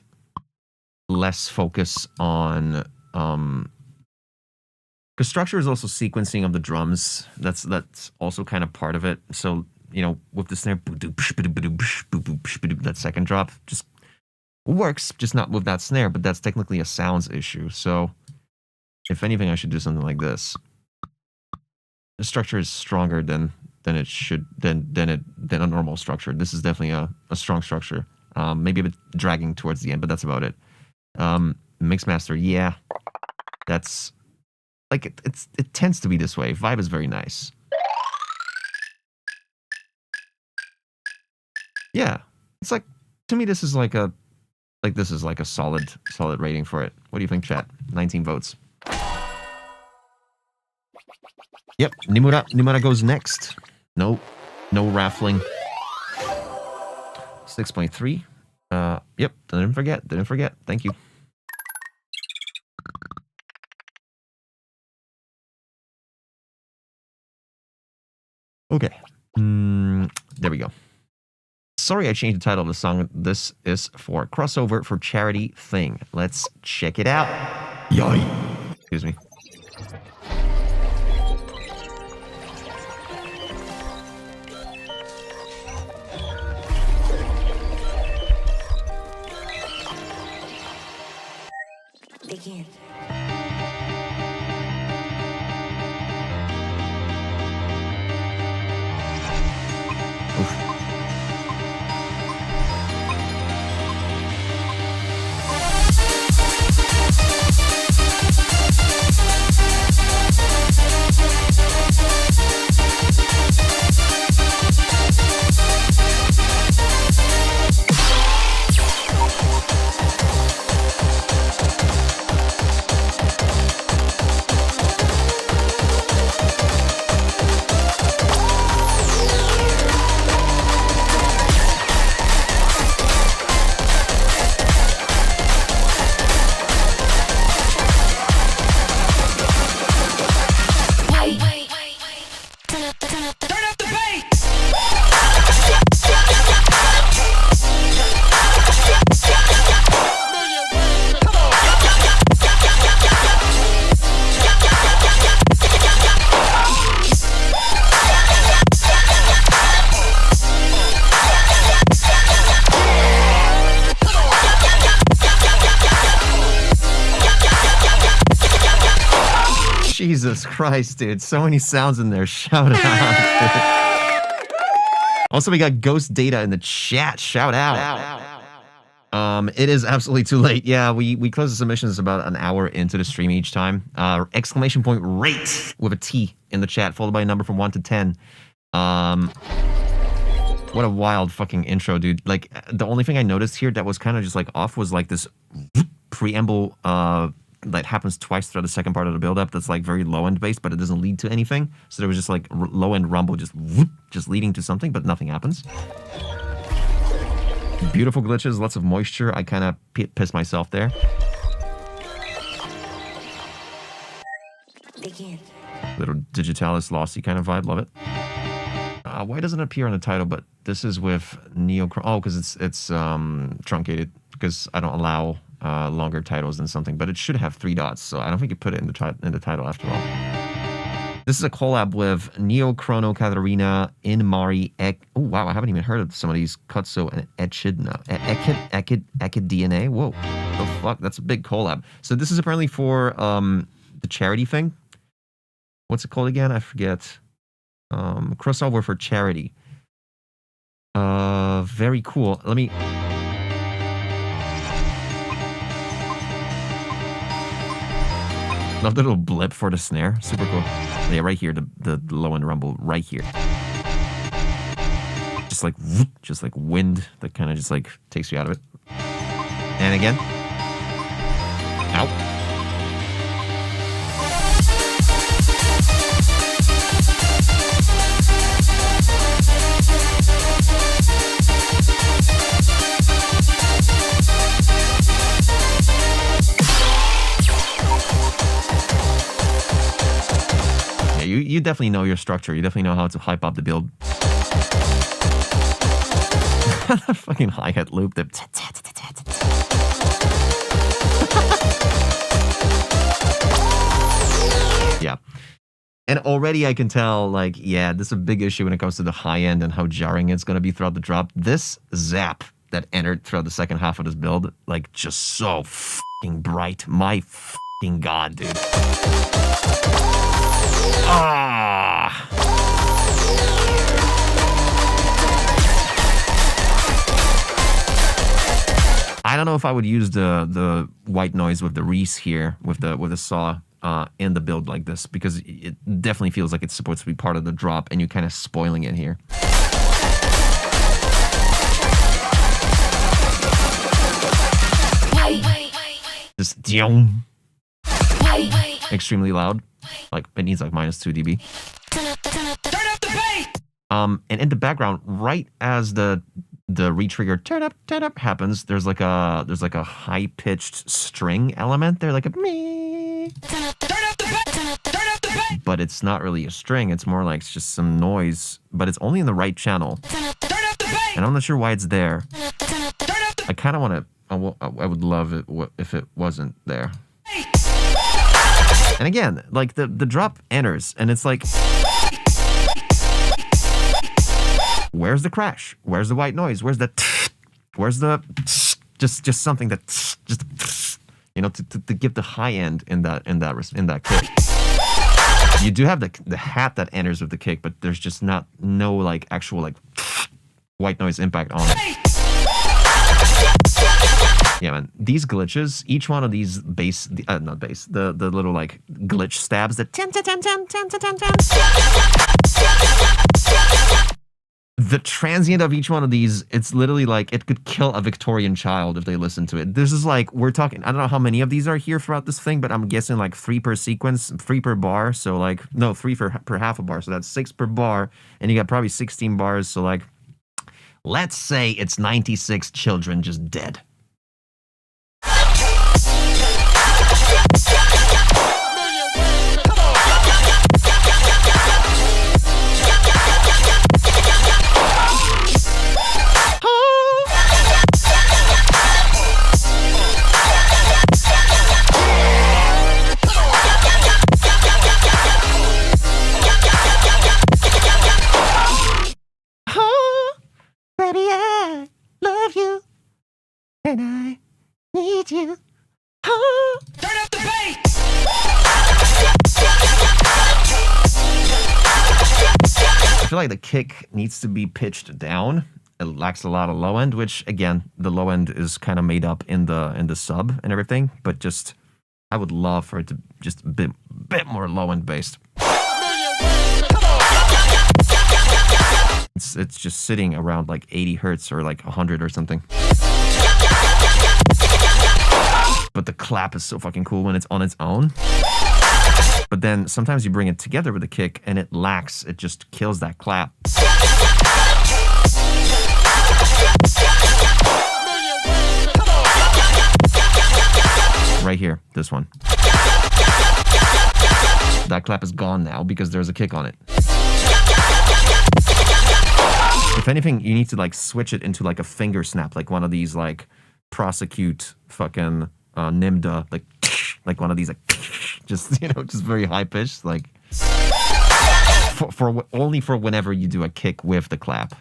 C: less focus on because structure is also sequencing of the drums. That's also kind of part of it. So, you know, with the snare, that second drop just works, just not with that snare, but that's technically a sounds issue. So if anything, I should do something like this. The structure is stronger than it should than a normal structure. This is definitely a strong structure. Maybe a bit dragging towards the end, but that's about it. Mixmaster, yeah, that's like it tends to be this way. Vibe is very nice. Yeah, it's like, to me this is like a solid rating for it. What do you think, chat? 19 votes. Yep, Nimura goes next. No raffling. 6.3. Yep, didn't forget. Thank you. Okay. There we go. Sorry I changed the title of the song. This is for Crossover for Charity Thing. Let's check it out. Yoi. Excuse me.
D: Begin.
C: Jesus Christ, dude. So many sounds in there. Shout out. Also, we got Ghost Data in the chat. Shout out. It is absolutely too late. Yeah, we close the submissions about an hour into the stream each time. Exclamation point rate with a T in the chat, followed by a number from 1 to 10. What a wild fucking intro, dude. Like, the only thing I noticed here that was kind of just like off was like this preamble that happens twice throughout the second part of the build-up that's like very low-end based, but it doesn't lead to anything. So there was just like low-end rumble just leading to something, but nothing happens. Beautiful glitches, lots of moisture. I kind of pissed myself there.
D: Begin.
C: Little Digitalis Lossy kind of vibe, love it. Why doesn't it appear on the title? But this is with Neochrono. Oh, because it's truncated. Because I don't allow longer titles than something. But it should have 3 dots, so I don't think you put it in the title after all. This is a collab with Neochrono, Katarina, Inmari, oh wow, I haven't even heard of some of these. Kutso and Echidna. Echidna. Whoa, the fuck? That's a big collab. So this is apparently for the charity thing. What's it called again? I forget. Crossover for charity. Very cool. Let me. Love the little blip for the snare. Super cool. Yeah, right here, the low end rumble right here. Just like wind that kind of just like takes you out of it. And again. Ow. You definitely know your structure. You definitely know how to hype up the build. Fucking hi-hat loop. Yeah. And already I can tell, like, yeah, this is a big issue when it comes to the high end and how jarring it's going to be throughout the drop. This zap that entered throughout the second half of this build, like, just so fucking bright. My fucking god, dude. Ah. I don't know if I would use the white noise with the Reese here with the saw in the build like this, because it definitely feels like it's supposed to be part of the drop and you're kind of spoiling it here. Just extremely loud. Like, it needs like -2 dB. Turn up the bass! And in the background, right as the the retrigger turn up happens, there's like a high pitched string element there, like a me. But it's not really a string. It's more like it's just some noise. But it's only in the right channel. And I'm not sure why it's there. I kind of want to. I would love it if it wasn't there. And again, like the drop enters, and it's like, where's the crash? Where's the white noise? Where's the? Where's the? Just something that just, you know, to give the high end in that kick. You do have the hat that enters with the kick, but there's just no like actual like white noise impact on it. Yeah, man. These glitches, each one of these not bass, the little like glitch stabs that the transient of each one of these, it's literally like it could kill a Victorian child if they listen to it. This is like, we're talking, I don't know how many of these are here throughout this thing, but I'm guessing like 3 per sequence, 3 per bar. So like, no, 3 per half a bar. So that's 6 per bar. And you got probably 16 bars. So like, let's say it's 96 children just dead. Baby, I love you, and I need you. Oh. Turn up the bass! I feel like the kick needs to be pitched down. It lacks a lot of low end, which again, the low end is kind of made up in the sub and everything. But just, I would love for it to just a bit more low end based. It's just sitting around like 80 hertz or like 100 or something. But the clap is so fucking cool when it's on its own. But then sometimes you bring it together with a kick and it lacks. It just kills that clap. Right here, this one. That clap is gone now because there's a kick on it. If anything, you need to like switch it into like a finger snap, like one of these like prosecute fucking Nimda, like one of these like just, you know, just very high pitched, like for only for whenever you do a kick with the clap.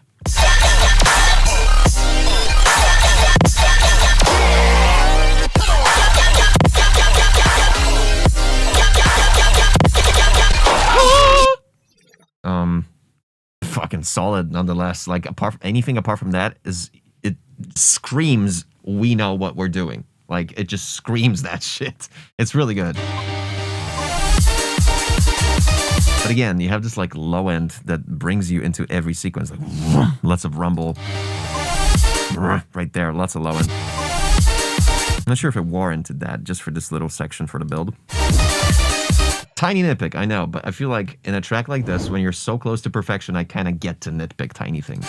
C: Fucking solid nonetheless. Like anything apart from that is, it screams we know what we're doing. Like it just screams that shit. It's really good. But again, you have this like low end that brings you into every sequence, like lots of rumble right there, lots of low end. I'm not sure if it warranted that just for this little section for the build. Tiny nitpick, I know, but I feel like in a track like this, when you're so close to perfection, I kind of get to nitpick tiny things.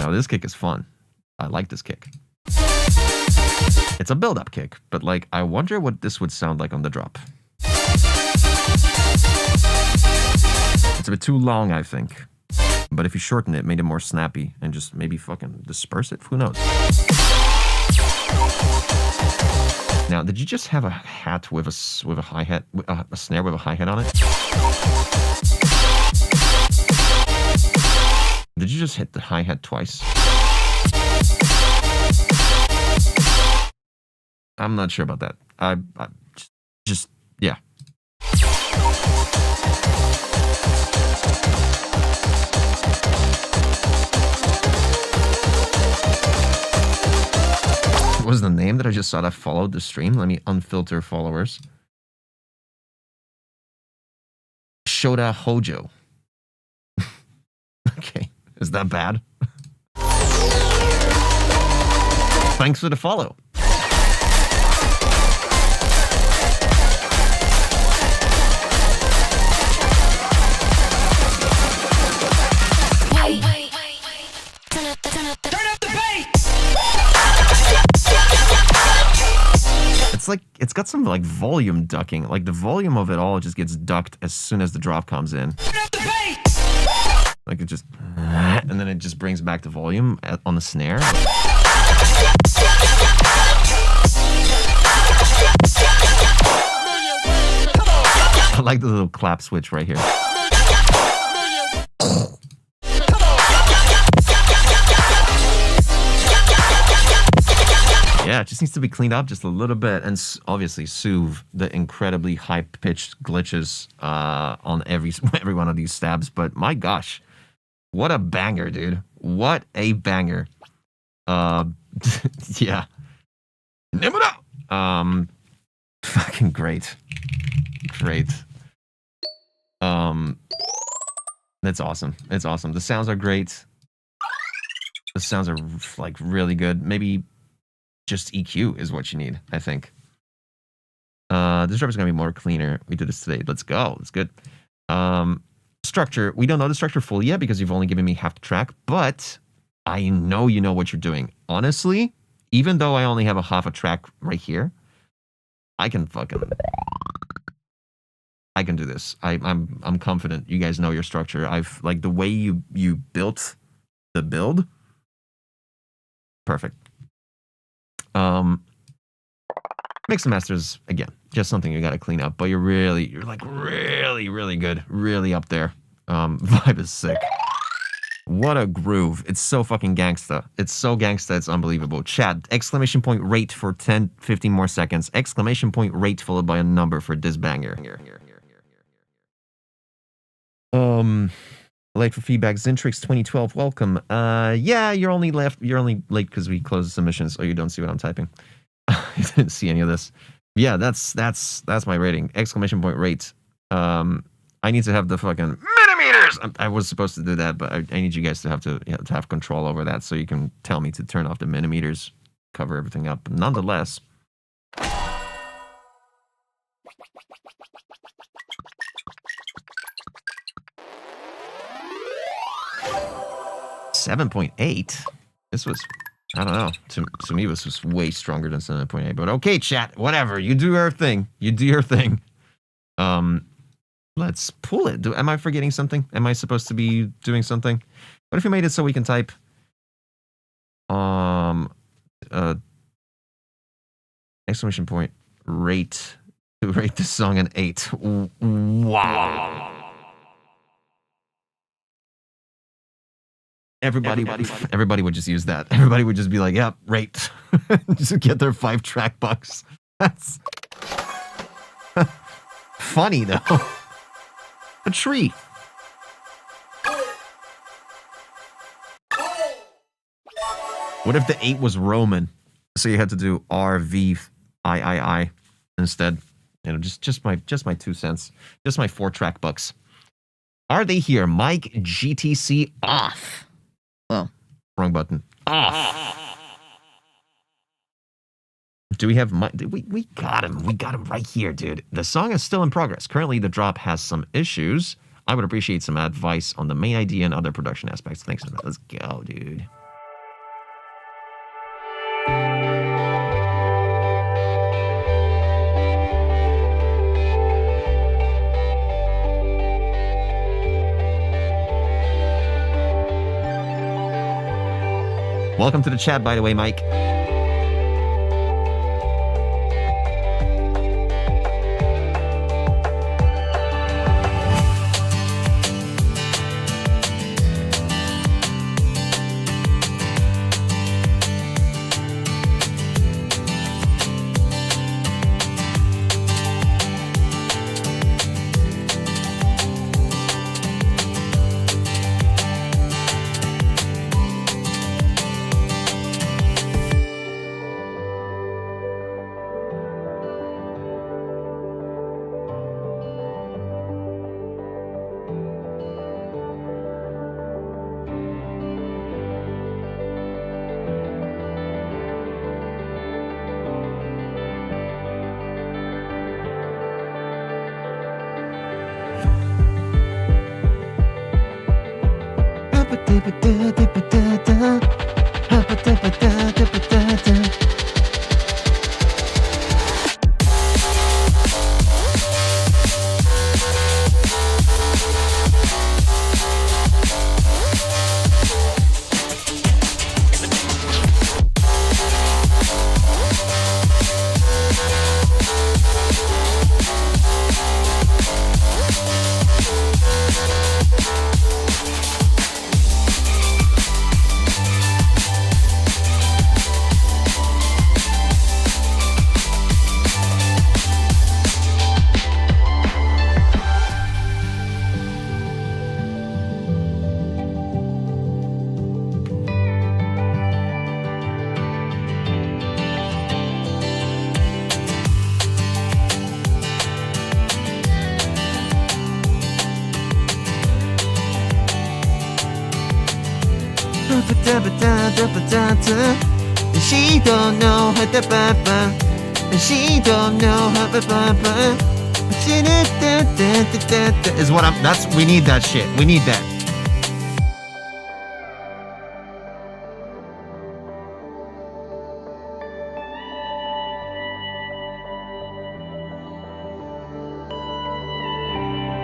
C: Now, this kick is fun. I like this kick. It's a build-up kick, but like, I wonder what this would sound like on the drop. It's a bit too long, I think. But if you shorten it, made it more snappy, and just maybe fucking disperse it, who knows? Now, did you just have a hat with a hi-hat, a snare with a hi-hat on it? Did you just hit the hi-hat twice? I'm not sure about that. I just, yeah. What was the name that I just saw that followed the stream? Let me unfilter followers. Shota Hojo. Okay, is that bad? Thanks for the follow. got some like volume ducking. Like the volume of it all just gets ducked as soon as the drop comes in. Like it just, and then it just brings back the volume on the snare. I like the little clap switch right here. Yeah, it just needs to be cleaned up just a little bit, and obviously soothe the incredibly high-pitched glitches on every one of these stabs. But my gosh, what a banger, dude! What a banger! Yeah, fucking great, great. That's awesome. It's awesome. The sounds are great. The sounds are like really good. Maybe just EQ is what you need, I think. This drop is gonna be more cleaner. We did this today. Let's go. It's good. Structure. We don't know the structure fully yet because you've only given me half the track, but I know you know what you're doing. Honestly, even though I only have a half a track right here, I can do this. I'm confident. You guys know your structure. I've like the way you built the build. Perfect. Mix and masters, again, just something you got to clean up, but you're like really good, really up there. Vibe is sick. What a groove. It's so fucking gangsta. It's so gangsta, it's unbelievable. Chat, exclamation point rate for 10, 15 more seconds. Exclamation point rate followed by a number for this banger. Late for feedback, Zentrix 2012, welcome. Yeah, you're only late because we closed the submissions. Oh, you don't see what I'm typing. You didn't see any of this. Yeah, that's my rating. Exclamation point rate. I need to have the fucking millimeters. I was supposed to do that, but I need you guys to have control over that, so you can tell me to turn off the millimeters, cover everything up. But nonetheless. 7.8. This was, I don't know. To me, this was way stronger than 7.8. But okay, chat. Whatever. You do your thing. You do your thing. Let's pull it. Am I forgetting something? Am I supposed to be doing something? What if you made it so we can type? Exclamation point. Rate. To rate this song an 8. Wow. Everybody would just use that. Everybody would just be like, "Yep, rate." Just get their 5-track bucks. That's funny though. A tree. What if the 8 was Roman? So you had to do RVIII instead. You know, just my 2 cents. Just my 4-track bucks. Are they here? Mic GTC off. Well, wrong button. Off. Do we have we got him. We got him right here, dude. The song is still in progress. Currently, the drop has some issues. I would appreciate some advice on the main idea and other production aspects. Thanks. Let's go, dude. Welcome to the chat, by the way, Mike. She don't know how to ba-ba. She don't know how to ba-ba. Is what I'm. That's. We need that shit. We need that.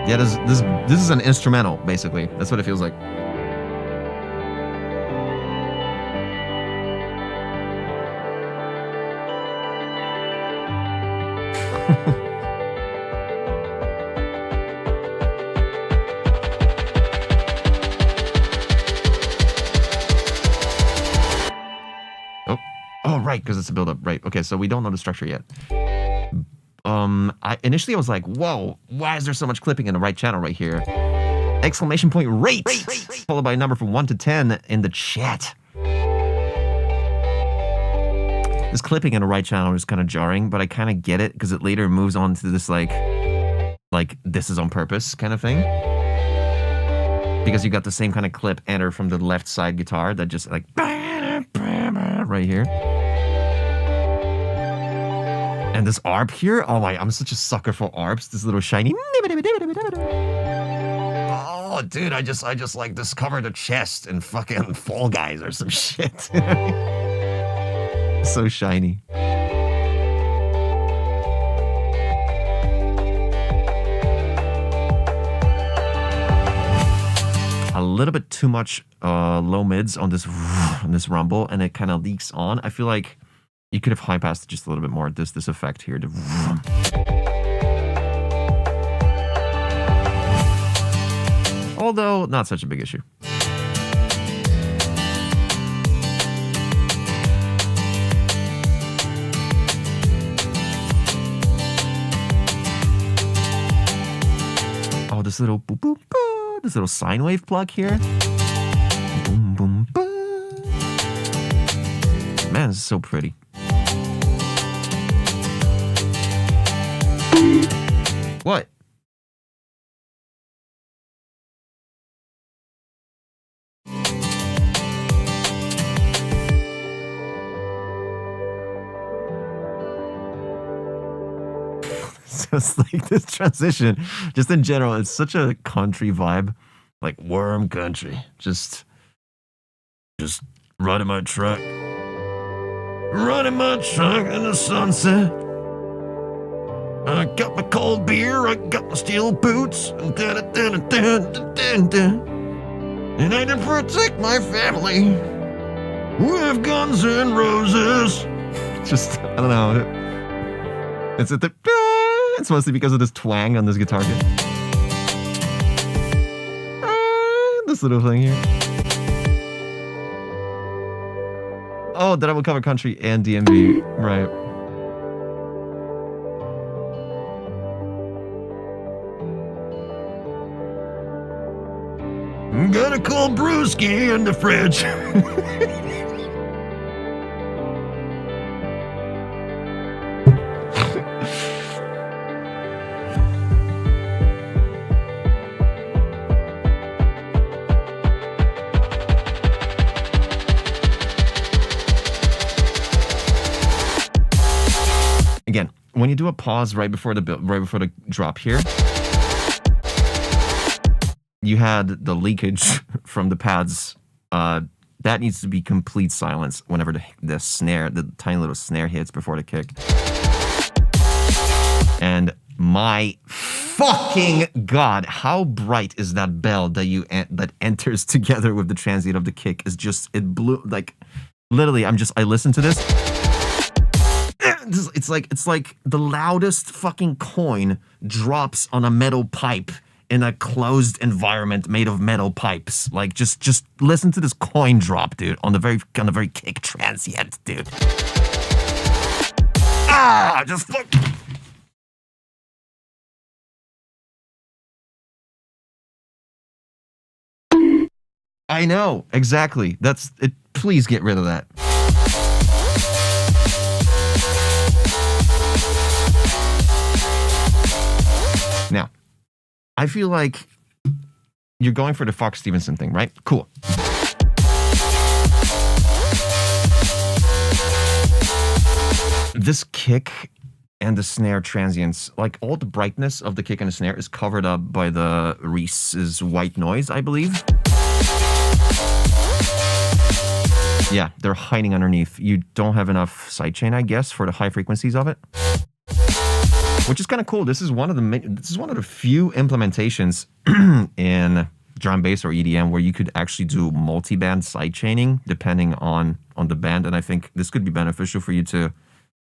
C: Yeah, this is an instrumental, basically. That's what it feels like. Oh, right, because it's a build-up. Right. Okay, so we don't know the structure yet. Initially I was like, whoa, why is there so much clipping in the right channel right here? Exclamation point rate! Followed by a number from 1 to 10 in the chat. This clipping in the right channel is kind of jarring, but I kind of get it because it later moves on to this like this is on purpose kind of thing. Because you got the same kind of clip enter from the left side guitar that just like right here. And this ARP here, oh my, I'm such a sucker for ARPs. This little shiny. Oh, dude, I just like discovered a chest in fucking Fall Guys or some shit. So shiny. A little bit too much low mids on this rumble, and it kind of leaks on. I feel like you could have high passed it just a little bit more. This effect here. Although not such a big issue. Oh, this little boop boop boop, this little sine wave plug here. Boom boom boom. Man, this is so pretty. What? Just like this transition, just in general, it's such a country vibe, like Worm country. Just running my truck in the sunset. I got my cold beer, I got my steel boots, and I to protect my family with guns and roses. Just, I don't know. It's at the. It's mostly because of this twang on this guitar here. This little thing here. Oh, that I will cover country and DMV. Right. Got a cold brewski in the fridge. Again, when you do a pause right before the drop here, you had the leakage from the pads. That needs to be complete silence whenever the snare, the tiny little snare hits before the kick. And my fucking god, how bright is that bell that enters together with the transient of the kick? Is just, it blew, like, literally. I listen to this. It's like the loudest fucking coin drops on a metal pipe in a closed environment made of metal pipes. Like, just listen to this coin drop, dude, on the very kick transient, dude. Just fuck. I know, exactly. That's it. Please get rid of that. Now, I feel like you're going for the Fox Stevenson thing, right? Cool. This kick and the snare transients, like all the brightness of the kick and the snare is covered up by the Reese's white noise, I believe. Yeah, they're hiding underneath. You don't have enough sidechain, I guess, for the high frequencies of it, which is kind of cool. This is one of the few implementations in drum bass or EDM where you could actually do multi-band sidechaining depending on the band, and I think this could be beneficial for you to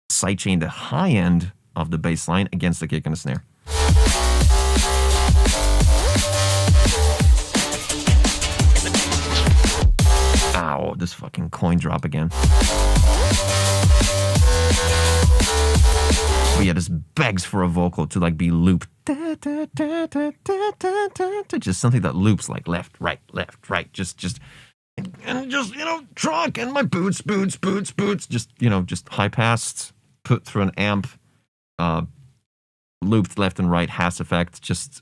C: sidechain the high end of the bass line against the kick and the snare. Ow, this fucking coin drop again. But yeah, this begs for a vocal to like be looped. Just something that loops like left, right, just trunk and my boots, just high passed, put through an amp, looped left and right, Hass effect, just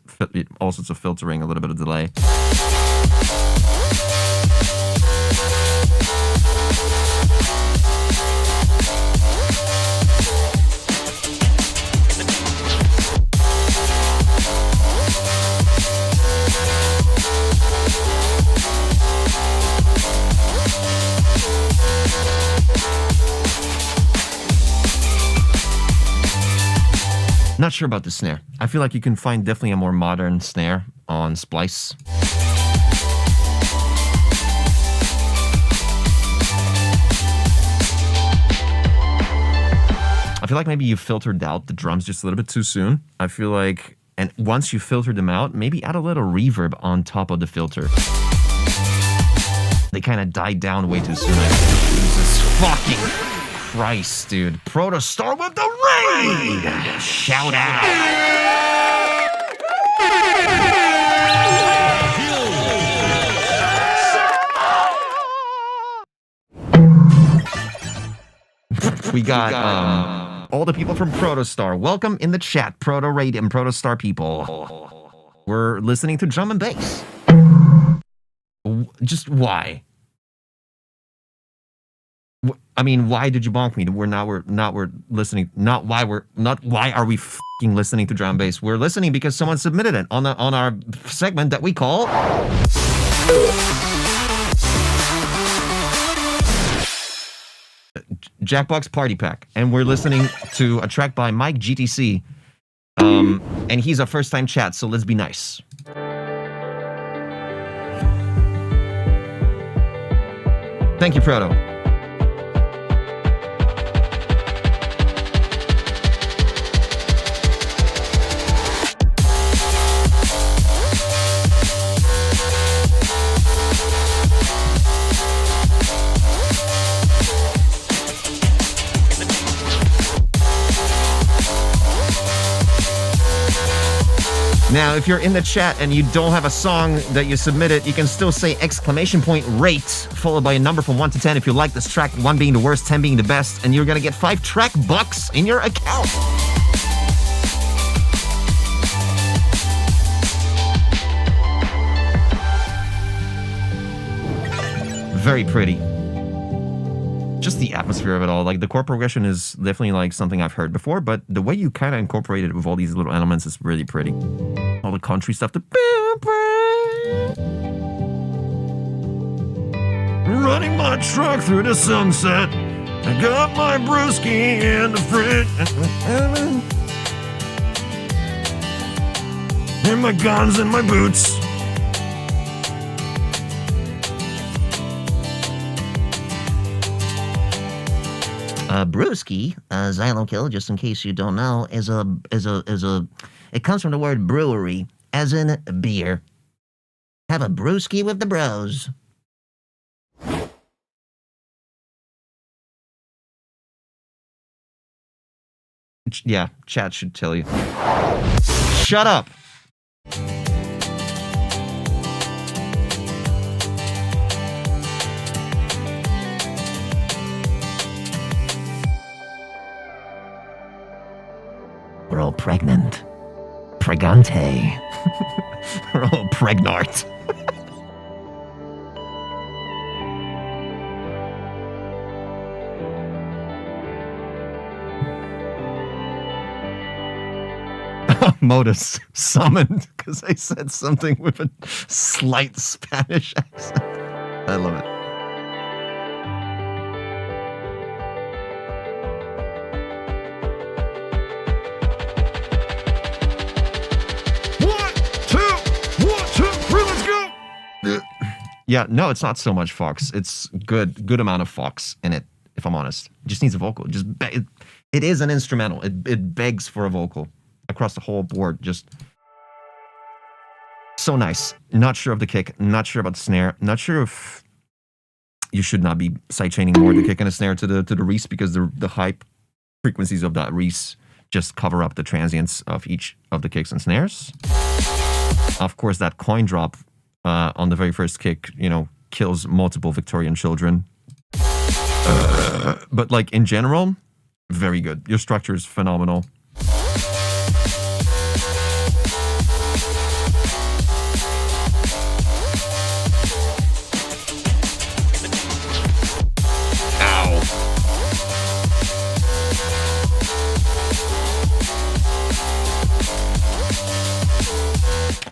C: all sorts of filtering, a little bit of delay. Not sure about the snare. I feel like you can find definitely a more modern snare on Splice. I feel like maybe you filtered out the drums just a little bit too soon. I feel like, and once you filtered them out, maybe add a little reverb on top of the filter. They kind of died down way too soon. Jesus fucking Christ, dude. Protostar with the raid! Shout out! We got all the people from Protostar. Welcome in the chat, Proto Raid and Protostar people. We're listening to drum and bass. Just why? I mean, why did you bonk me? We're listening. Not why are we fucking listening to drum and bass? We're listening because someone submitted it on our segment that we call Jackbox Party Pack, and we're listening to a track by Mike GTC, and he's a first-time chat, so let's be nice. Thank you, Proto. Now, if you're in the chat and you don't have a song that you submitted, you can still say !rate, followed by a number from 1 to 10 if you like this track, 1 being the worst, 10 being the best, and you're gonna get 5 track bucks in your account. Very pretty. Just the atmosphere of it all. Like, the chord progression is definitely like something I've heard before, but the way you kind of incorporate it with all these little elements is really pretty. All the country stuff. Running my truck through the sunset. I got my brewski in the fridge. And my guns and my boots. Brewski, Xylo Kill, just in case you don't know, is a. It comes from the word brewery, as in beer. Have a brewski with the bros. Yeah, chat should tell you. Shut up. We're all pregnant. Pregante. We're all pregnant. Modus summoned because I said something with a slight Spanish accent. I love it. Yeah, no, it's not so much Fox. It's good amount of Fox in it, if I'm honest. It just needs a vocal. It is an instrumental. It begs for a vocal across the whole board. Just so nice. Not sure of the kick. Not sure about the snare. Not sure if you should not be sidechaining more the kick and the snare to the Reese, because the high frequencies of that Reese just cover up the transients of each of the kicks and snares. Of course, that coin drop on the very first kick, kills multiple Victorian children. But like in general, very good. Your structure is phenomenal.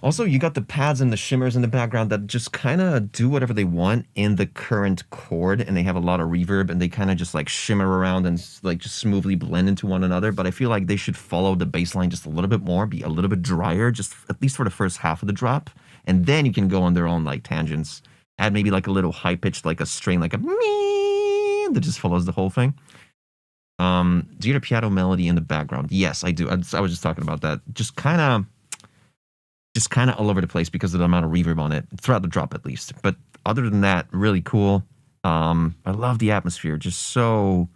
C: Also, you got the pads and the shimmers in the background that just kind of do whatever they want in the current chord, and they have a lot of reverb, and they kind of just like shimmer around and like just smoothly blend into one another. But I feel like they should follow the bass line just a little bit more, be a little bit drier, just at least for the first half of the drop, and then you can go on their own like tangents. Add maybe like a little high pitched, like a strain, like a meh, that just follows the whole thing. Do you hear a piano melody in the background? Yes, I do. I was just talking about that. Just kind of all over the place because of the amount of reverb on it, throughout the drop at least. But other than that, really cool. I love the atmosphere, just so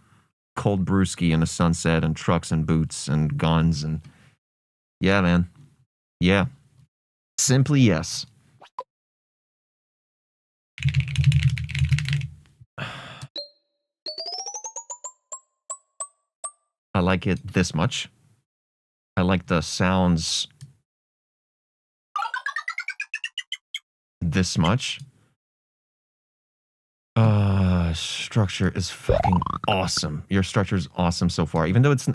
C: cold brewski in the sunset and trucks and boots and guns and yeah, man. Yeah. Simply yes. I like it this much. I like the sounds this much. Structure is fucking awesome. Your structure is awesome so far. Even though it's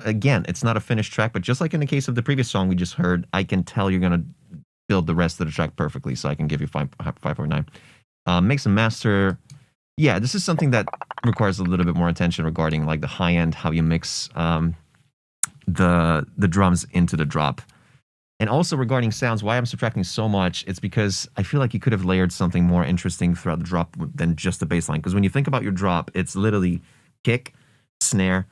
C: not a finished track, but just like in the case of the previous song we just heard, I can tell you're gonna build the rest of the track perfectly, so I can give you 5.9. Mix and master. Yeah, this is something that requires a little bit more attention regarding like the high end, how you mix the drums into the drop. And also regarding sounds, why I'm subtracting so much, it's because I feel like you could have layered something more interesting throughout the drop than just the bass line. Because when you think about your drop, it's literally kick, snare,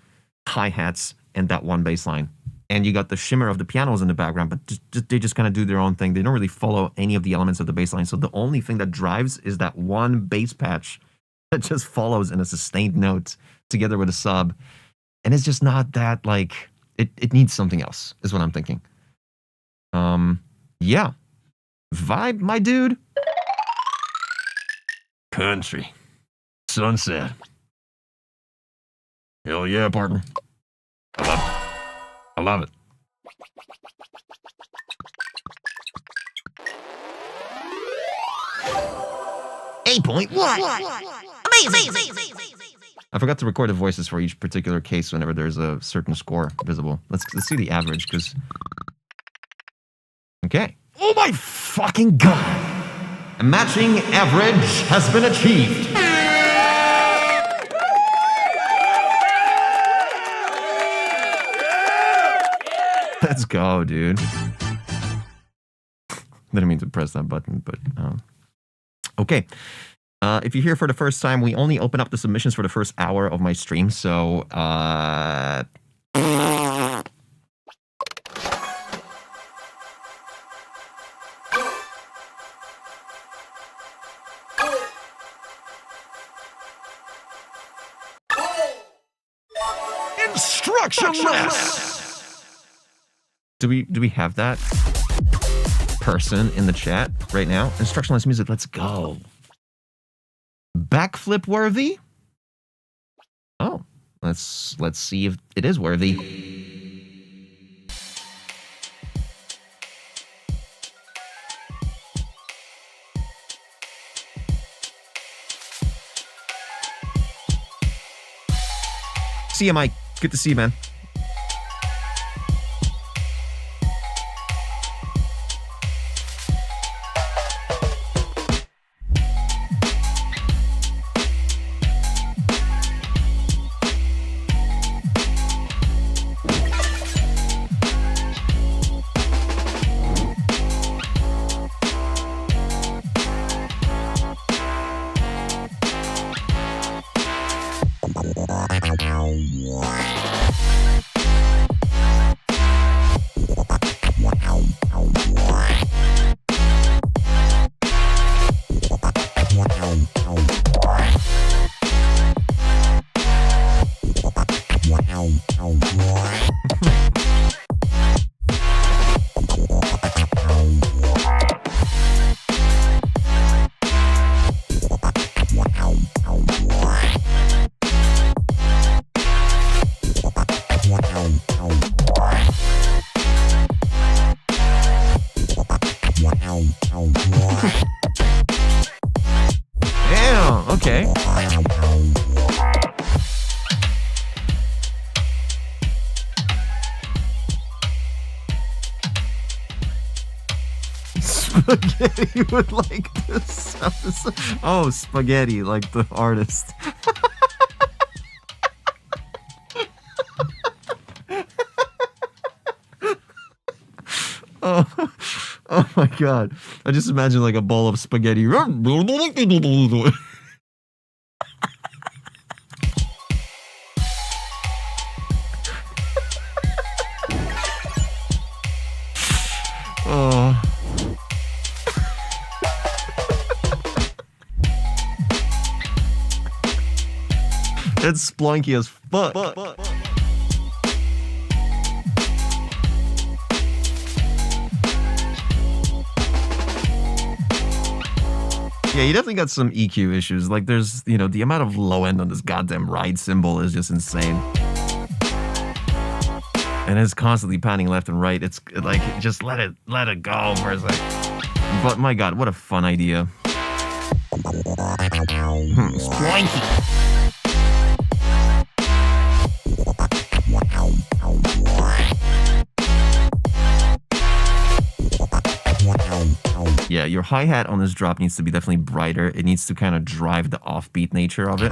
C: hi-hats, and that one bass line. And you got the shimmer of the pianos in the background, but they just kind of do their own thing. They don't really follow any of the elements of the bass line. So the only thing that drives is that one bass patch that just follows in a sustained note together with a sub. And it's just not that, like, it needs something else, is what I'm thinking. Yeah. Vibe, my dude. Country. Sunset. Hell yeah, partner. I love it. Amazing. I forgot to record the voices for each particular case whenever there's a certain score visible. Let's see the average, because... Okay. Oh my fucking god! A matching average has been achieved. Let's go, dude. Didn't mean to press that button, but... Okay. If you're here for the first time, we only open up the submissions for the first hour of my stream, so... Instructionless! Do we have that person in the chat right now? Instructionless music, let's go. Backflip worthy? Oh, let's see if it is worthy. See you, Mike. Good to see you, man. Damn, okay. Spaghetti would like this. Oh, Spaghetti, like the artist. Oh my god. I just imagine like a bowl of spaghetti. Oh. It's splunky as fuck. Yeah, he definitely got some EQ issues. Like, there's, you know, the amount of low end on this goddamn ride cymbal is just insane. And it's constantly panning left and right. It's like, just let it go for a sec. But my god, what a fun idea. Splanky. Yeah, your hi-hat on this drop needs to be definitely brighter. It needs to kind of drive the offbeat nature of it. It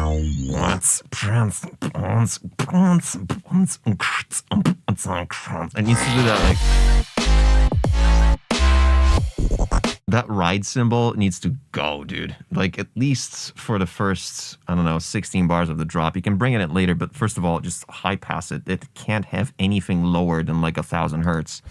C: needs to do that, like... That ride cymbal needs to go, dude. Like, at least for the first, I don't know, 16 bars of the drop. You can bring it in later, but first of all, just high pass it. It can't have anything lower than like 1,000 hertz.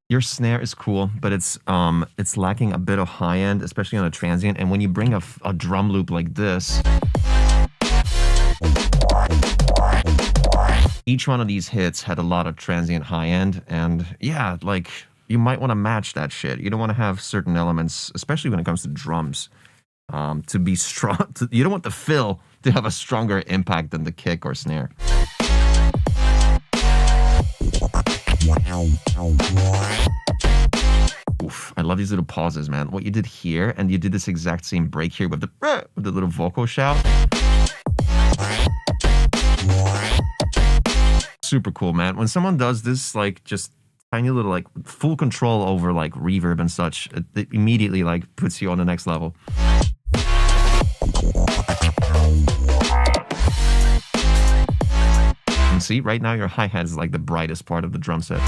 C: Your snare is cool, but it's lacking a bit of high end, especially on a transient. And when you bring a drum loop like this, each one of these hits had a lot of transient high end, and yeah, like you might want to match that shit. You don't want to have certain elements, especially when it comes to drums, to be strong. You don't want the fill to have a stronger impact than the kick or snare. Oof, I love these little pauses, man. What you did here, and you did this exact same break here with the little vocal shout. Super cool, man. When someone does this, like, just tiny little, like, full control over, like, reverb and such, it immediately, like, puts you on the next level. And see, right now your hi-hat is, like, the brightest part of the drum set.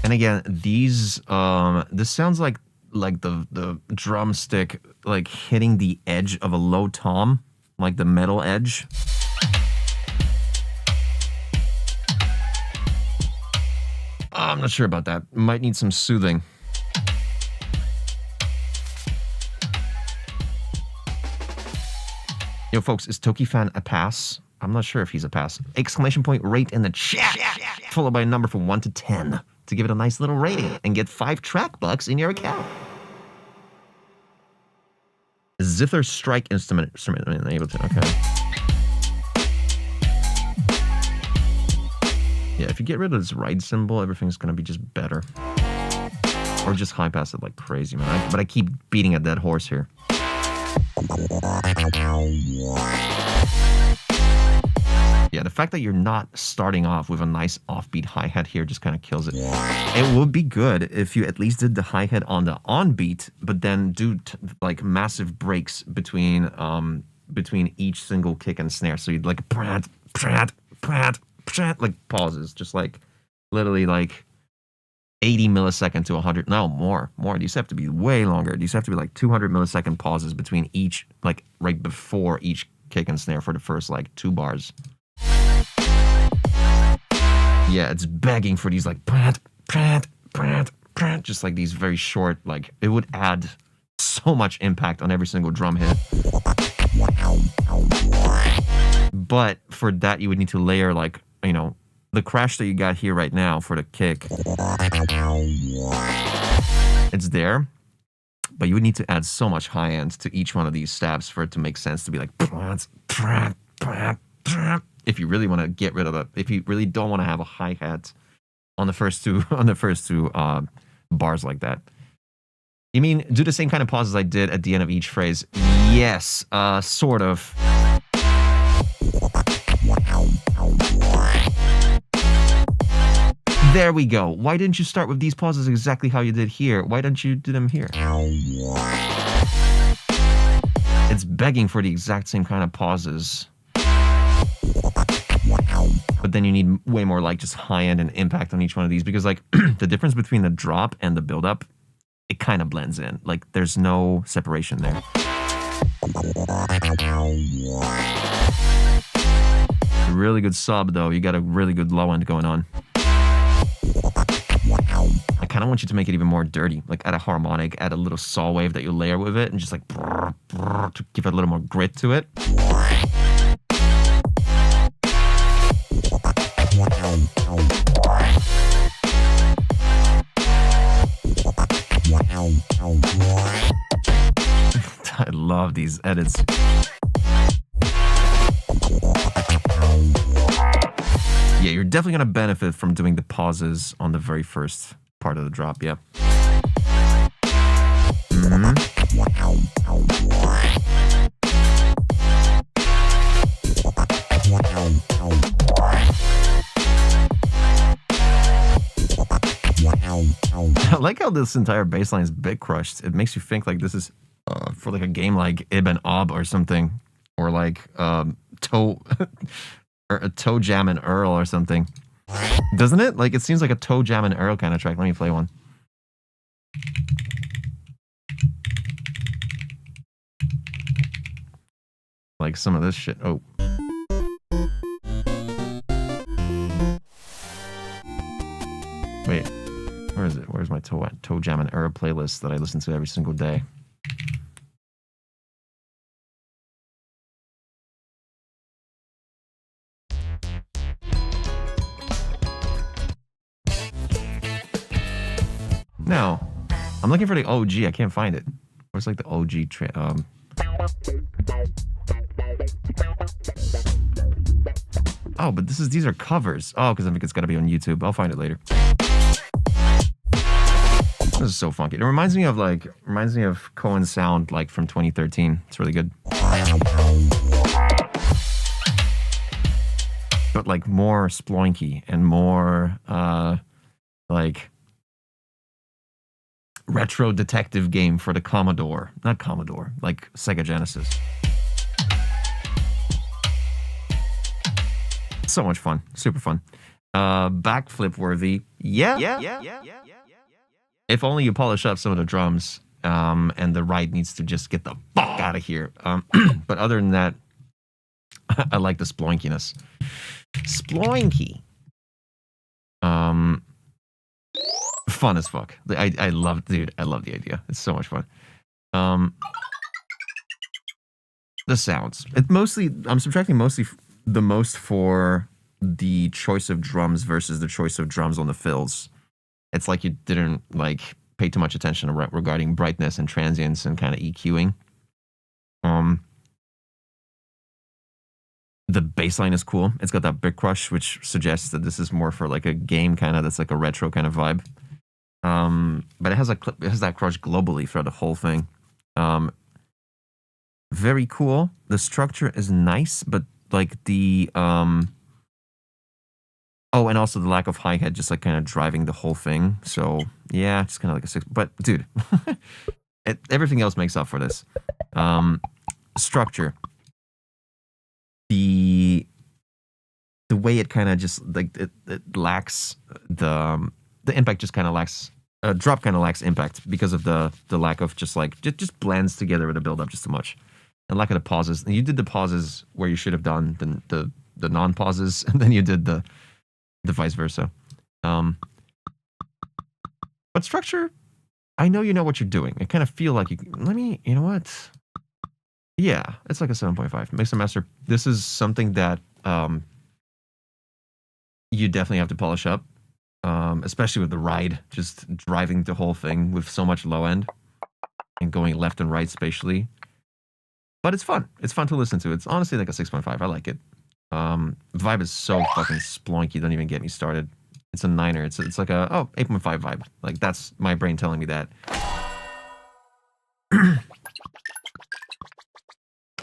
C: And again, these this sounds like the drumstick like hitting the edge of a low tom, like the metal edge. I'm not sure about that. Might need some soothing. Yo, folks, is Tokifan a pass? I'm not sure if he's a pass. Exclamation point rate in the chat, followed by a number from 1 to 10 to give it a nice little rating and get 5 track bucks in your account. Zither strike instrument able to, okay. Yeah, if you get rid of this ride cymbal, everything's gonna be just better. Or just high pass it like crazy, man. But I keep beating a dead horse here. Yeah, the fact that you're not starting off with a nice offbeat hi-hat here just kind of kills it. It would be good if you at least did the hi-hat on the on-beat, but then do like massive breaks between each single kick and snare. So you'd like prat, prat, prat, prat, like pauses, just like literally like 80 millisecond to 100, no, more. These have to be way longer. These have to be like 200 millisecond pauses between each, like right before each kick and snare for the first like 2 bars. Yeah, it's begging for these like prat, prat, prat, prat, just like these very short, like it would add so much impact on every single drum hit. But for that, you would need to layer, like, you know, the crash that you got here right now for the kick. It's there, but you would need to add so much high end to each one of these stabs for it to make sense to be like, if you really want to get rid of it, if you really don't want to have a hi-hat on the first two bars like that. You mean do the same kind of pauses I did at the end of each phrase? Yes, sort of. There we go. Why didn't you start with these pauses exactly how you did here? Why don't you do them here? It's begging for the exact same kind of pauses. But then you need way more like just high end and impact on each one of these because like the difference between the drop and the build up, it kind of blends in. Like there's no separation there. Really good sub though. You got a really good low end going on. I kind of want you to make it even more dirty, like add a harmonic, add a little saw wave that you layer with it, and just like brr, brr, to give it a little more grit to it. I love these edits. Yeah, you're definitely going to benefit from doing the pauses on the very first part of the drop, yeah. I like how this entire bass line is bit crushed. It makes you think like this is for like a game like Ibn Ob or something, or like Toe or a Toe Jam and Earl or something, doesn't it? Like it seems like a Toe Jam and Earl kind of track. Let me play one. Like some of this shit. Oh. Wait, where is it? Where's my Toe Jam and Earl playlist that I listen to every single day? No, I'm looking for the OG. I can't find it. Where's like the OG? Oh, but these are covers. Oh, because I think it's got to be on YouTube. I'll find it later. This is so funky. It reminds me of Cohen's sound like from 2013. It's really good. But like more sploinky and more like retro detective game for the Commodore. Not Commodore, like Sega Genesis. So much fun. Super fun. Backflip worthy. Yeah. If only you polish up some of the drums, and the ride needs to just get the fuck out of here. But other than that, I like the sploinkiness. Sploinky. Fun as fuck. I love, dude, I love the idea. It's so much fun. The sounds. I'm subtracting mostly the most for the choice of drums versus the choice of drums on the fills. It's like you didn't like pay too much attention regarding brightness and transients and kind of EQing. The bass line is cool. It's got that bit crush, which suggests that this is more for like a game kind of, that's like a retro kind of vibe. But it has that crush globally throughout the whole thing. Very cool. The structure is nice, but like the oh, and also the lack of hi-hat just like kind of driving the whole thing. So yeah, just kind of like a 6. But dude, everything else makes up for this. Structure. The way it kind of just like it lacks the impact, just kind of lacks drop, kind of lacks impact because of the lack of just blends together with the build up just too much, and lack of the pauses. And you did the pauses where you should have done the non pauses, and then you did the vice versa. But structure, I know you know what you're doing. I kind of feel like you know what? Yeah, it's like a 7.5. Mix and Master. This is something that you definitely have to polish up, especially with the ride, just driving the whole thing with so much low end and going left and right spatially. But it's fun. It's fun to listen to. It's honestly like a 6.5. I like it. The vibe is so fucking splunky. Don't even get me started. It's a 9er. It's like a 8.5 vibe. Like that's my brain telling me that.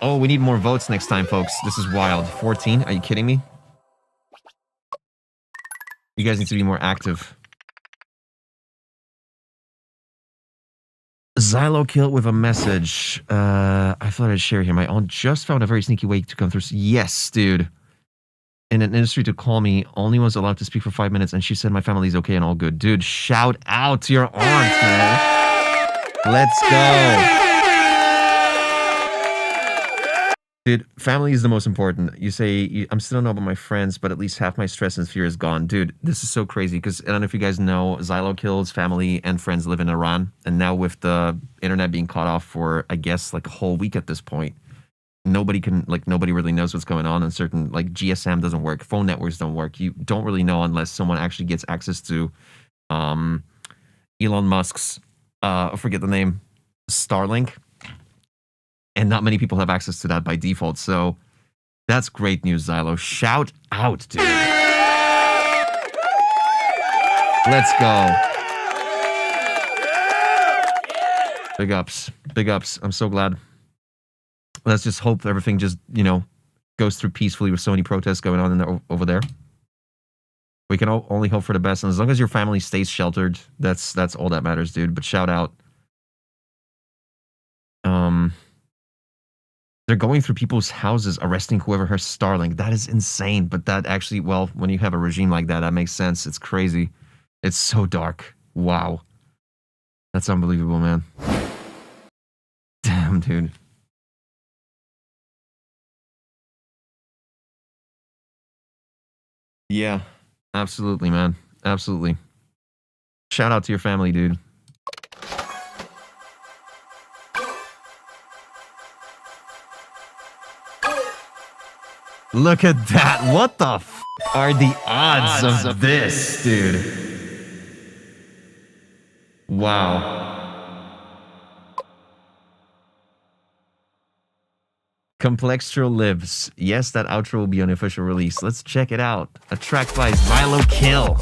C: Oh, we need more votes next time, folks. This is wild. 14? Are you kidding me? You guys need to be more active. Xylo Kill with a message. I thought I'd share here. My aunt just found a very sneaky way to come through. Yes, dude. In an industry to call me, only was allowed to speak for 5 minutes, and she said my family's okay and all good. Dude, shout out to your aunt, man. Let's go. Dude, family is the most important. You say, I'm still not about my friends, but at least half my stress and fear is gone. Dude, this is so crazy because I don't know if you guys know, Xylo Kill's family and friends live in Iran. And now with the internet being cut off for, I guess, like a whole week at this point, nobody really knows what's going on. And certain, like GSM doesn't work, phone networks don't work. You don't really know unless someone actually gets access to Elon Musk's, I forget the name, Starlink. And not many people have access to that by default. So that's great news, Xylo. Shout out, dude. Let's go. Big ups. Big ups. I'm so glad. Let's just hope everything just, goes through peacefully with so many protests going on over there. We can only hope for the best. And as long as your family stays sheltered, that's all that matters, dude. But shout out. They're going through people's houses, arresting whoever has Starlink. That is insane. But that actually, well, when you have a regime like that, that makes sense. It's crazy. It's so dark. Wow. That's unbelievable, man. Damn, dude. Yeah, absolutely, man. Absolutely. Shout out to your family, dude. Look at that. What the f are the odds of this, dude? Wow. Complextro lives. Yes, that outro will be on the official release. Let's check it out. A track by Xylo Kill.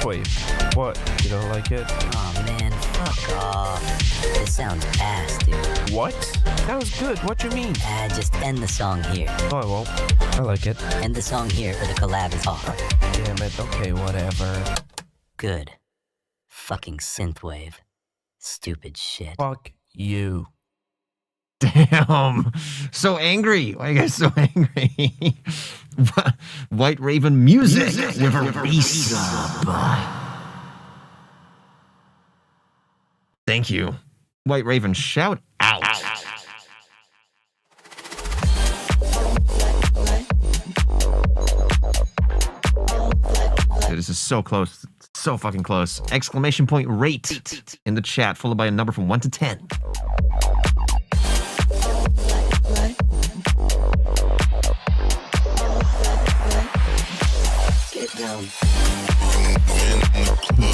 E: Synthwave. What? You don't like it?
F: Oh man, fuck off. This sounds ass, dude.
E: What? That was good. What you mean?
F: Just end the song here.
E: Oh, I won't. I like it.
F: End the song here or the collab is off.
E: Damn it. Okay, whatever.
F: Good. Fucking synthwave. Stupid shit.
E: Fuck you.
C: Damn. So angry. Why are you guys so angry? White Raven music with a resub. Thank you. White Raven, shout out. Dude, this is so close. So fucking close. Exclamation point rate in the chat, followed by a number from 1 to 10.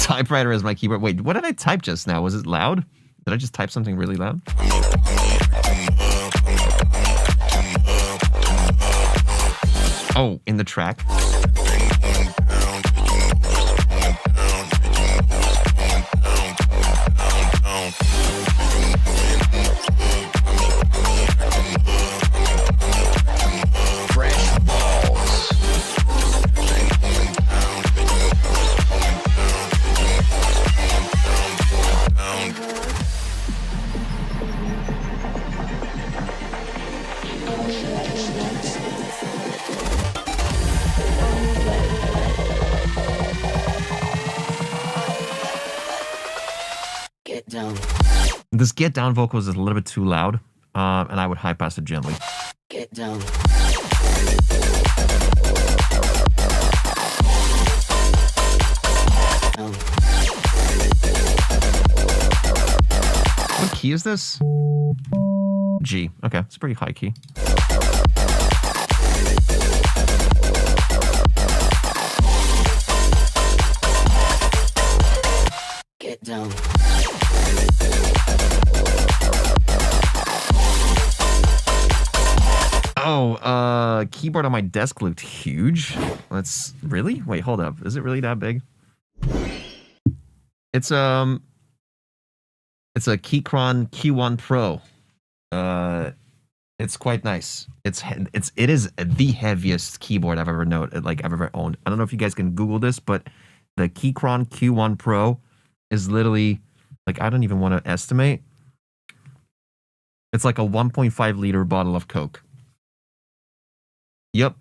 C: Typewriter as my keyboard. Wait, what did I type just now? Was it loud? Did I just type something really loud? Oh, in the track. This get down vocals is a little bit too loud, and I would high pass it gently.
F: Get down.
C: What key is this? G. Okay, it's a pretty high key.
F: Get down.
C: Oh, keyboard on my desk looked huge. Let's really? Wait, hold up. Is it really that big? It's a Keychron Q1 Pro. It's quite nice. It is the heaviest keyboard I've ever I've ever owned. I don't know if you guys can Google this, but the Keychron Q1 Pro is literally like, I don't even want to estimate. It's like a 1.5 liter bottle of Coke. Yep.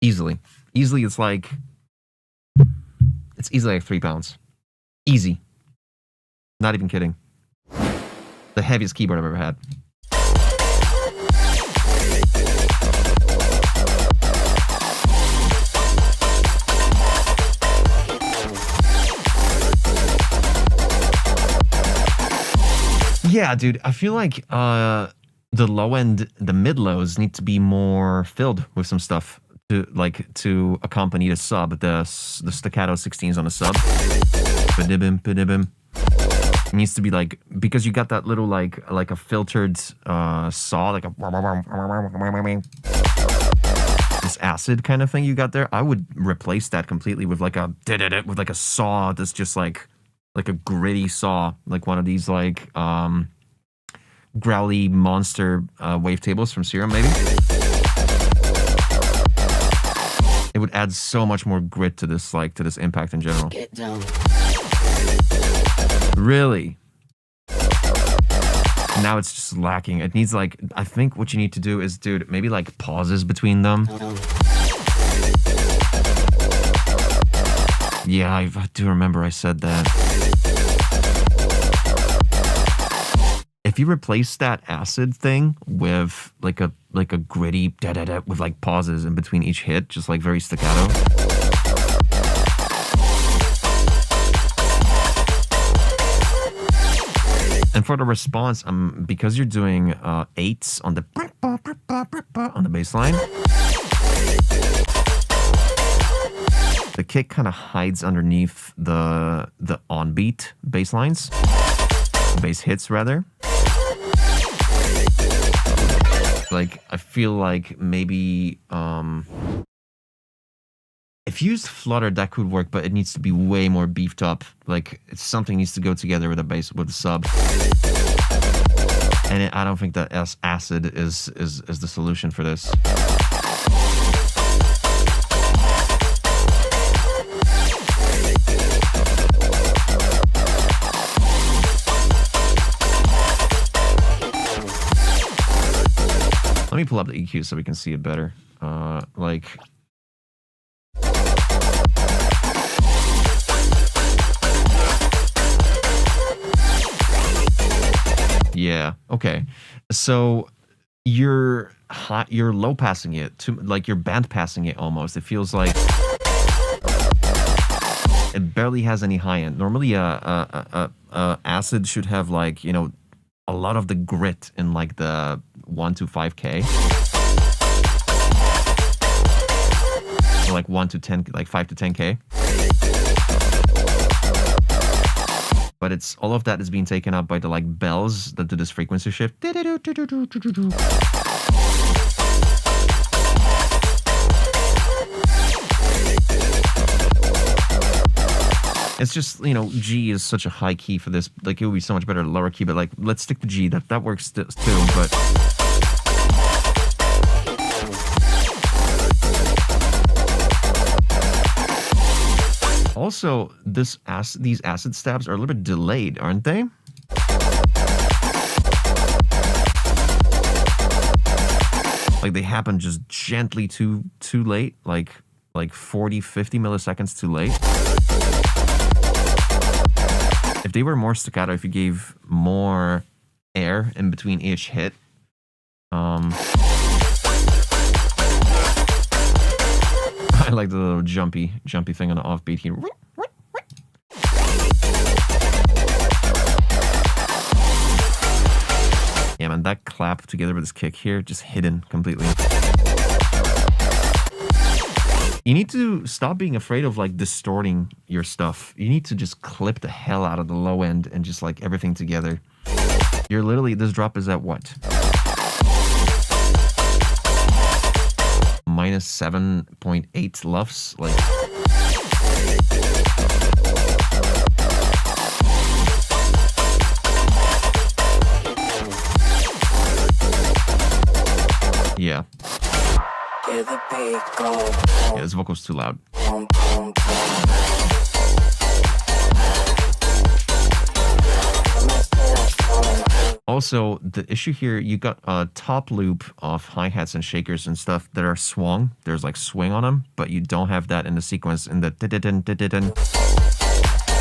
C: Easily. Easily, it's easily like 3 pounds. Easy. Not even kidding. The heaviest keyboard I've ever had. Yeah, dude, I feel like the low end, the mid lows need to be more filled with some stuff to accompany the sub, the staccato 16s on the sub. Ba-dibim, ba-dibim. It needs to be like, because you got that little like a filtered saw, like a this acid kind of thing you got there. I would replace that completely with like a saw that's just like a gritty saw, like one of these like growly monster wavetables from Serum, maybe. It would add so much more grit to this impact in general.
F: Get down.
C: Really? Now it's just lacking. It needs like, I think what you need to do is, dude, maybe like pauses between them. Yeah, I do remember I said that. If you replace that acid thing with like a gritty da-da-da with like pauses in between each hit, just like very staccato. And for the response, because you're doing 8s on the bass line, the kick kind of hides underneath the on-beat bass lines, bass hits rather. Like, I feel like maybe If used Flutter, that could work, but it needs to be way more beefed up. Like, something needs to go together with a bass, with a sub. And I don't think that acid is the solution for this. Let me pull up the EQ so we can see it better. Like... Yeah, okay. So you're low passing it to, like, you're band passing it almost. It feels like it barely has any high end. Normally acid should have, like, you know, a lot of the grit in like the 1 to 5K. Or like 1 to 10, like 5 to 10K. But it's all of that is being taken up by the like bells that do this frequency shift. It's just, you know, G is such a high key for this. Like, it would be so much better lower key, but like, let's stick to G. That works too, but... Also, these acid stabs are a little bit delayed, aren't they? Like, they happen just gently too late, like 40, 50 milliseconds too late. If they were more staccato, if you gave more air in between each hit, I like the little jumpy thing on the offbeat here. Yeah, man, that clap together with this kick here, just hidden completely. You need to stop being afraid of like distorting your stuff. You need to just clip the hell out of the low end and just like everything together. You're literally, this drop is at what? Minus 7.8 LUFS, like. Yeah. Yeah, this vocal's too loud. Also, the issue here, you got a top loop of hi-hats and shakers and stuff that are swung. There's like swing on them, but you don't have that in the sequence in the did-did-did-did-did.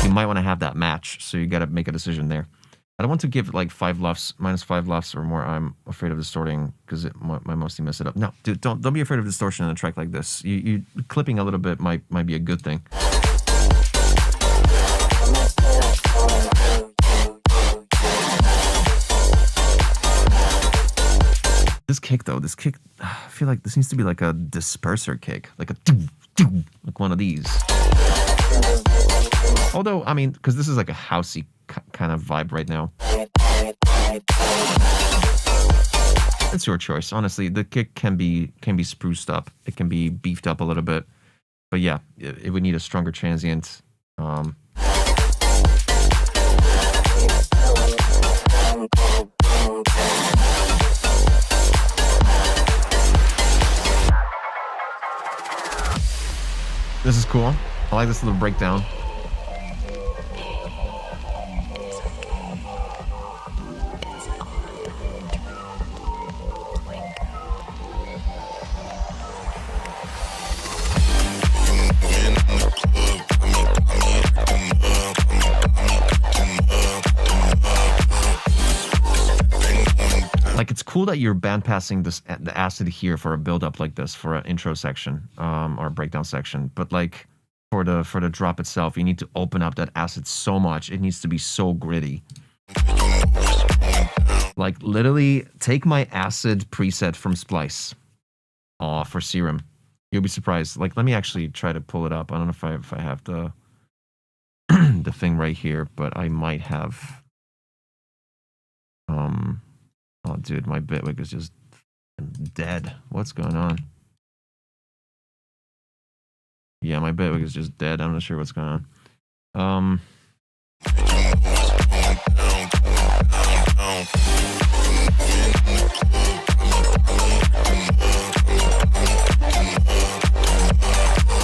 C: You might want to have that match, so you got to make a decision there. I don't want to give like 5 LUFS, minus 5 LUFS or more. I'm afraid of distorting because it might mostly mess it up. No, dude, don't be afraid of distortion in a track like this. You clipping a little bit might be a good thing. This kick though, I feel like this needs to be like a disperser kick, like a like one of these. Although, I mean, because this is like a housey kind of vibe right now. It's your choice, honestly. The kick can be spruced up. It can be beefed up a little bit. But yeah, it would need a stronger transient. This is cool. I like this little breakdown. Like, it's cool that you're band passing the acid here for a build up like this for an intro section or a breakdown section, but like for the drop itself, you need to open up that acid so much. It needs to be so gritty. Like, literally take my acid preset from Splice for Serum. You'll be surprised. Like, let me actually try to pull it up. I don't know if I have the the thing right here, but I might have. Oh, dude, my Bitwig is just dead. What's going on? Yeah, my Bitwig is just dead. I'm not sure what's going on.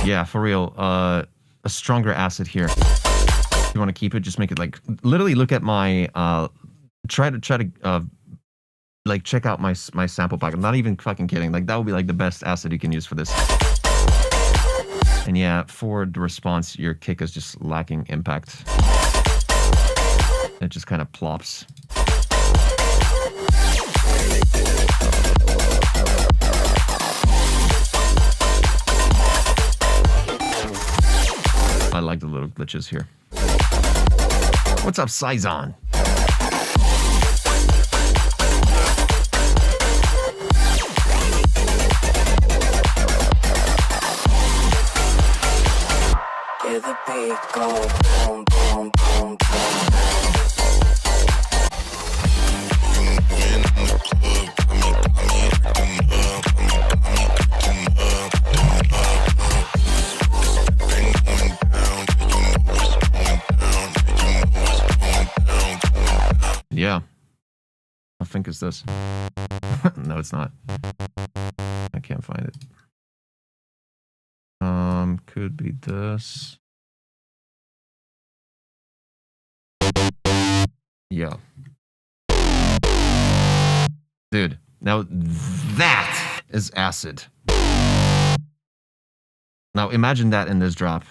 C: Yeah, for real. A stronger acid here. If you want to keep it, just make it like literally look at my try to like check out my sample pack. I'm not even fucking kidding. Like that would be like the best acid you can use for this. And yeah, for the response, your kick is just lacking impact. It just kind of plops. I like the little glitches here. What's up, Saizon?
G: Hear the beat go boom, boom, boom, boom.
C: Yeah. I think it's this. No, it's not. I can't find it. Could be this. Yeah. Dude, now that is acid. Now imagine that in this drop.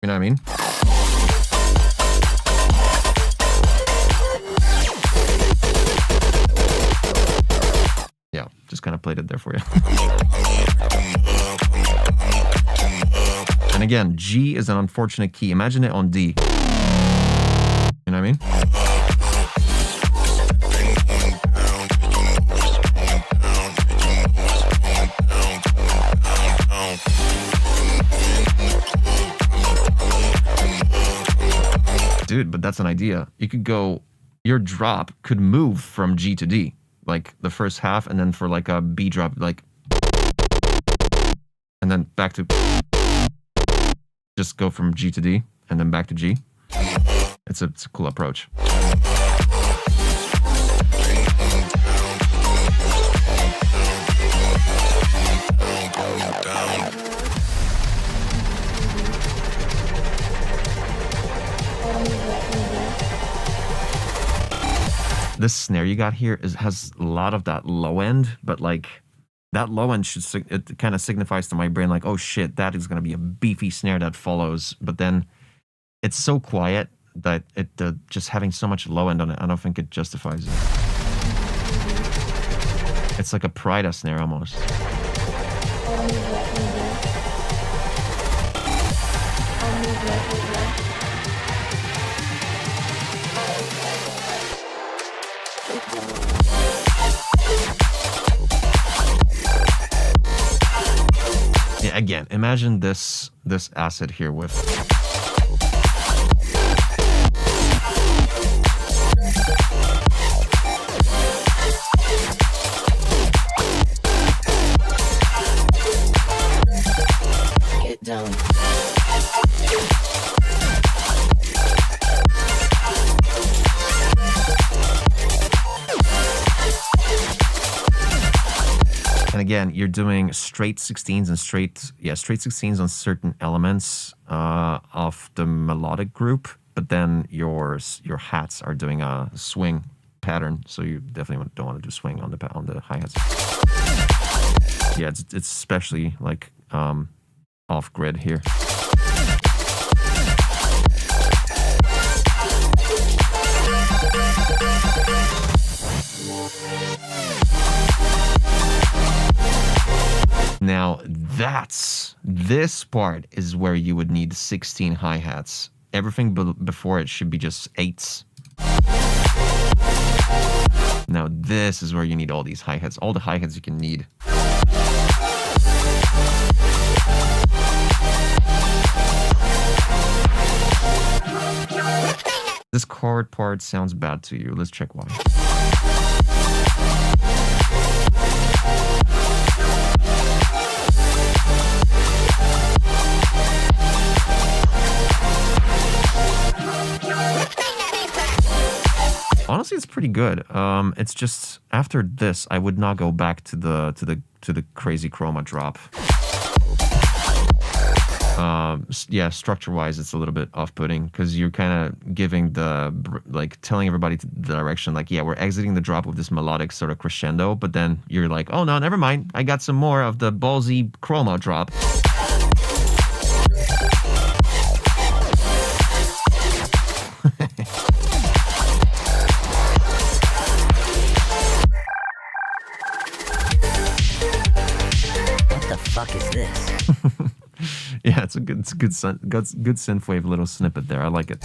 C: You know what I mean? Yeah, just kind of played it there for you. And again, G is an unfortunate key. Imagine it on D. You know what I mean? Dude, but that's an idea. You could go, your drop could move from G to D. Like the first half, and then for like a B drop, like, and then back to, just go from G to D, and then back to G. It's a cool approach. This snare you got here has a lot of that low end, but like that low end it kind of signifies to my brain like, oh shit, that is gonna be a beefy snare that follows. But then it's so quiet that it just having so much low end on it, I don't think it justifies it. It's like a Prida snare almost. Yeah, again, imagine this acid here with
G: Get down.
C: And again, you're doing straight 16s and straight 16s on certain elements of the melodic group, but then your hats are doing a swing pattern, so you definitely don't want to do swing on the hi-hats. Yeah, it's especially like off grid here. Now, this part is where you would need 16 hi-hats. Everything before it should be just 8s. Now, this is where you need all these hi-hats. All the hi-hats you can need. This chord part sounds bad to you. Let's check why. honestly, it's pretty good. It's just after this, I would not go back to the crazy chroma drop. Yeah, structure-wise, it's a little bit off-putting because you're kind of giving telling everybody the direction, like, yeah, we're exiting the drop with this melodic sort of crescendo, but then you're like, oh no, never mind, I got some more of the ballsy chroma drop.
F: What the fuck is this?
C: Yeah, it's a good synthwave little snippet there. I like it.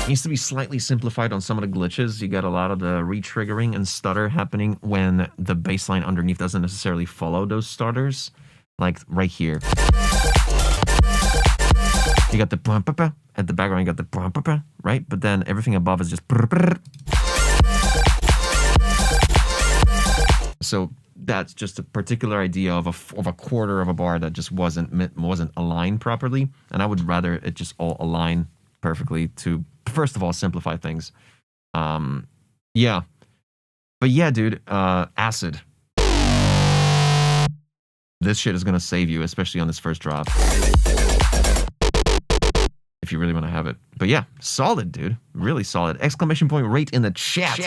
C: Needs to be slightly simplified on some of the glitches. You got a lot of the re-triggering and stutter happening when the bassline underneath doesn't necessarily follow those stutters. Like right here. You got the brum-pa-pa. At the background, you got the brum-pa-pa, right? But then everything above is just brr-brr. So that's just a particular idea of a quarter of a bar that just wasn't aligned properly. And I would rather it just all align perfectly to, first of all, simplify things. Yeah. But yeah, dude, Acid. This shit is gonna save you, especially on this first drop. If you really want to have it. But yeah, solid, dude. Really solid. Exclamation point rate in the chat.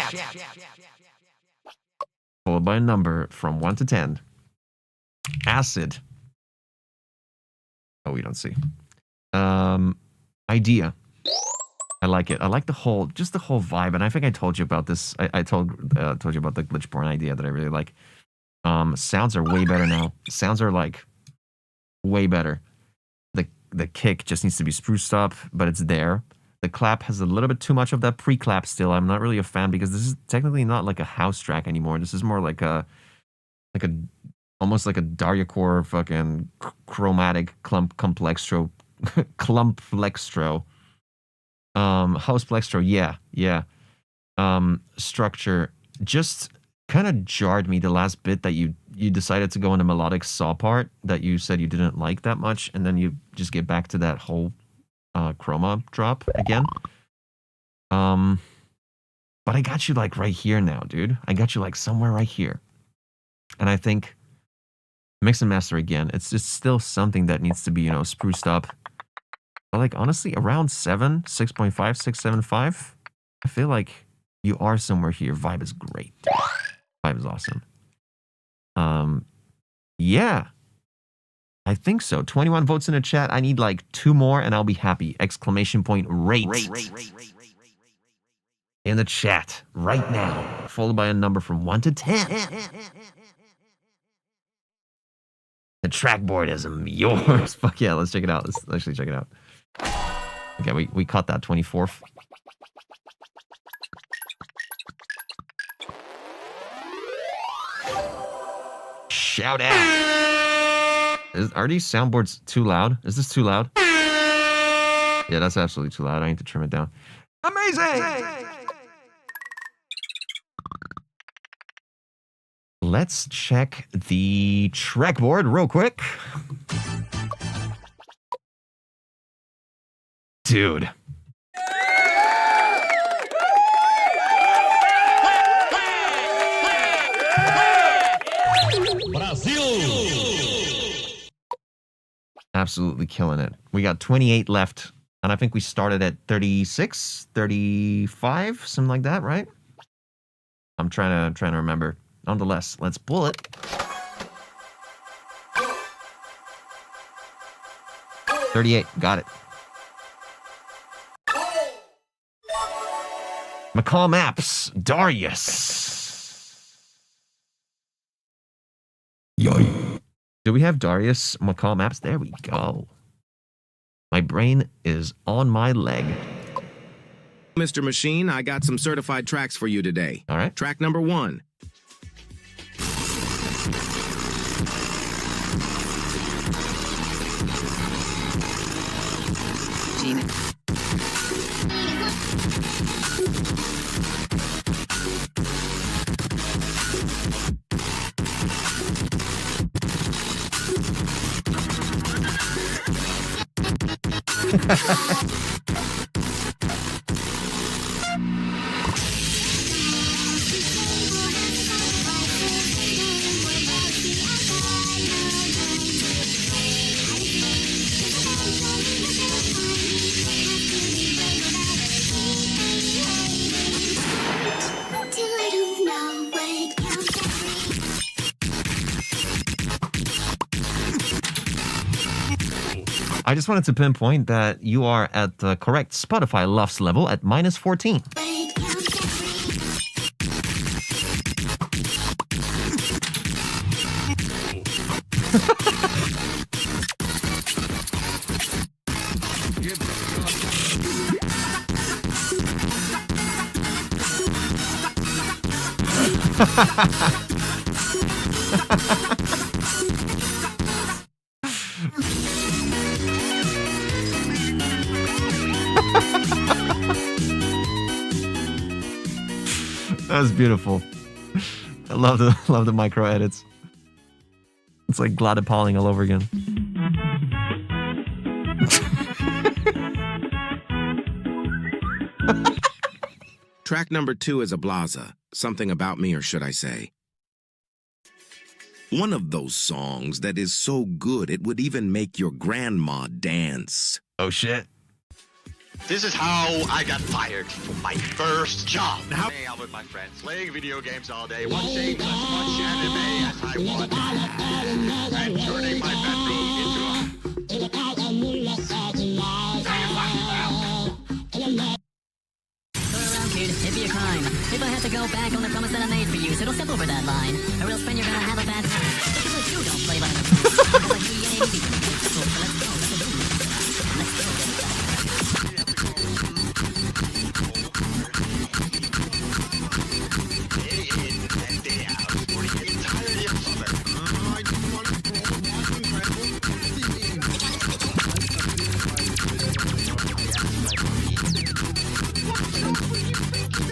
C: Followed by a number from 1 to 10. Acid. Oh, we don't see. Idea. I like it. I like the whole vibe. And I think I told you about this. I told you about the Glitchborn idea that I really like. Sounds are way better now. Sounds are like way better. The kick just needs to be spruced up, but it's there. The clap has a little bit too much of that pre-clap still. I'm not really a fan because this is technically not like a house track anymore. This is more like almost like a Daryacore fucking chromatic complextro. House plextro, yeah. Structure just kind of jarred me the last bit that you decided to go in a melodic saw part that you said you didn't like that much, and then you just get back to that whole chroma drop again. But I got you like right here now, dude. I got you like somewhere right here. And I think mix and master again. It's just still something that needs to be, spruced up. But like honestly, around 7, 6.5, 6.75. I feel like you are somewhere here. Vibe is great. Vibe is awesome. Yeah. I think so. 21 votes in the chat. I need like 2 more and I'll be happy. Exclamation point rate. In the chat right now. Followed by a number from 1 to 10. The trackboard is yours. Fuck yeah, let's check it out. Let's actually check it out. Okay, we caught that 24th. Shout out. Are these soundboards too loud? Is this too loud? Yeah, that's absolutely too loud. I need to trim it down. Amazing! Let's check the trackboard real quick. Dude. Absolutely killing it. We got 28 left, and I think we started at 36, 35, something like that, right? I'm trying to remember. Nonetheless, let's pull it. $38, got it. McCall Maps, Darius. Yoy. Do we have Darius McCall Maps? There we go. My brain is on my leg.
H: Mr. Machine, I got some certified tracks for you today.
C: All right.
H: Track number 1.
I: Gina.
C: I just wanted to pinpoint that you are at the correct Spotify Lufs level at -14. That was beautiful. I love the micro edits. It's like Gladys Pauling all over again.
H: Track number 2 is a blaza. Something about me, or should I say. One of those songs that is so good it would even make your grandma dance.
C: Oh shit.
I: This is how I got fired from my first job. Hanging out with my friends, playing video games all day, watching as much anime as I want, and turning my bedroom into a...
F: It'd be a crime if I had to go back on the promise that I made for you. So don't step over that line, or else then you're gonna have a bad time. Because you don't play by the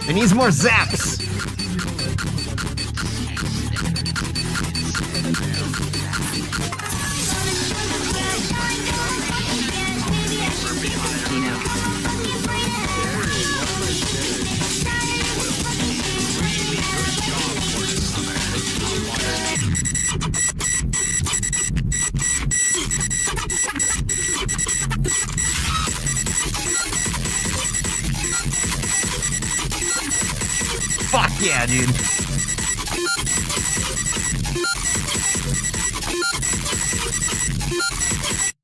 C: It needs more zaps. Fuck yeah, dude.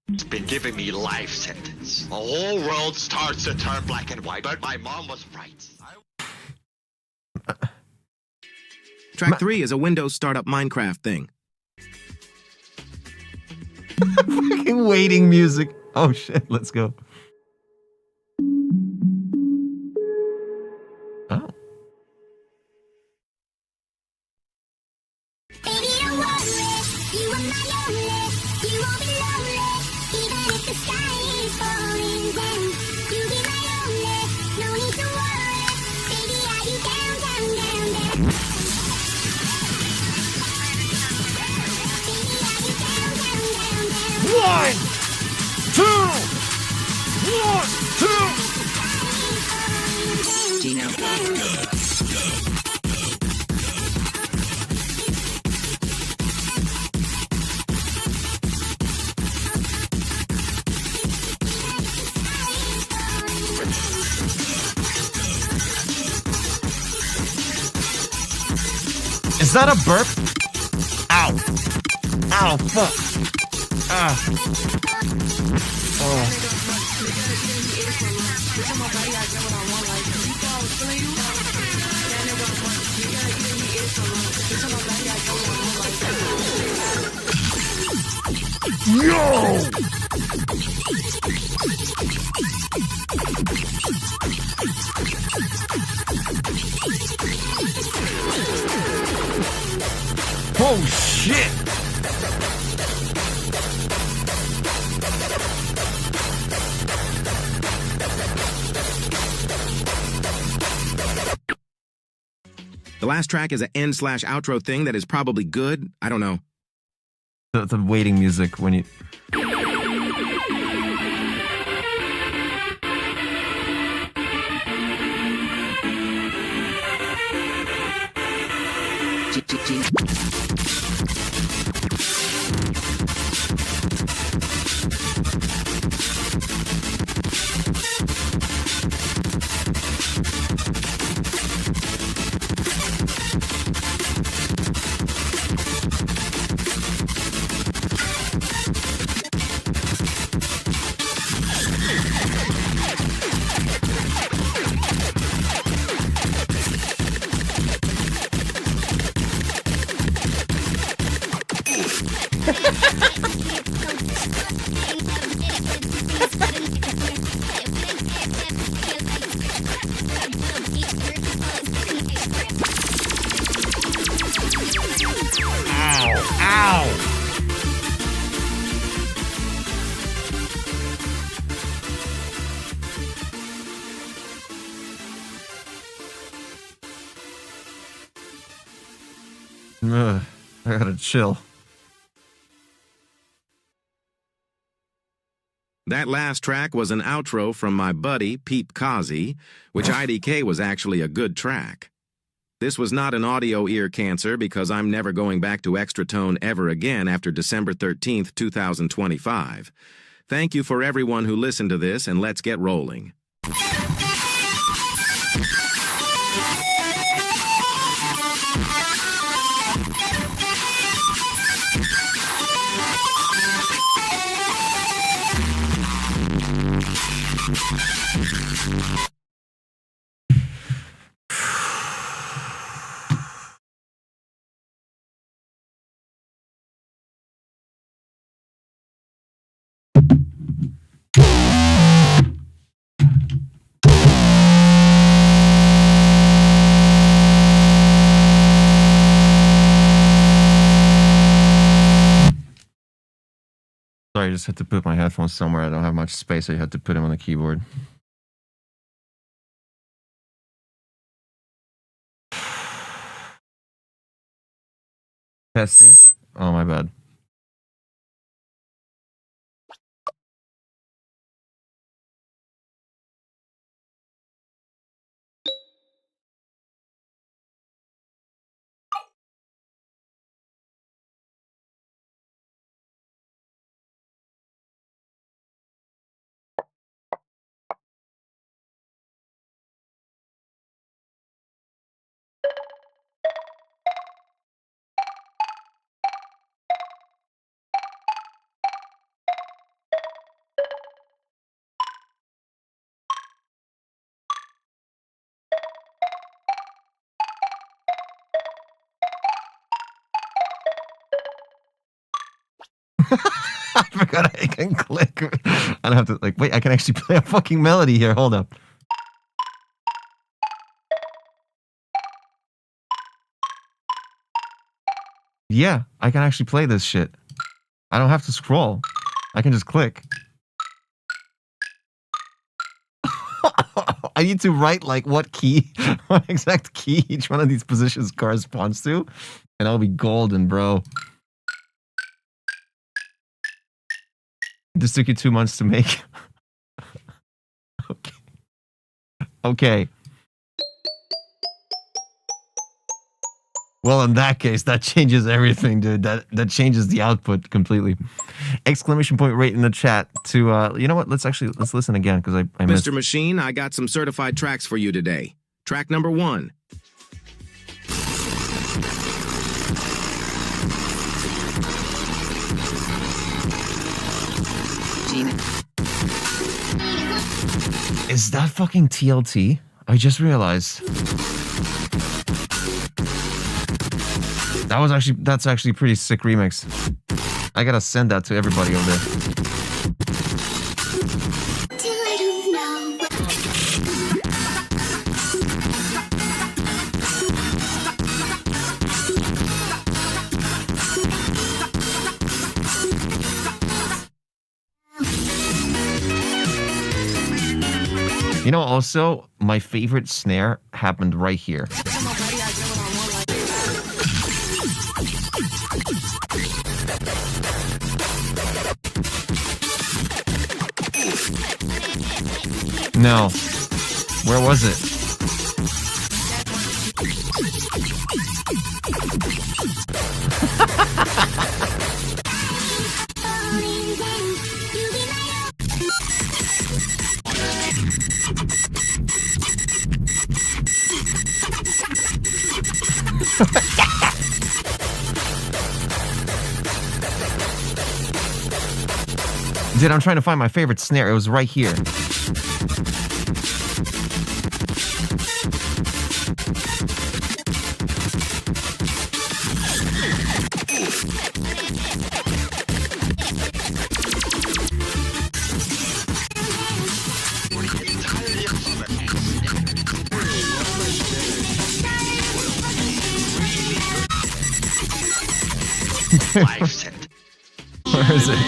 I: It's been giving me life sentence. The whole world starts to turn black and white, but my mom was right.
H: Track 3 is a Windows startup Minecraft thing.
C: Fucking waiting music. Oh shit, let's go. Oh.
D: Baby, don't worry, you are my only. You won't be lonely, even if the sky is falling down. You'll be my only, no need to worry. Baby, are you down, down, down, down? Baby, are you down, down, down, down?
C: 1, 2, 1, 2. Is that a burp? Ow. Ow, fuck. Ah. Oh. Yo! Oh shit!
H: The last track is an end/outro thing that is probably good. I don't know.
C: The waiting music when you. Ugh, I gotta chill.
H: That last track was an outro from my buddy, Peep Kazi, which IDK was actually a good track. This was not an audio ear cancer because I'm never going back to Extratone ever again after December 13th, 2025. Thank you for everyone who listened to this, and let's get rolling.
C: Sorry, I just had to put my headphones somewhere. I don't have much space. I had to put them on the keyboard. Testing? Oh, my bad. I forgot I can click. I don't have to, like, wait, I can actually play a fucking melody here. Hold up. Yeah, I can actually play this shit. I don't have to scroll. I can just click. I need to write, like, what key, what exact key each one of these positions corresponds to, and I'll be golden, bro. This took you 2 months to make. Okay. Okay. Well, in that case, that changes everything, dude. That changes the output completely. Exclamation point right in the chat to, you know what? Let's listen again, because I missed.
H: Mr. Machine, I got some certified tracks for you today. Track number 1.
C: Is that fucking TLT? I just realized. That's actually a pretty sick remix. I gotta send that to everybody over there. You know, also, my favorite snare happened right here. No. Where was it? Dude, I'm trying to find my favorite snare. It was right here. Where is it?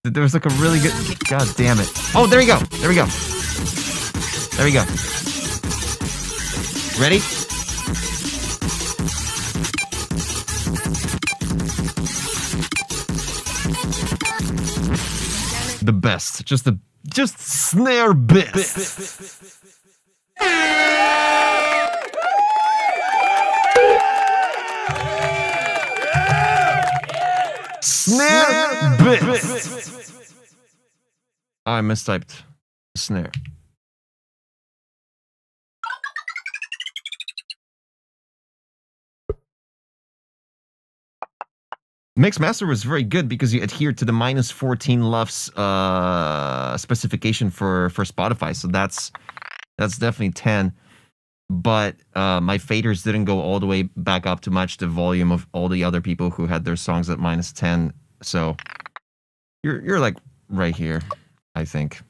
C: There was like a really good... God damn it. Oh, there we go. There we go. There we go. Ready? The best. Just snare best. Snare best. Oh, I mistyped snare. Mixmaster was very good because you adhered to the -14 LUFS specification for Spotify, so that's definitely 10. But my faders didn't go all the way back up to match the volume of all the other people who had their songs at -10. So you're like right here, I think.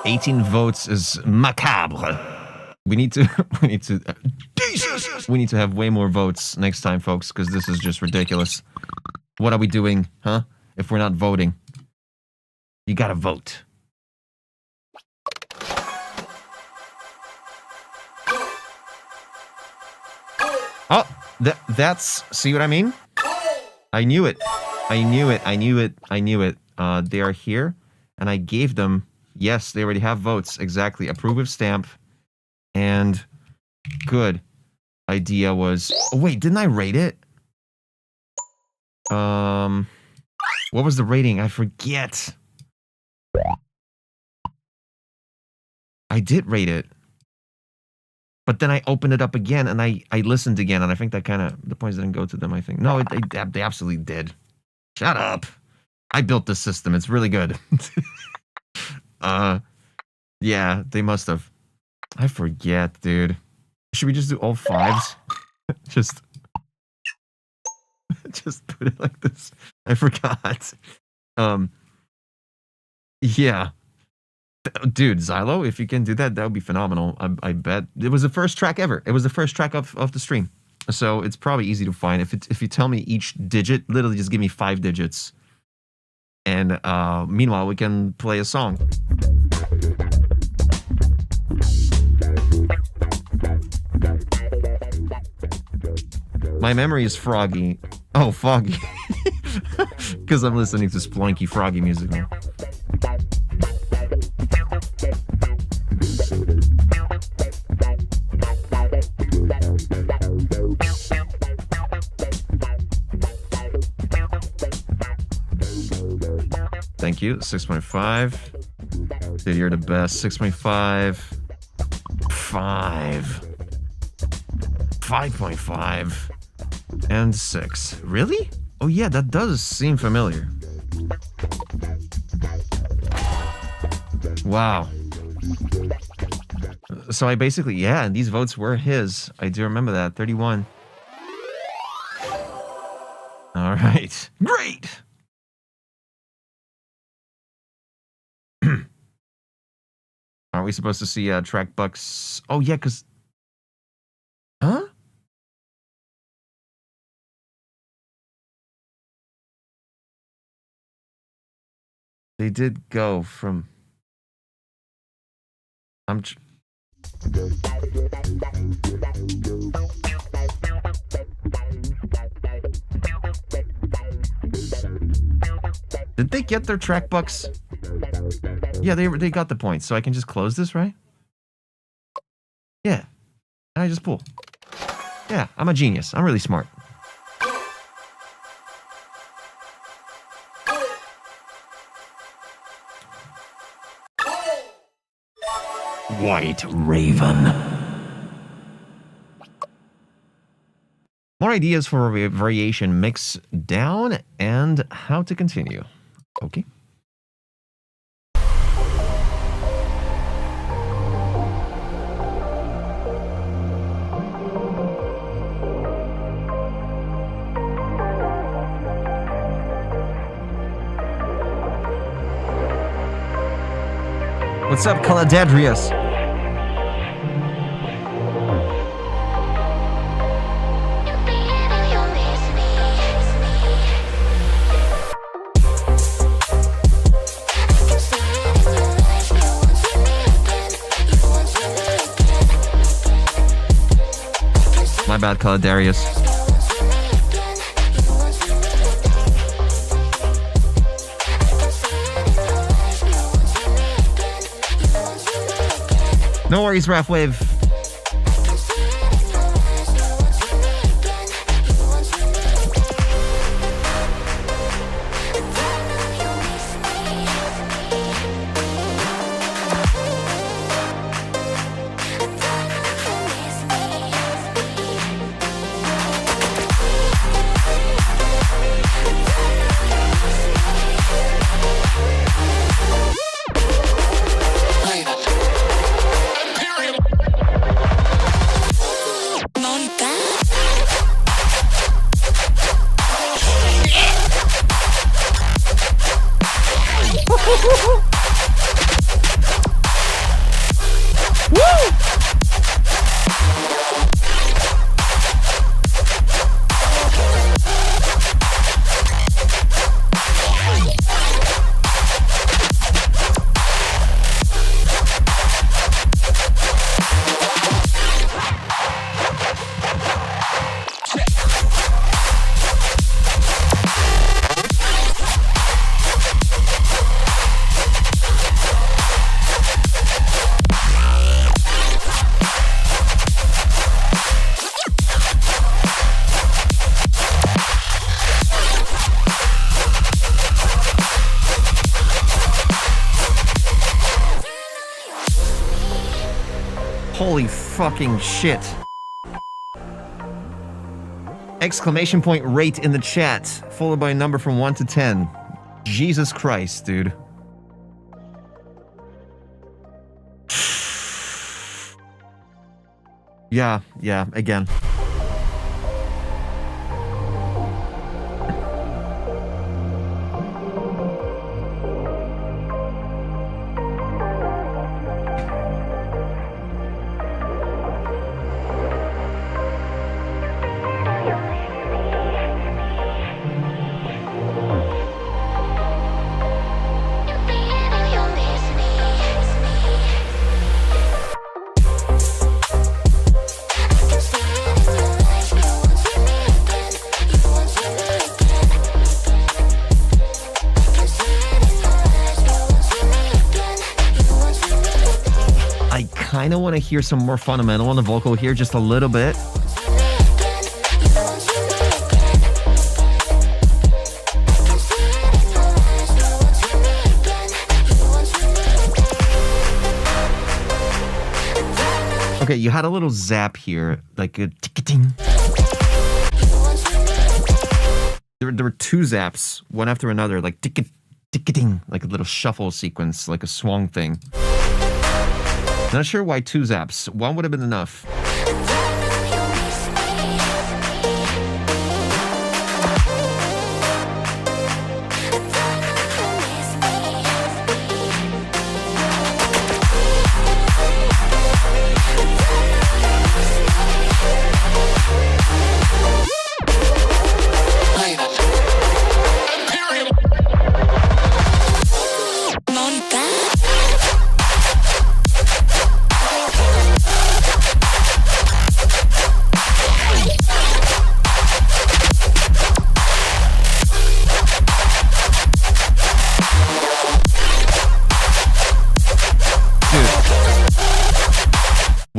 C: $18 votes is macabre. We need to have way more votes next time, folks, because this is just ridiculous. What are we doing, huh? If we're not voting, you gotta vote. Oh, that's, see what I mean? I knew it. I knew it. I knew it. I knew it. They are here, and I gave them, yes, they already have votes. Exactly. Approve of stamp. And good. Idea was, oh, wait, didn't I rate it? What was the rating? I forget. I did rate it. But then I opened it up again and I listened again, and I think that kind of, the points didn't go to them, I think. No, they absolutely did. Shut up. I built this system. It's really good. Yeah, they must have. I forget, dude. Should we just do all 5s? Just put it like this. I forgot. Yeah. Dude, Xylo, if you can do that, that would be phenomenal. I bet. It was the first track ever. It was the first track of the stream. So it's probably easy to find. If you tell me each digit, literally just give me 5 digits. And meanwhile, we can play a song. My memory is froggy. Oh, foggy. Because I'm listening to Spelunky froggy music now. Thank you. 6.5. Dude, you're the best. 6.5. 5. 5.5. And 6. Really? Oh yeah, that does seem familiar. Wow. So I basically, yeah, and these votes were his. I do remember that. 31. All right. Great. Aren't we supposed to see track bucks? Oh yeah, because... Huh? They did go from... Did they get their track bucks? Yeah, they got the points, so I can just close this, right? Yeah. And I just pull. Yeah, I'm a genius. I'm really smart. White Raven. More ideas for variation mix down and how to continue. Okay. What's up, Caladadrius? My bad, Caladarius. No worries, Wave. Holy fucking shit. Exclamation point rate in the chat, followed by a number from 1 to 10. Jesus Christ, dude. Yeah, again. I kind of want to hear some more fundamental on the vocal here, just a little bit. Okay, you had a little zap here, like a tick-a-ting. There were two zaps, one after another, like tick-a-ting, like a little shuffle sequence, like a swung thing. Not sure why two zaps. One would have been enough.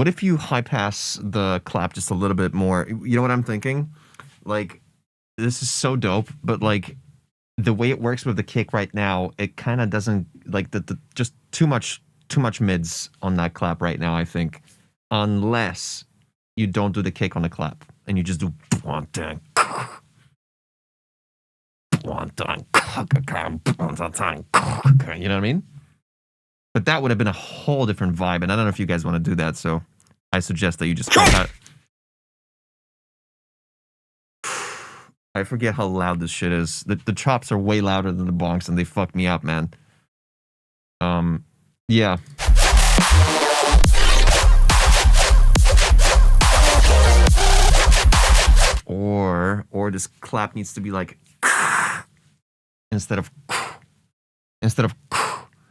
C: What if you high pass the clap just a little bit more? You know what I'm thinking? Like, this is so dope, but like the way it works with the kick right now, it kind of doesn't like the just too much mids on that clap right now, I think. Unless you don't do the kick on the clap and you just do you know what I mean? But that would have been a whole different vibe, and I don't know if you guys want to do that, so I suggest that you just cut that. I forget how loud this shit is. The chops are way louder than the bonks, and they fuck me up, man. Yeah. Or this clap needs to be like instead of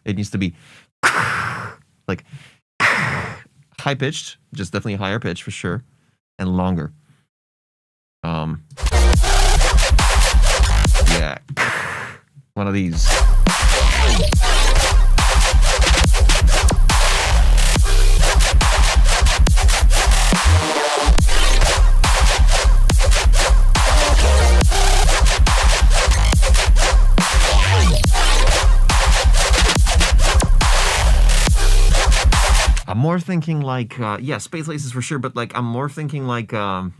C: it needs to be like high pitched, just definitely higher pitch for sure, and longer. Yeah, one of these. I'm more thinking like, yeah, Space Laces for sure, but like, I'm more thinking like, oh,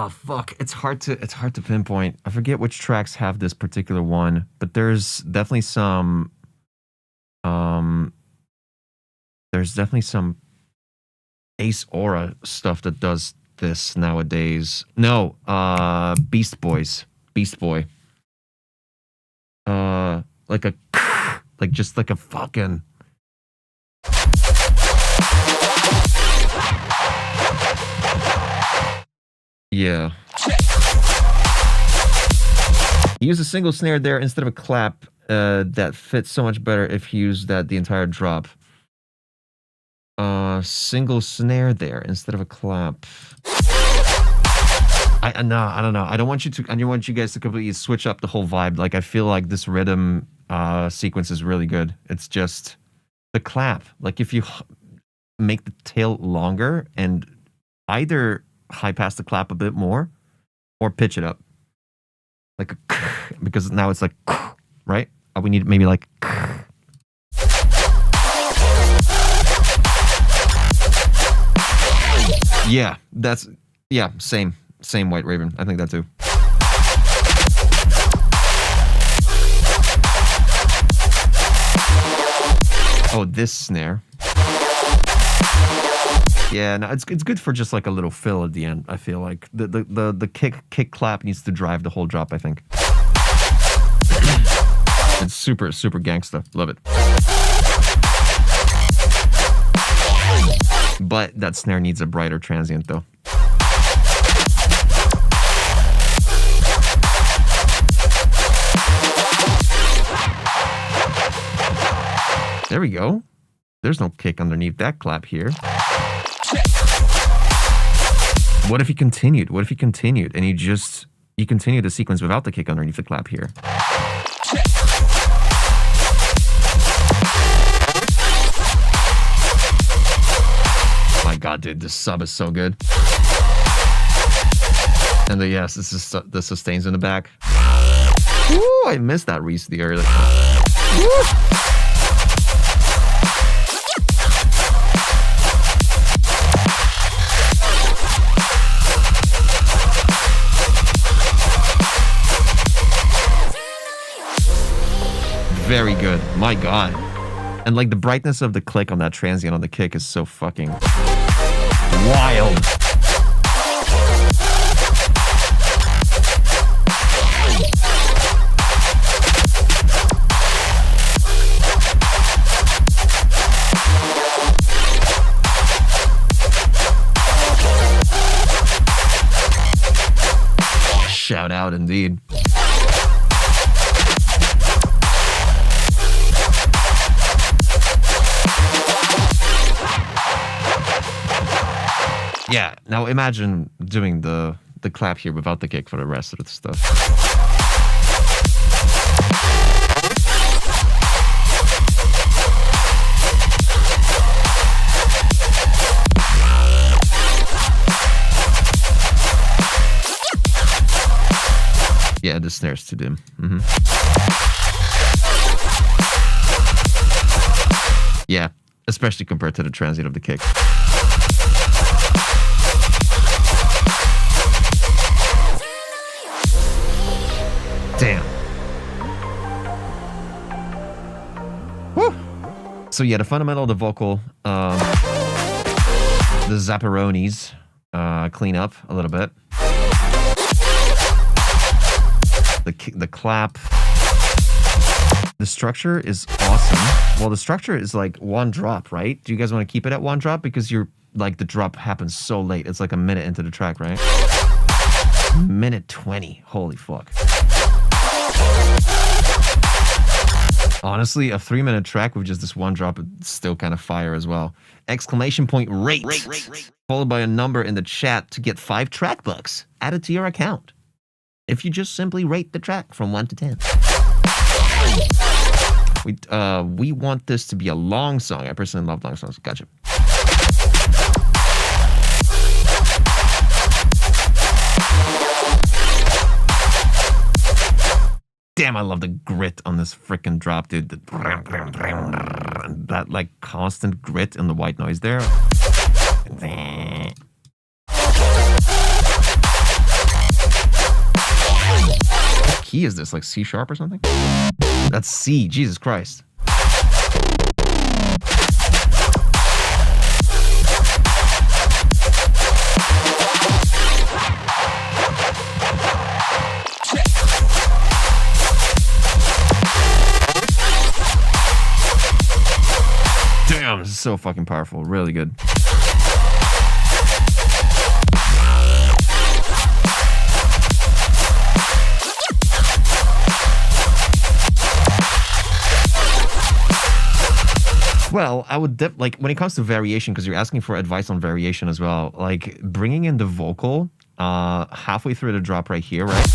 C: fuck, it's hard to pinpoint. I forget which tracks have this particular one, but there's definitely some, Ace Aura stuff that does this nowadays. No, Beast Boy. Like a, like just like a fucking. Yeah. Use a single snare there instead of a clap. That fits so much better if you use that the entire drop. Single snare there instead of a clap. I don't know. I don't want you guys to completely switch up the whole vibe. Like, I feel like this rhythm sequence is really good. It's just the clap. Like, if you make the tail longer and either high pass the clap a bit more or pitch it up. Like, because now it's like, right? We need maybe like. Yeah, same White Raven. I think that too. Oh, this snare. Yeah, no, it's good for just like a little fill at the end. I feel like the kick clap needs to drive the whole drop, I think. It's super gangsta. Love it. But that snare needs a brighter transient though. There we go. There's no kick underneath that clap here. What if he continued? And you continue the sequence without the kick underneath the clap here? My God, dude, this sub is so good. And yes, this is the sustains in the back. Ooh, I missed that Reese the earlier. Very good. My God. And like the brightness of the click on that transient on the kick is so fucking wild. Shout out indeed. Yeah, now imagine doing the clap here without the kick for the rest of the stuff. the snare's too dim. Yeah, especially compared to the transient of the kick. Damn. Woo. So yeah, the fundamental of the vocal, the zapperonis, clean up a little bit. The clap. The structure is awesome. Well, the structure is like one drop, right? Do you guys want to keep it at one drop? Because you're like the drop happens so late. It's like a minute into the track, right? Minute 20. Holy fuck. Honestly, a 3-minute track with just this one drop is still kind of fire as well. Exclamation point rate. Followed by a number in the chat to get 5 track bucks added to your account. If you just simply rate the track from 1 to 10. We want this to be a long song. I personally love long songs. Gotcha. Damn, I love the grit on this freaking drop, dude. That like constant grit in the white noise there. What key is this? Like C sharp or something? That's C. Jesus Christ. Damn, this is so fucking powerful. Really good. Well, I would like when it comes to variation, because you're asking for advice on variation as well. Like bringing in the vocal halfway through the drop right here, right?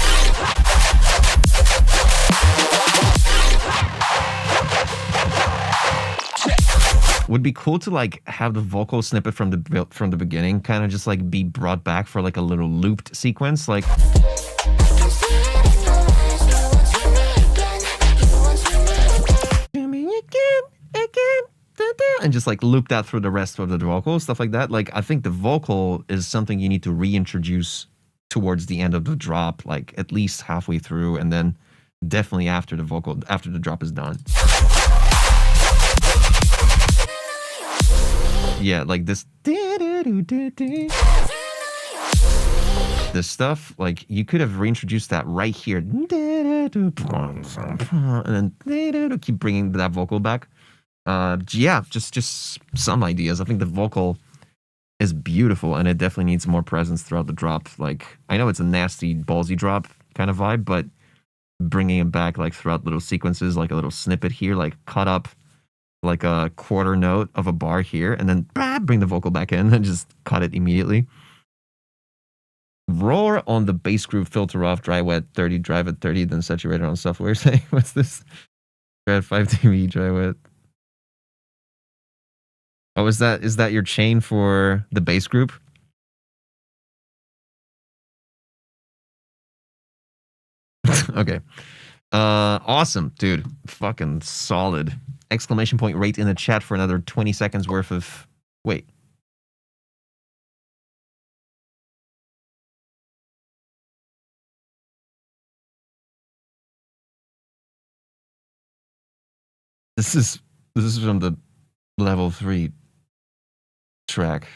C: Would be cool to like have the vocal snippet from the beginning kind of just like be brought back for like a little looped sequence, like. And just like loop that through the rest of the vocal, stuff like that. Like I think the vocal is something you need to reintroduce towards the end of the drop, like at least halfway through, and then definitely after the vocal, after the drop is done. Yeah, like this. This stuff, like you could have reintroduced that right here, and then keep bringing that vocal back. Yeah, just some ideas. I think the vocal is beautiful, and it definitely needs more presence throughout the drop. Like, I know it's a nasty, ballsy drop kind of vibe, but bringing it back like throughout little sequences, like a little snippet here, like cut up like a quarter note of a bar here, and then bring the vocal back in and just cut it immediately. Roar on the bass groove, filter off, dry wet 30, drive at 30, then saturate it on software. Saying, what's this? Dry at 5 dB, dry wet. Oh, is that your chain for the bass group? Okay. Awesome, dude. Fucking solid. Exclamation point rate in the chat for another 20 seconds worth of... Wait. This is from the level 3 track.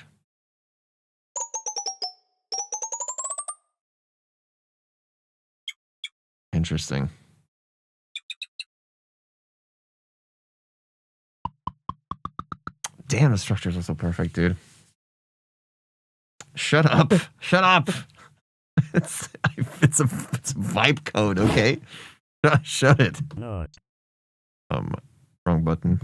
C: Interesting. Damn, the structures are so perfect, dude. Shut up. Shut up. It's a vibe code, okay? Shut it.
E: No.
C: Wrong button.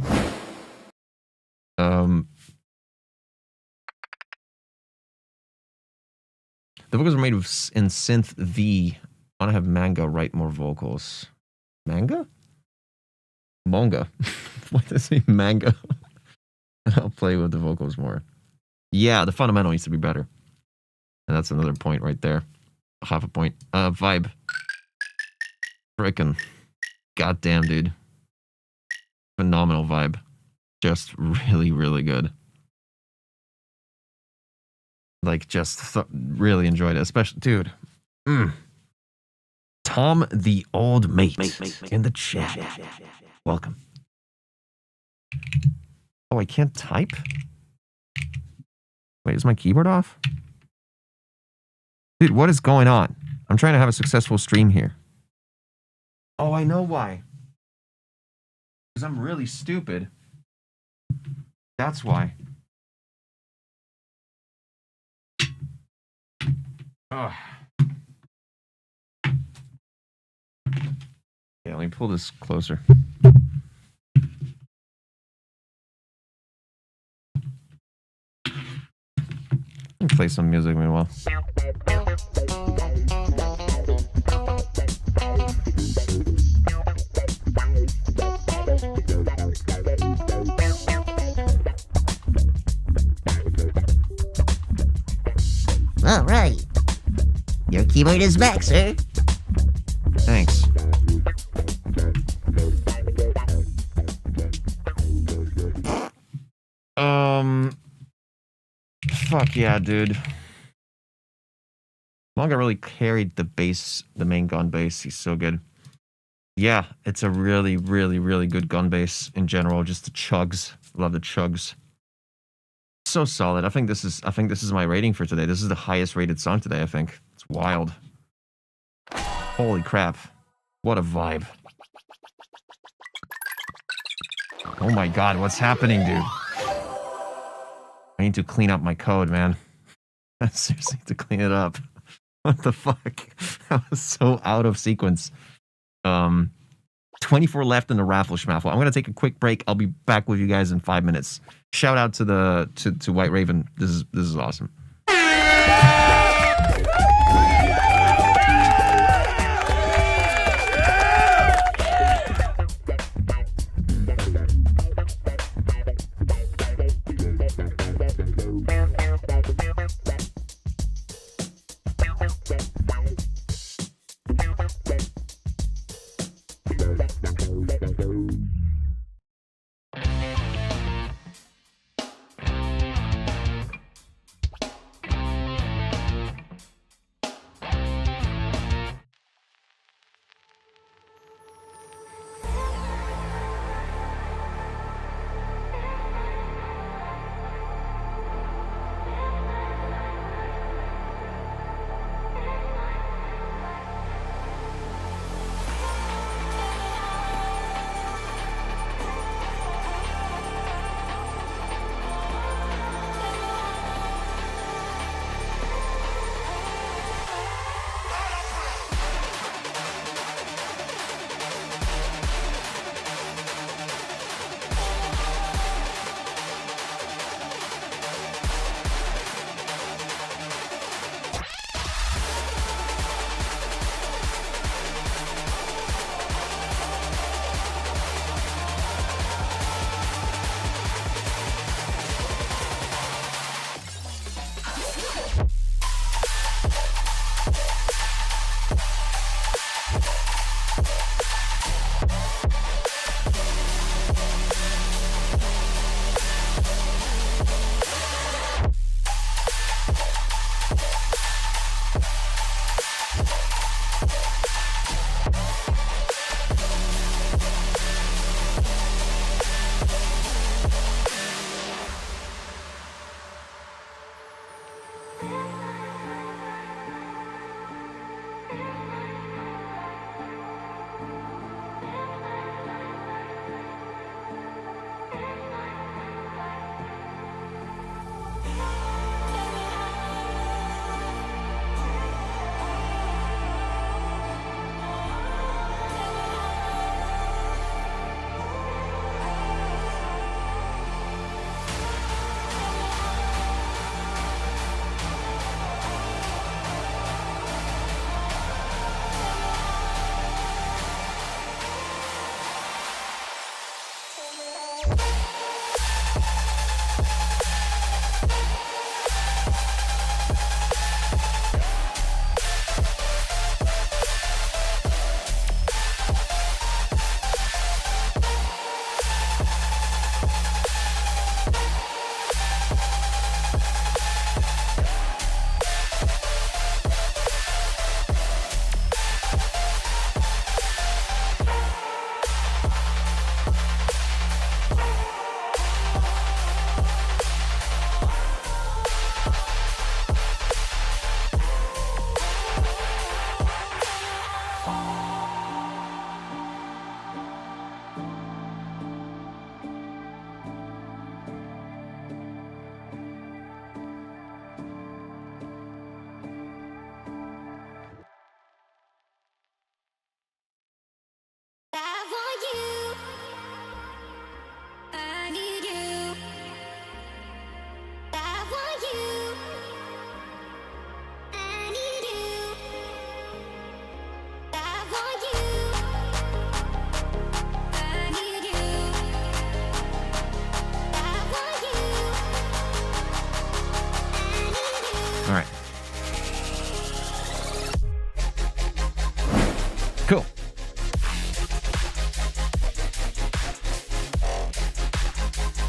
C: The vocals are made in synth V. I want to have Manga write more vocals. Manga? Manga. Why does it say Manga? I'll play with the vocals more. Yeah, the fundamental needs to be better. And that's another point right there. Half a point. Vibe. Frickin' goddamn, dude. Phenomenal vibe. Just really, really good. Like, just really enjoyed it. Especially, dude. Tom the Old Mate in the chat. Welcome. Oh, I can't type? Wait, is my keyboard off? Dude, what is going on? I'm trying to have a successful stream here. Oh, I know why. Because I'm really stupid. That's why. Ugh. Yeah, let me pull this closer. Let me play some music meanwhile.
A: All right. Your keyboard is back, sir.
C: Thanks. Fuck yeah, dude. Manga really carried the bass, the main gun bass. He's so good. Yeah, it's a really, really, really good gun bass in general. Just the chugs. Love the chugs. So solid. I think this is my rating for today. This is the highest rated song today, I think. It's wild. Holy crap. What a vibe. Oh my god, what's happening, dude? I need to clean up my code, man. I seriously need to clean it up. What the fuck? That was so out of sequence. 24 left in the raffle schmaffle. I'm gonna take a quick break. I'll be back with you guys in 5 minutes. Shout out to the to White Raven. This is awesome.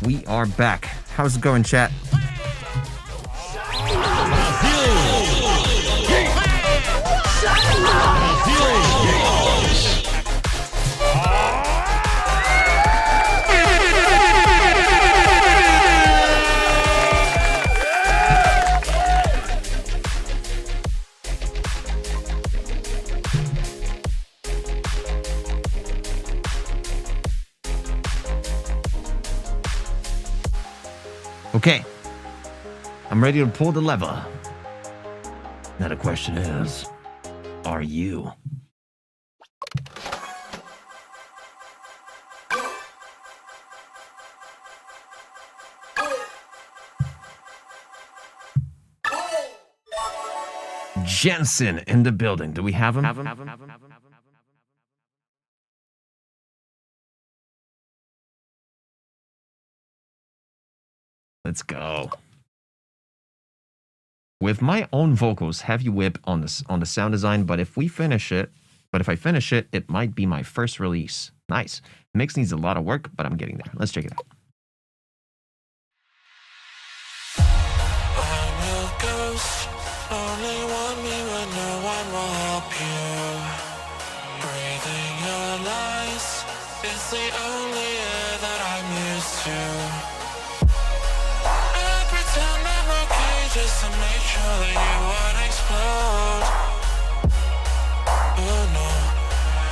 C: We are back. How's it going, chat? Okay, I'm ready to pull the lever. Now the question is, are you? Jensen in the building. Do we have him? Let's go. With my own vocals, heavy whip on the sound design, but if I finish it, it might be my first release. Nice. Mix needs a lot of work, but I'm getting there. Let's check it out.
G: I'm your ghost. Only want me when no one will help you. Breathing your lies is the only air that I'm used to. I pretend I'm okay just to make sure that you won't explode. Oh no,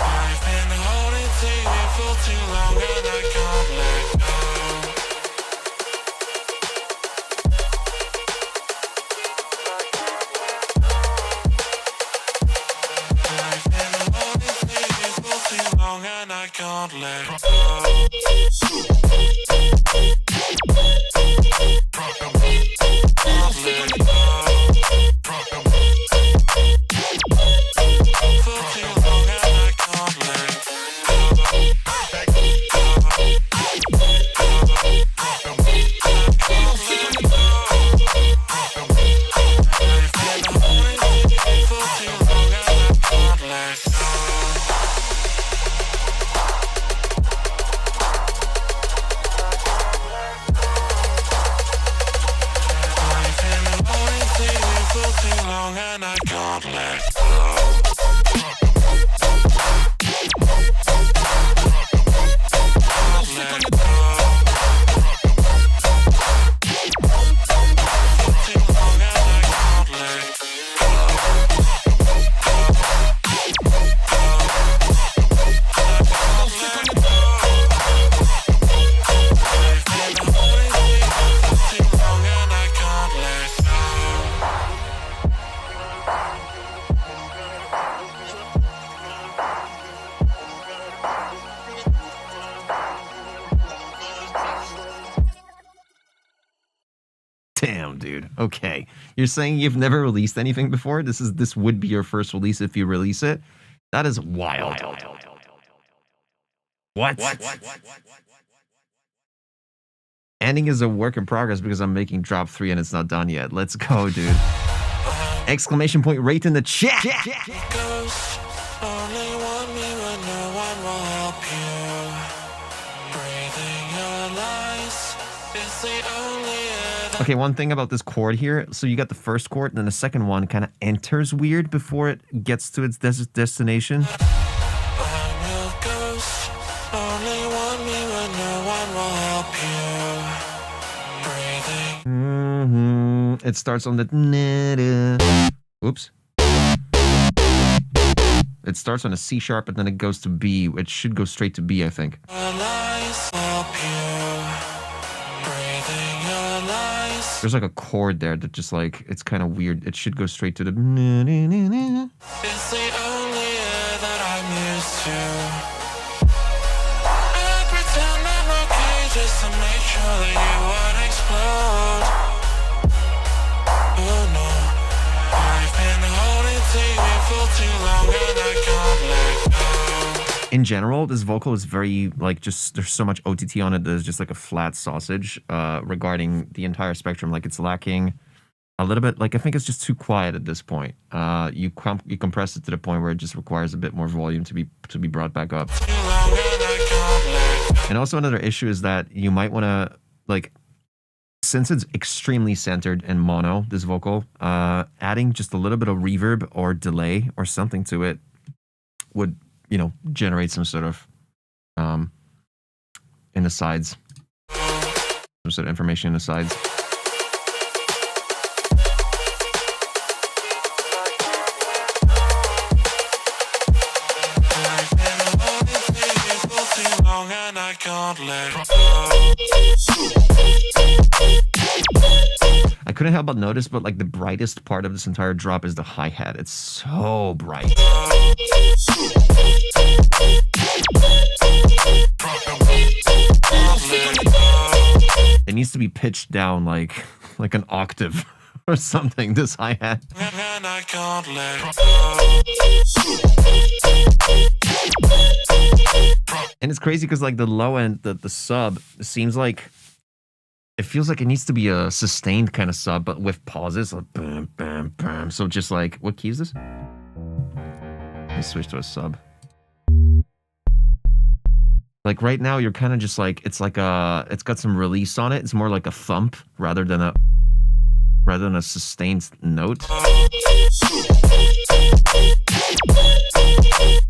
G: I've been holding to you for too long and I can't let go. And I can't let go. And I can't let
C: Damn, dude. Okay. You're saying you've never released anything before? This would be your first release if you release it? That is wild. What? Ending is a work in progress because I'm making drop 3 and it's not done yet. Let's go, dude. Exclamation point right in the chat.
G: Ghost, only want me when no one will help you. Breathing your lies is the only air that
C: Okay, one thing about this chord here. So you got the first chord, and then the second one kind of enters weird before it gets to its destination.
G: I'm your ghost. Only want me when no one will help you. Breathing.
C: It starts on the... Oops. It starts on a C sharp, and then it goes to B. It should go straight to B, I think.
G: Lies help you. Breathing your lies.
C: There's like a chord there that just like, it's kind of weird. It should go straight to the...
G: It's the only air that I'm used to. I pretend I'm okay just to make sure that you won't explode. Oh no, I've been holding to you for too long and I can't let go.
C: In general, this vocal is very, like, just, there's so much OTT on it that it's just like a flat sausage regarding the entire spectrum. Like, it's lacking a little bit, like, I think it's just too quiet at this point. You compress it to the point where it just requires a bit more volume to be brought back up.
G: Too long and I can't let go.
C: And also another issue is that you might want to like, since it's extremely centered and mono, this vocal, adding just a little bit of reverb or delay or something to it would, you know, generate some sort of, in the sides, some sort of information in the sides. I couldn't help but notice, but like the brightest part of this entire drop is the hi-hat. It's so bright. It needs to be pitched down like an octave or something, this hi-hat. And it's crazy because like the low end, the sub seems like, it feels like it needs to be a sustained kind of sub, but with pauses, like bam, bam, bam. So just like, what key is this? Let me switch to a sub. Like right now, you're kind of just like, it's like it's got some release on it. It's more like a thump rather than a sustained note.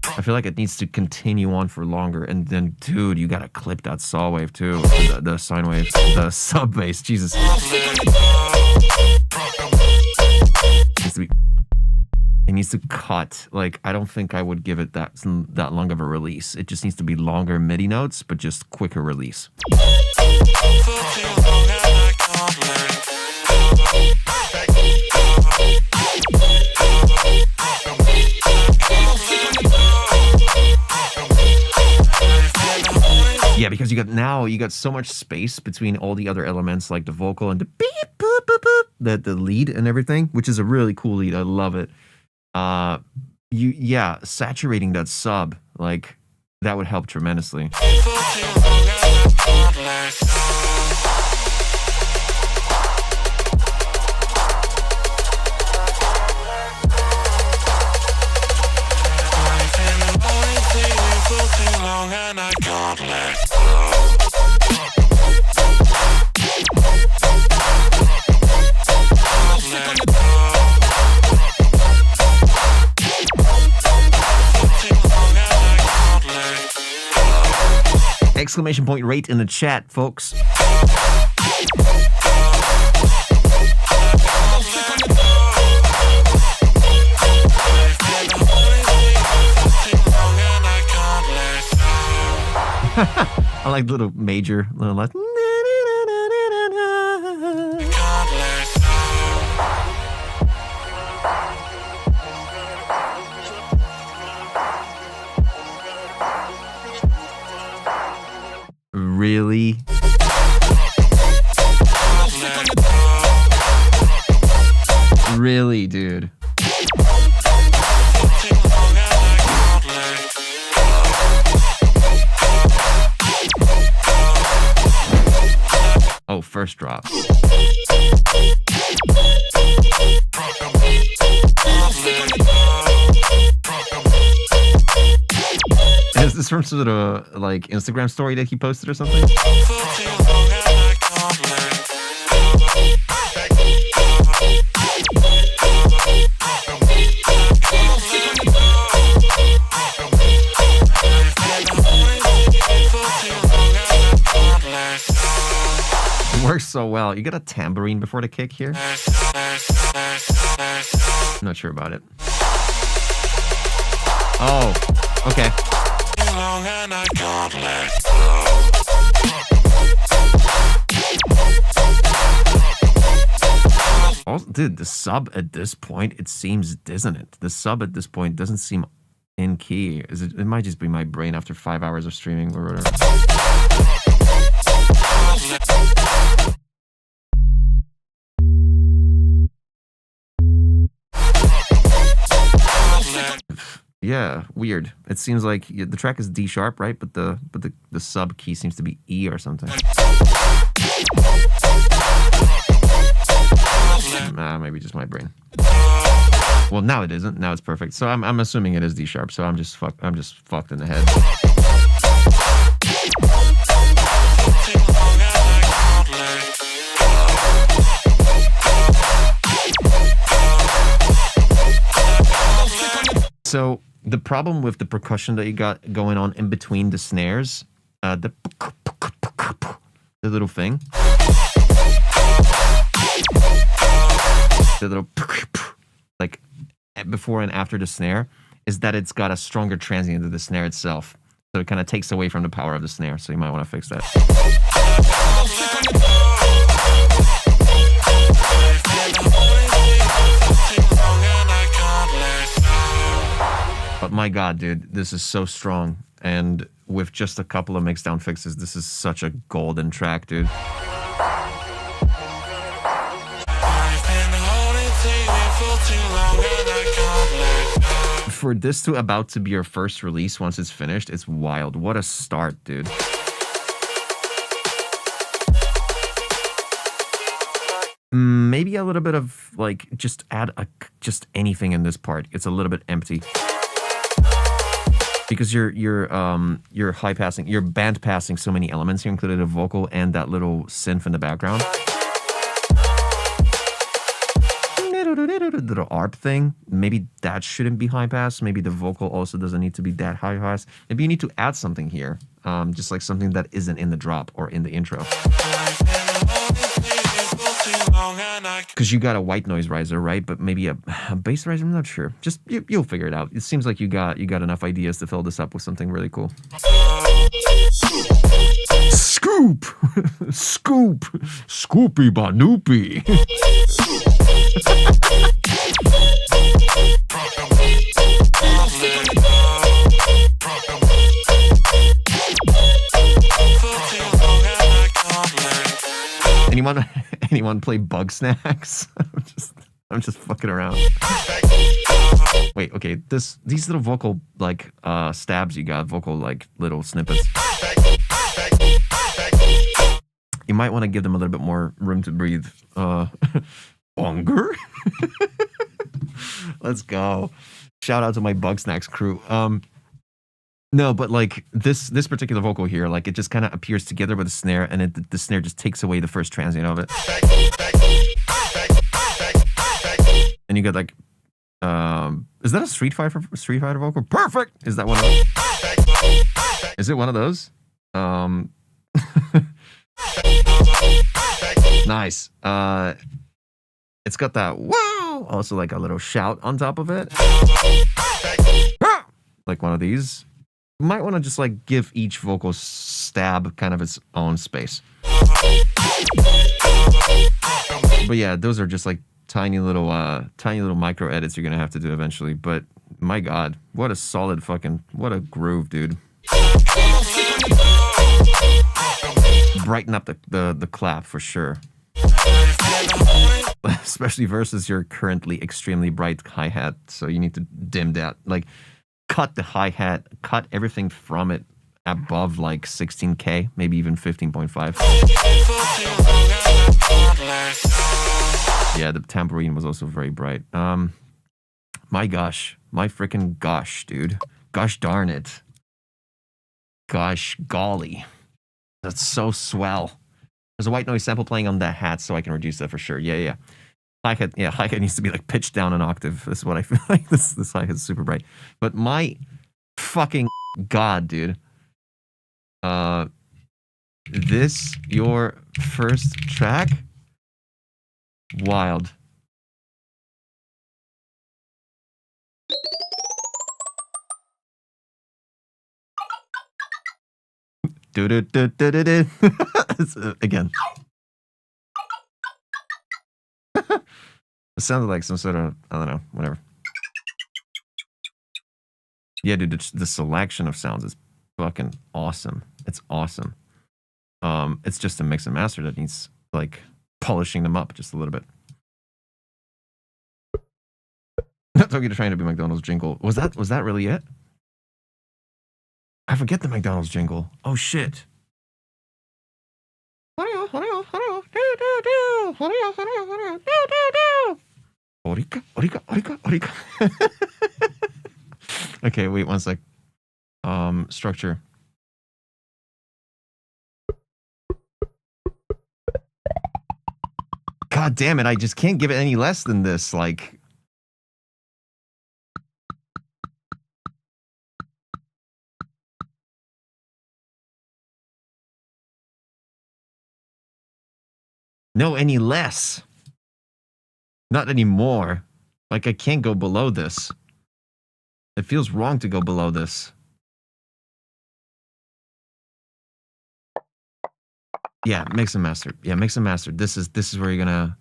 C: I feel like it needs to continue on for longer. And then, dude, you gotta clip that saw wave too. The sine wave, the sub bass. Jesus. It needs to cut. Like, I don't think I would give it that long of a release. It just needs to be longer MIDI notes, but just quicker release. Yeah, because you got so much space between all the other elements, like the vocal and the beep, boop, boop, boop, the lead and everything, which is a really cool lead. I love it. Saturating that sub, like, that would help tremendously. Exclamation point rate in the chat, folks. I like little major, little like. Really? Really, dude? Oh, first drop. Is this from sort of like Instagram story that he posted or something? It works so well. You got a tambourine before the kick here? Not sure about it. Oh, okay. Also, dude, the sub at this point, it seems dissonant. The sub at this point doesn't seem in key. It might just be my brain after 5 hours of streaming or whatever. Yeah, weird. It seems like the track is D sharp, right? But the sub key seems to be E or something. Maybe just my brain. Well, now it isn't. Now it's perfect. So I'm assuming it is D sharp. So I'm just fucked in the head. So the problem with the percussion that you got going on in between the snares, the little thing, the little like before and after the snare, is that it's got a stronger transient to the snare itself. So it kind of takes away from the power of the snare. So you might want to fix that. But my God, dude, this is so strong. And with just a couple of mixdown fixes, this is such a golden track, dude. For this to about to be your first release once it's finished, it's wild. What a start, dude. Maybe a little bit of, like, just add just anything in this part. It's a little bit empty. Because you're high passing, you're band passing so many elements. You included a vocal and that little synth in the background. Little ARP thing. Maybe that shouldn't be high pass. Maybe the vocal also doesn't need to be that high pass. Maybe you need to add something here. Just like something that isn't in the drop or in the intro. Because you got a white noise riser, right? But maybe a bass riser, I'm not sure. Just, you'll figure it out. It seems like you got enough ideas to fill this up with something really cool. Scoop! Scoop! Scoopy Banoopy! Anyone play Bug Snacks? I'm just fucking around. Wait, okay, these little vocal like stabs you got, vocal like little snippets. You might want to give them a little bit more room to breathe. Longer? Let's go. Shout out to my Bug Snacks crew. No, but like this particular vocal here, like it just kind of appears together with the snare, and the snare just takes away the first transient of it. And you got like, is that a Street Fighter vocal? Perfect. Is that one of those? Is it one of those? Nice. It's got that wow, also like a little shout on top of it. Like one of these. You might want to just like give each vocal stab kind of its own space. But yeah, those are just like tiny little micro edits you're gonna have to do eventually. But my God, what a solid what a groove, dude. Brighten up the clap for sure. Especially versus your currently extremely bright hi-hat, so you need to dim that. Like, cut the hi-hat, cut everything from it above like 16K, maybe even 15.5. Yeah, the tambourine was also very bright. My gosh. My freaking gosh, dude. Gosh darn it. Gosh golly. That's so swell. There's a white noise sample playing on that hat, so I can reduce that for sure. Yeah. Hi-hat needs to be like pitched down an octave. This is what I feel like. This hi-hat is super bright. But my fucking God, dude. This your first track? Wild. Do-do-do-do-do-do. Again. It sounded like some sort of, I don't know, whatever. Yeah, dude, the selection of sounds is fucking awesome. It's awesome. It's just a mix and master that needs, like, polishing them up just a little bit. Not talking to trying to be McDonald's jingle. Was that really it? I forget the McDonald's jingle. Oh, shit. Orika. Okay, wait one sec. Structure. God damn it, I just can't give it any less than this, like... No, any less. Not anymore. Like, I can't go below this. It feels wrong to go below this. Yeah, mix and master. Yeah, mix and master. This is where you're gonna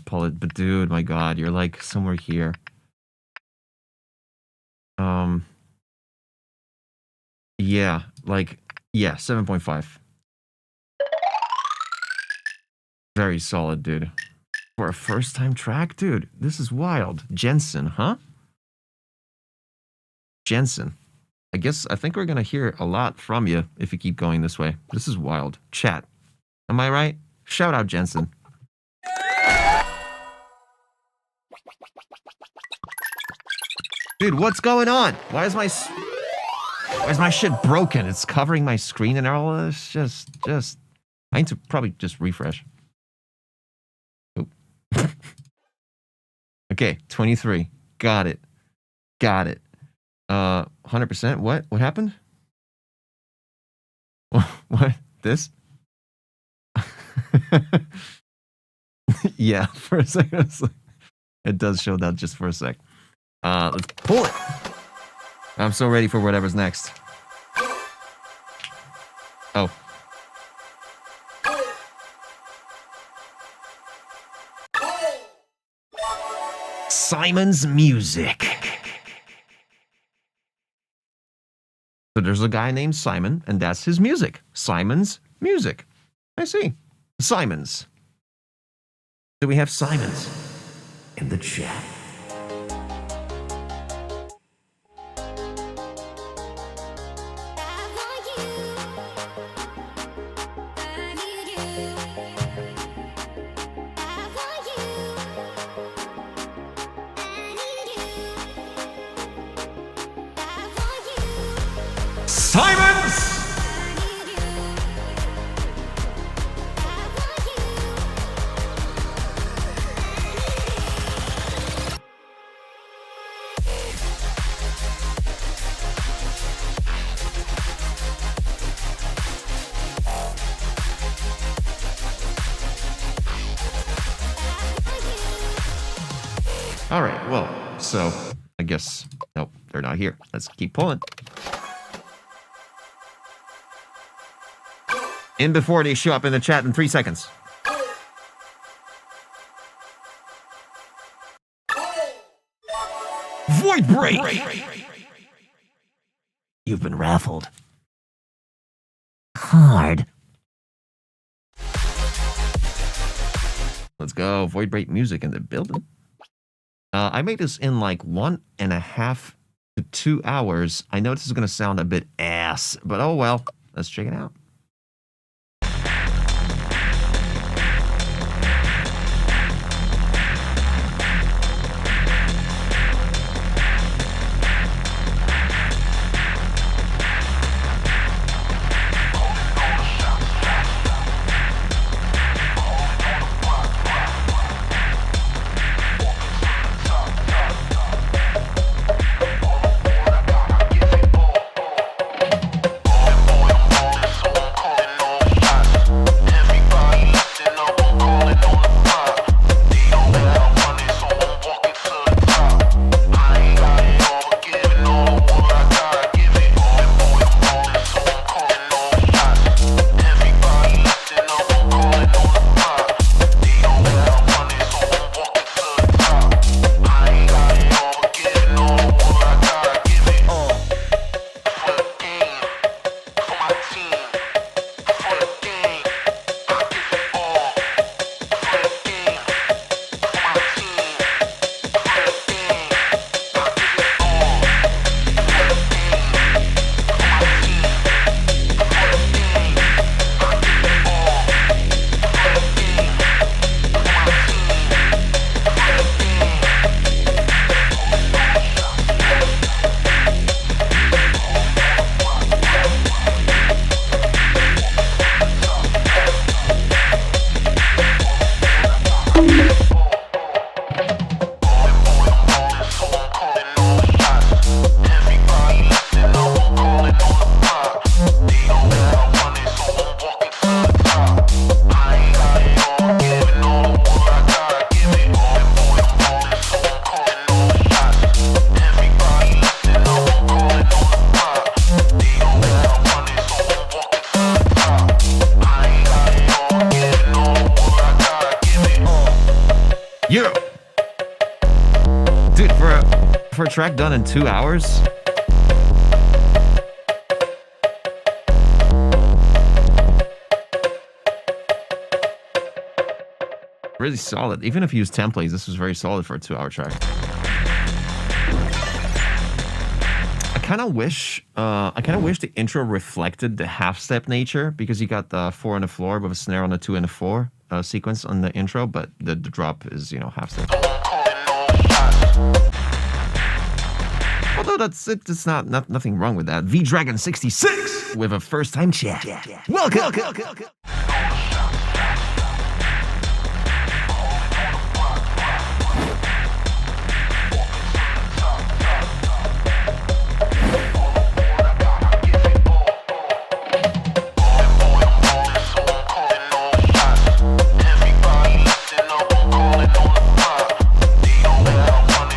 C: pull it. But dude, my God, you're like somewhere here. Yeah, like, yeah, 7.5. Very solid, dude. For a first-time track, dude, this is wild. Jensen, huh? Jensen. I think we're gonna hear a lot from you if you keep going this way. This is wild. Chat. Am I right? Shout out, Jensen. Dude, what's going on? Why is my shit broken? It's covering my screen and all this. Just. I need to probably just refresh. Oop. Okay, 23. Got it. 100%. What happened? What? This? Yeah, for a second. I was like, it does show that just for a sec. Let's pull it. I'm so ready for whatever's next. Oh. Simon's music. So there's a guy named Simon, and that's his music. Simon's music. I see. Simons. Do we have Simons in the chat? Simons! All right, well, so I guess, nope, they're not here. Let's keep pulling. In before they show up in the chat in 3 seconds. Void Break! You've been raffled. Hard. Let's go. Void Break music in the building. I made this in like 1.5 to 2 hours. I know this is going to sound a bit ass, but oh well. Let's check it out.
G: So
C: Yeah. Dude, for a track done in 2 hours. Really solid. Even if you use templates, this was very solid for a 2-hour track. I kind of wish the intro reflected the half-step nature, because you got the 4 on the floor with a snare on the 2 and the 4 sequence on the intro, but the drop is, you know, half-step. Although that's it, it's nothing wrong with that. V-Dragon66 with a first-time chat. Welcome.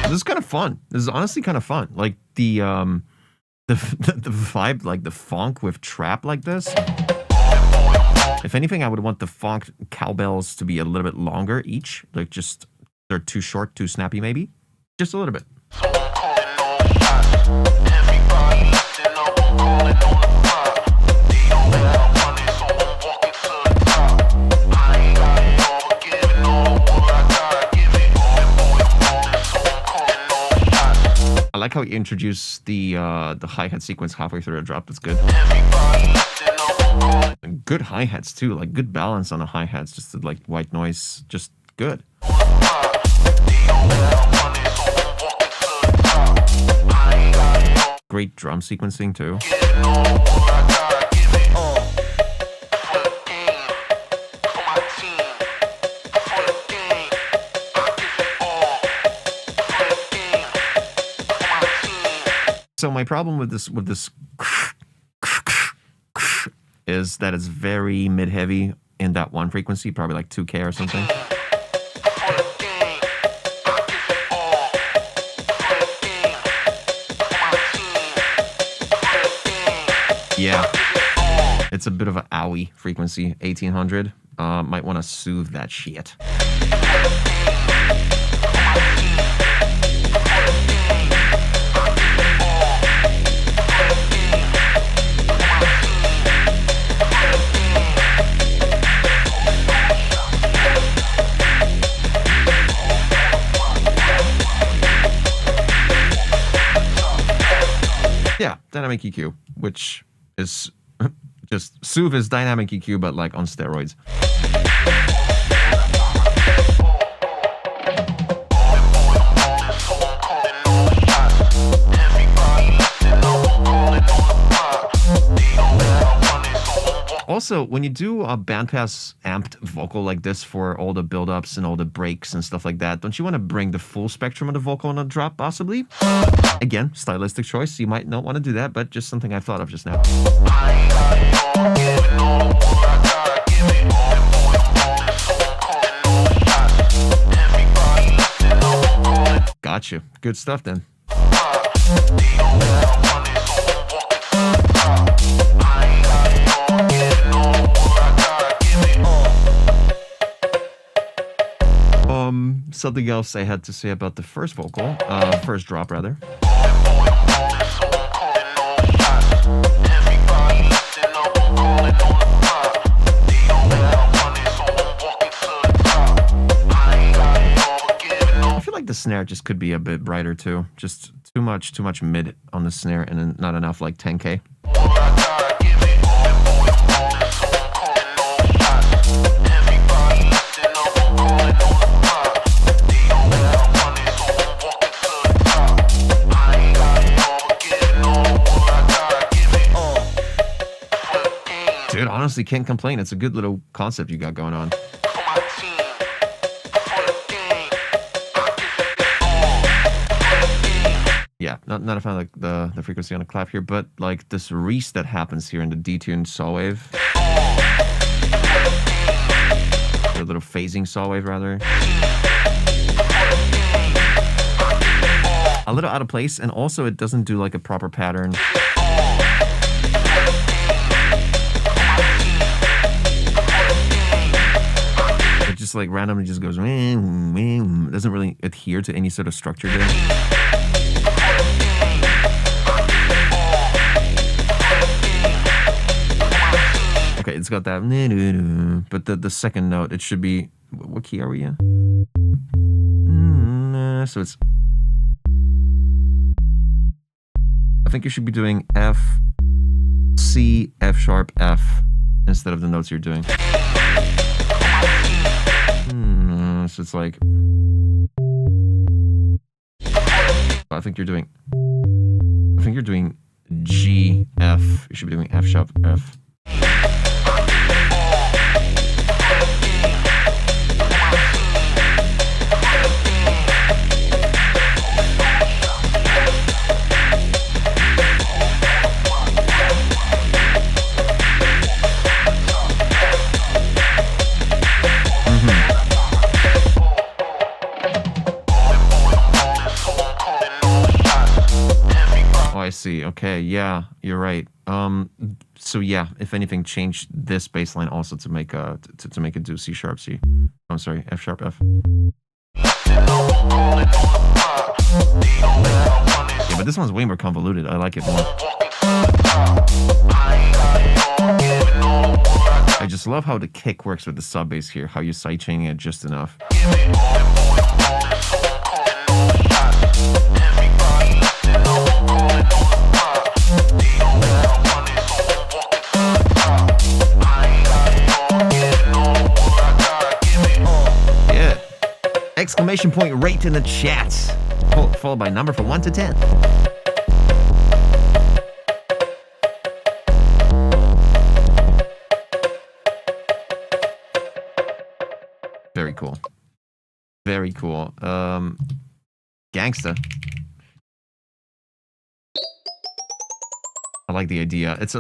C: This is kind of fun. This is honestly kind of fun. Like the vibe, like the funk with trap like this. If anything, I would want the funk cowbells to be a little bit longer each. Like just, they're too short, too snappy maybe. Just a little bit. I like how you introduce the hi-hat sequence halfway through a drop. That's good. And good hi-hats too, like good balance on the hi-hats, just like white noise, just good. Great drum sequencing too. So my problem with this is that it's very mid-heavy in that one frequency, probably like 2K or something. Yeah, it's a bit of an owie frequency, 1800. Might want to soothe that shit. Yeah, dynamic EQ, which is just Soothe is dynamic EQ, but like on steroids. Also, when you do a bandpass amped vocal like this for all the build-ups and all the breaks and stuff like that, don't you want to bring the full spectrum of the vocal on a drop, possibly? Again, stylistic choice. You might not want to do that, but just something I thought of just now. Gotcha. Good stuff then. Something else I had to say about the first vocal, first drop rather. I feel like the snare just could be a bit brighter too. Just too much mid on the snare and then not enough like 10K. Dude, honestly, can't complain. It's a good little concept you got going on. Yeah, not a fan of like the frequency on the clap here, but like this reese that happens here in the detuned saw wave. A little phasing saw wave, rather. A little out of place, and also it doesn't do like a proper pattern. just like randomly just goes. It doesn't really adhere to any sort of structure there. Okay, it's got that, but the second note, it should be, what key are we in? So it's, I think you should be doing F, C, F sharp, F, instead of the notes you're doing. So it's like, I think you're doing G, F. You should be doing F sharp, F. I see. Okay, yeah, you're right. So yeah, if anything, change this bass line also to make to make it do C sharp C. I'm sorry, F sharp F. Yeah, but this one's way more convoluted. I like it more. I just love how the kick works with the sub bass here. How you sidechaining it just enough. Exclamation point rate in the chat. Followed by number from 1 to 10. Very cool. Very cool. Gangsta. I like the idea. It's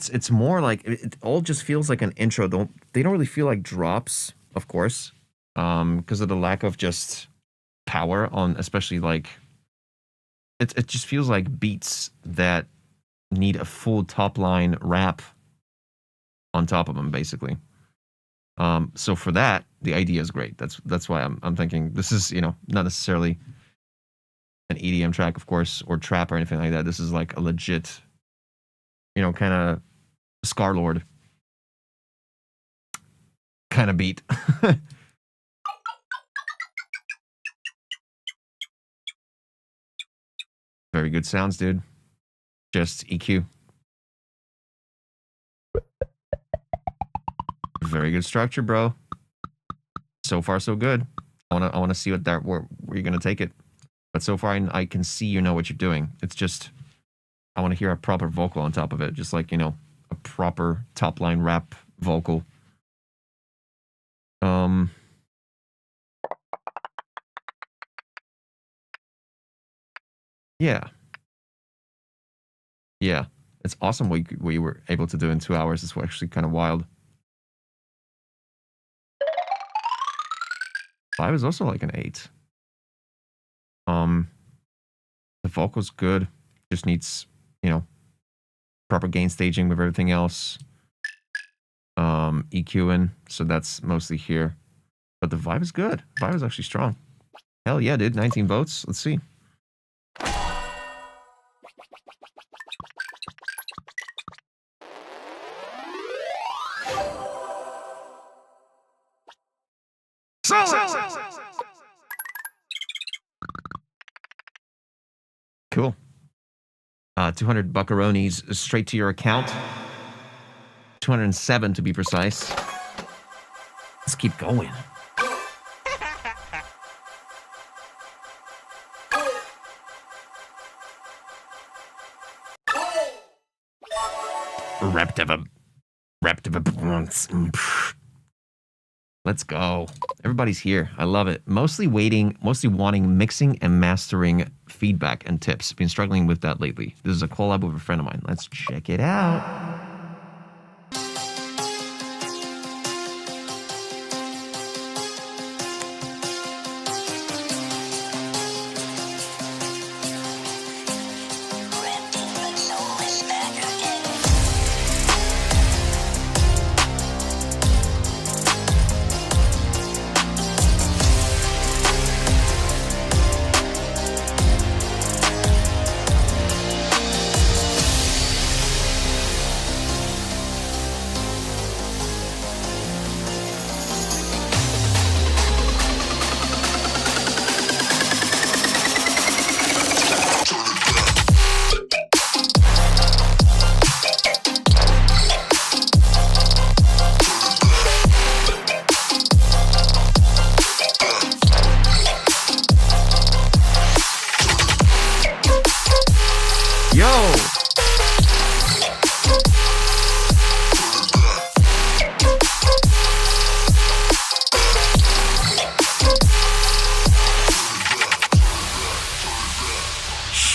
C: it's more like it all just feels like an intro. They don't really feel like drops, of course. Because of the lack of just power on, especially like, it just feels like beats that need a full top line rap on top of them, basically. So for that, the idea is great. That's why I'm thinking this is, you know, not necessarily an EDM track, of course, or trap or anything like that. This is like a legit, you know, kind of Scarlord kind of beat. Very good sounds, dude. Just EQ. Very good structure, bro. So far, so good. I wanna see where you're gonna take it. But so far, I can see you know what you're doing. It's just, I want to hear a proper vocal on top of it, just like, you know, a proper top line rap vocal. Yeah. Yeah. It's awesome what you were able to do in 2 hours. It's actually kind of wild. 5 is also like an 8. The vocal's good. Just needs, you know, proper gain staging with everything else. EQing, so that's mostly here. But the vibe is good. Vibe is actually strong. Hell yeah, dude. 19 votes. Let's see. Cool. 200 buckaronis straight to your account. 207 to be precise. Let's keep going. Let's go. Everybody's here. I love it. Mostly wanting mixing and mastering feedback and tips. Been struggling with that lately. This is a collab with a friend of mine. Let's check it out.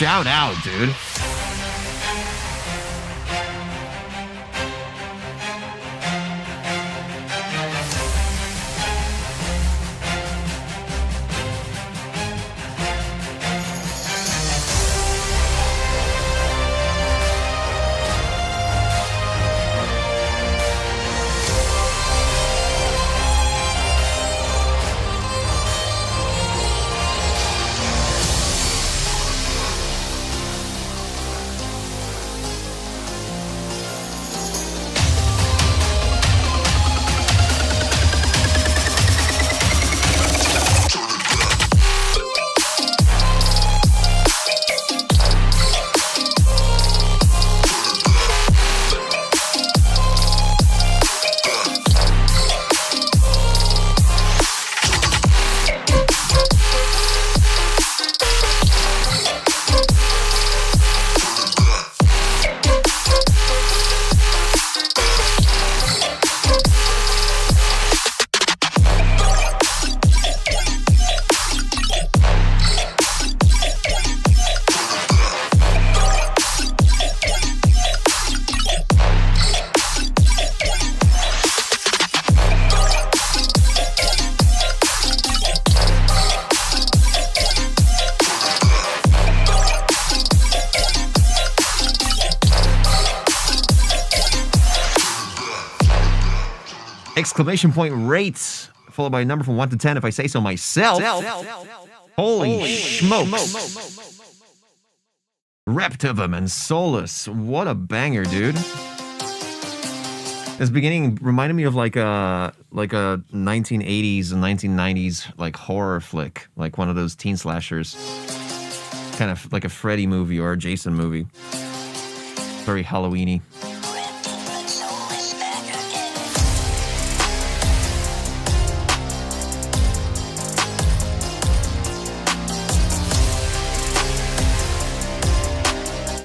C: Shout out, dude. Exclamation point rates, followed by a number from 1 to 10 if I say so myself. Holy smokes. Reptivum and Solus. What a banger, dude. This beginning reminded me of like a 1980s and 1990s like horror flick, like one of those teen slashers. Kind of like a Freddy movie or a Jason movie. Very Halloween-y.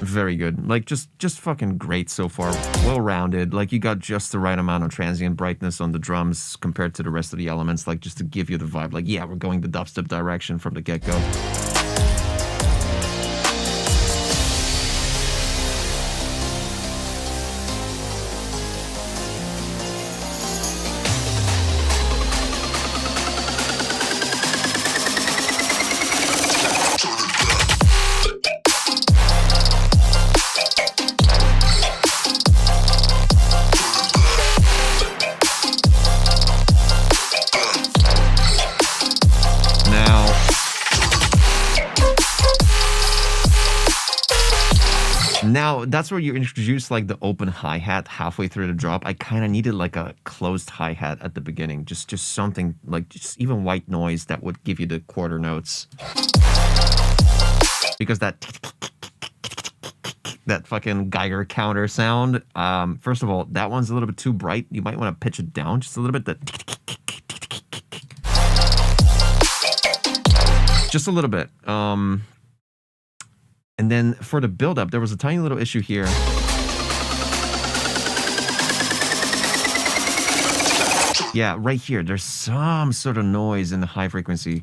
C: Very good. Like just fucking great so far. Well-rounded. Like you got just the right amount of transient brightness on the drums compared to the rest of the elements, like just to give you the vibe. Like, yeah, we're going the dubstep direction from the get-go. Now, that's where you introduce like the open hi-hat halfway through the drop. I kind of needed like a closed hi-hat at the beginning. Just something like just even white noise that would give you the quarter notes. Because that fucking Geiger counter sound, first of all, that one's a little bit too bright. You might want to pitch it down just a little bit. Just a little bit. And then for the build-up, there was a tiny little issue here. Yeah, right here. There's some sort of noise in the high frequency.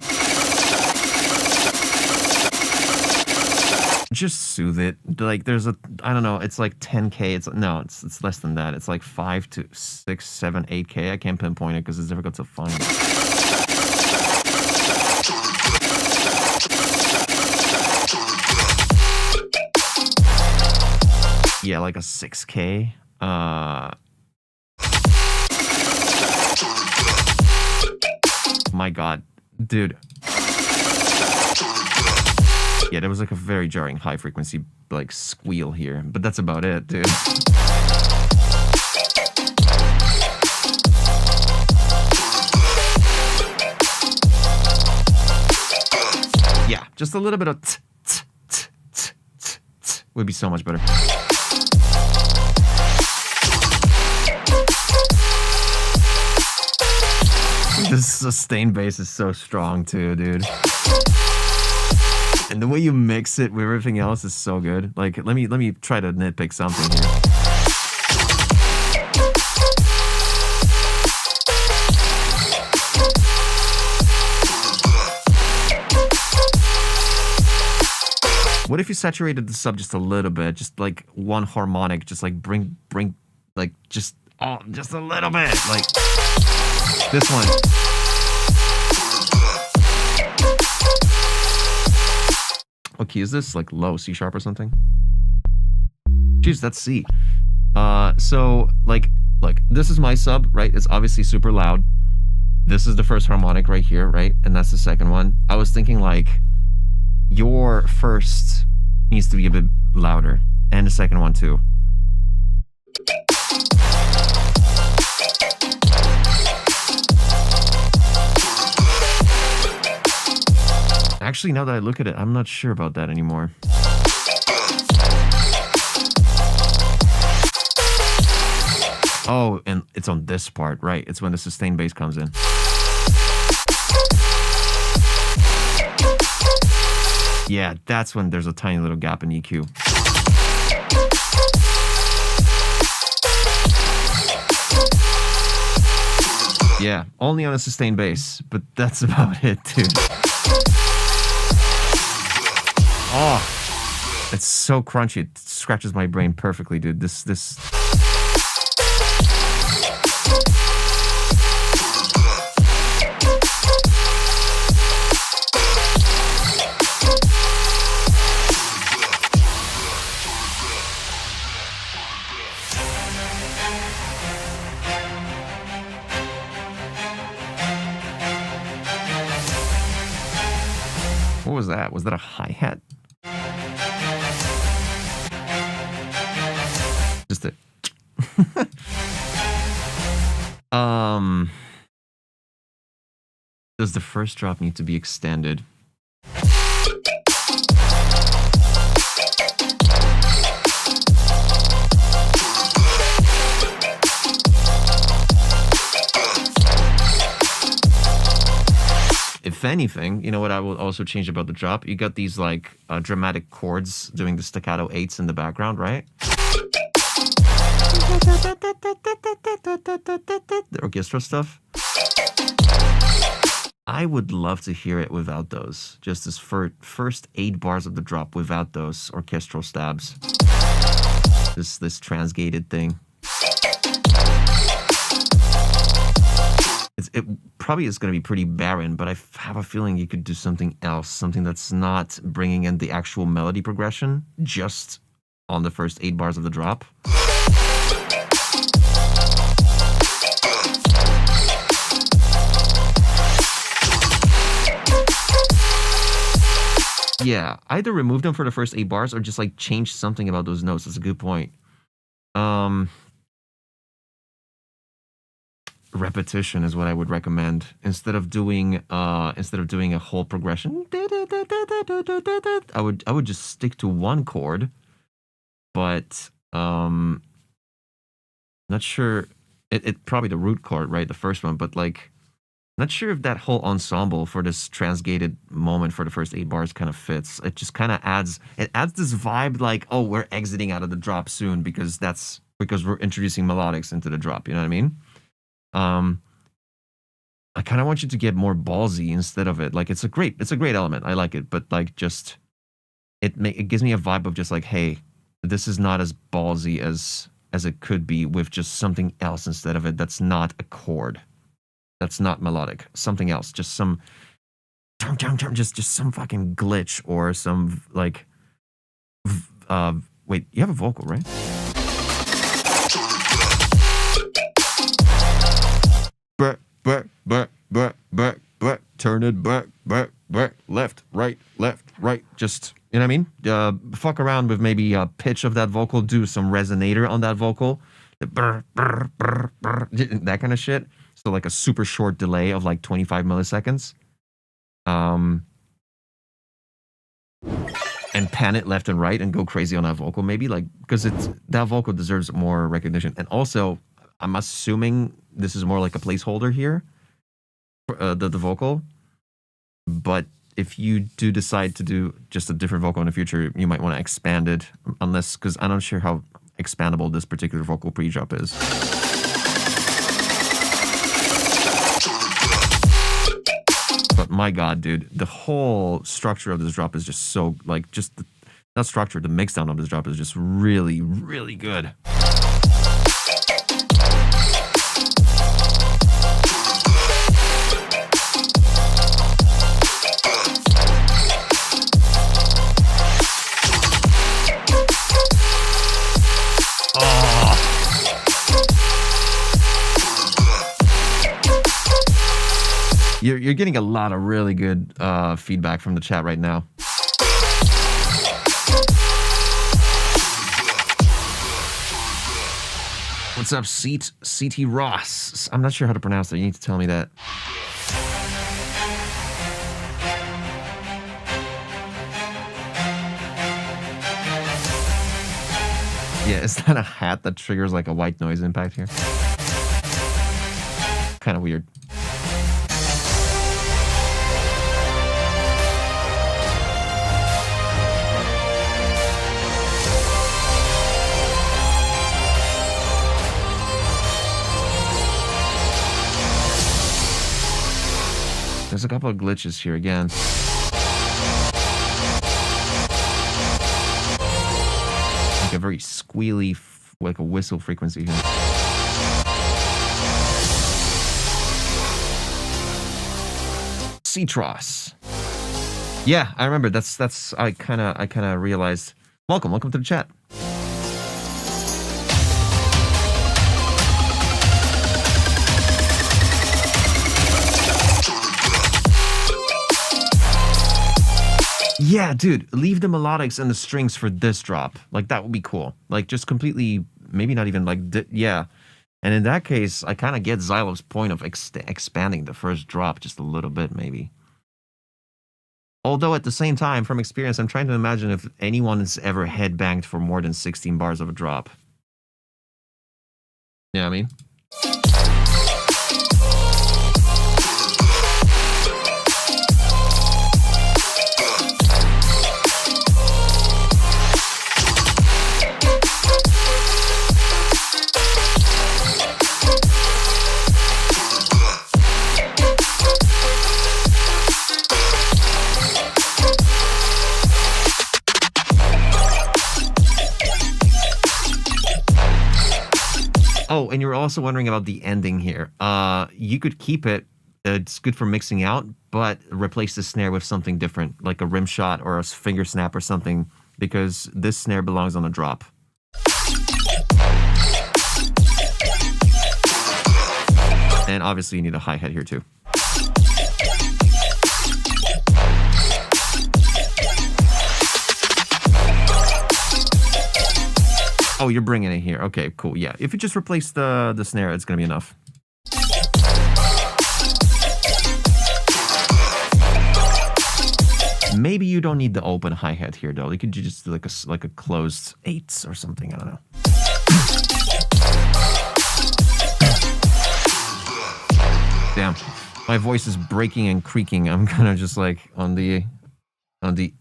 C: Just soothe it. Like there's a, I don't know, it's like 10K. It's less than that. It's like 5 to 6, 7, 8K. I can't pinpoint it because it's difficult to find. Yeah, like a 6K. My God, dude. Yeah, there was like a very jarring high frequency like squeal here, but that's about it, dude. Yeah, just a little bit of would be so much better. This sustained bass is so strong too, dude. And the way you mix it with everything else is so good. Like, let me try to nitpick something here. What if you saturated the sub just a little bit, just like one harmonic, just like bring, like just a little bit, like this one. What key is this? Like low, C sharp or something? Jeez, that's C. So like, look, this is my sub, right? It's obviously super loud. This is the first harmonic right here, right? And that's the second one. I was thinking like, your first needs to be a bit louder, and the second one too. Actually, now that I look at it, I'm not sure about that anymore. Oh, and it's on this part, right? It's when the sustained bass comes in. Yeah, that's when there's a tiny little gap in EQ. Yeah, only on a sustained bass, but that's about it, dude. Oh, it's so crunchy. It scratches my brain perfectly, dude. This. What was that? Was that a hi-hat? Just a... Does the first drop need to be extended? If anything, you know what I will also change about the drop? You got these like dramatic chords doing the staccato eights in the background, right? The orchestral stuff. I would love to hear it without those. Just this first 8 bars of the drop without those orchestral stabs. This transgated thing. It probably is going to be pretty barren, but I have a feeling you could do something else, something that's not bringing in the actual melody progression, just on the first 8 bars of the drop. Yeah, either remove them for the first 8 bars or just like change something about those notes. That's a good point. Repetition is what I would recommend instead of doing a whole progression. I would just stick to one chord, but not sure. It probably the root chord, right, the first one, but like not sure if that whole ensemble for this transgated moment for the first 8 bars kind of fits. It just kind of adds this vibe like, oh, we're exiting out of the drop soon because we're introducing melodics into the drop. You know what I mean? I kind of want you to get more ballsy instead of it. Like it's a great element. I like it, but like just it gives me a vibe of just like, hey, this is not as ballsy as it could be with just something else instead of it. That's not a chord. That's not melodic. Something else. Just some just some fucking glitch or some like wait, you have a vocal, right? Back, turn it back, left, right, just, you know what I mean? Fuck around with maybe a pitch of that vocal, do some resonator on that vocal, that kind of shit. So like a super short delay of like 25 milliseconds. And pan it left and right and go crazy on that vocal, maybe, like, because that vocal deserves more recognition. And also, I'm assuming this is more like a placeholder here, the vocal. But if you do decide to do just a different vocal in the future, you might want to expand it, unless, because I'm not sure how expandable this particular vocal pre-drop is. But my God, dude, the whole structure of this drop is just so, like, just not structure, the mix down of this drop is just really, really good. You're getting a lot of really good feedback from the chat right now. What's up, CT Ross? I'm not sure how to pronounce that. You need to tell me that. Yeah, is that a hat that triggers like a white noise impact here? Kind of weird. There's a couple of glitches here again. Like a very squealy, like a whistle frequency here. Citros. Yeah, I remember. That's. I kind of realized. Welcome to the chat. Yeah, dude, leave the melodics and the strings for this drop. Like, that would be cool. Like, just completely, maybe not even like, yeah. And in that case, I kind of get Xylo's point of expanding the first drop just a little bit, maybe. Although at the same time, from experience, I'm trying to imagine if anyone has ever headbanged for more than 16 bars of a drop. You know what I mean? Oh, and you're also wondering about the ending here. You could keep it. It's good for mixing out, but replace the snare with something different, like a rim shot or a finger snap or something, because this snare belongs on a drop. And obviously you need a hi-hat here too. Oh, you're bringing it here. Okay, cool. Yeah, if you just replace the snare, it's gonna be enough. Maybe you don't need the open hi-hat here, though. You could just do like a closed 8s or something. I don't know. Damn, my voice is breaking and creaking. I'm kind of just like on the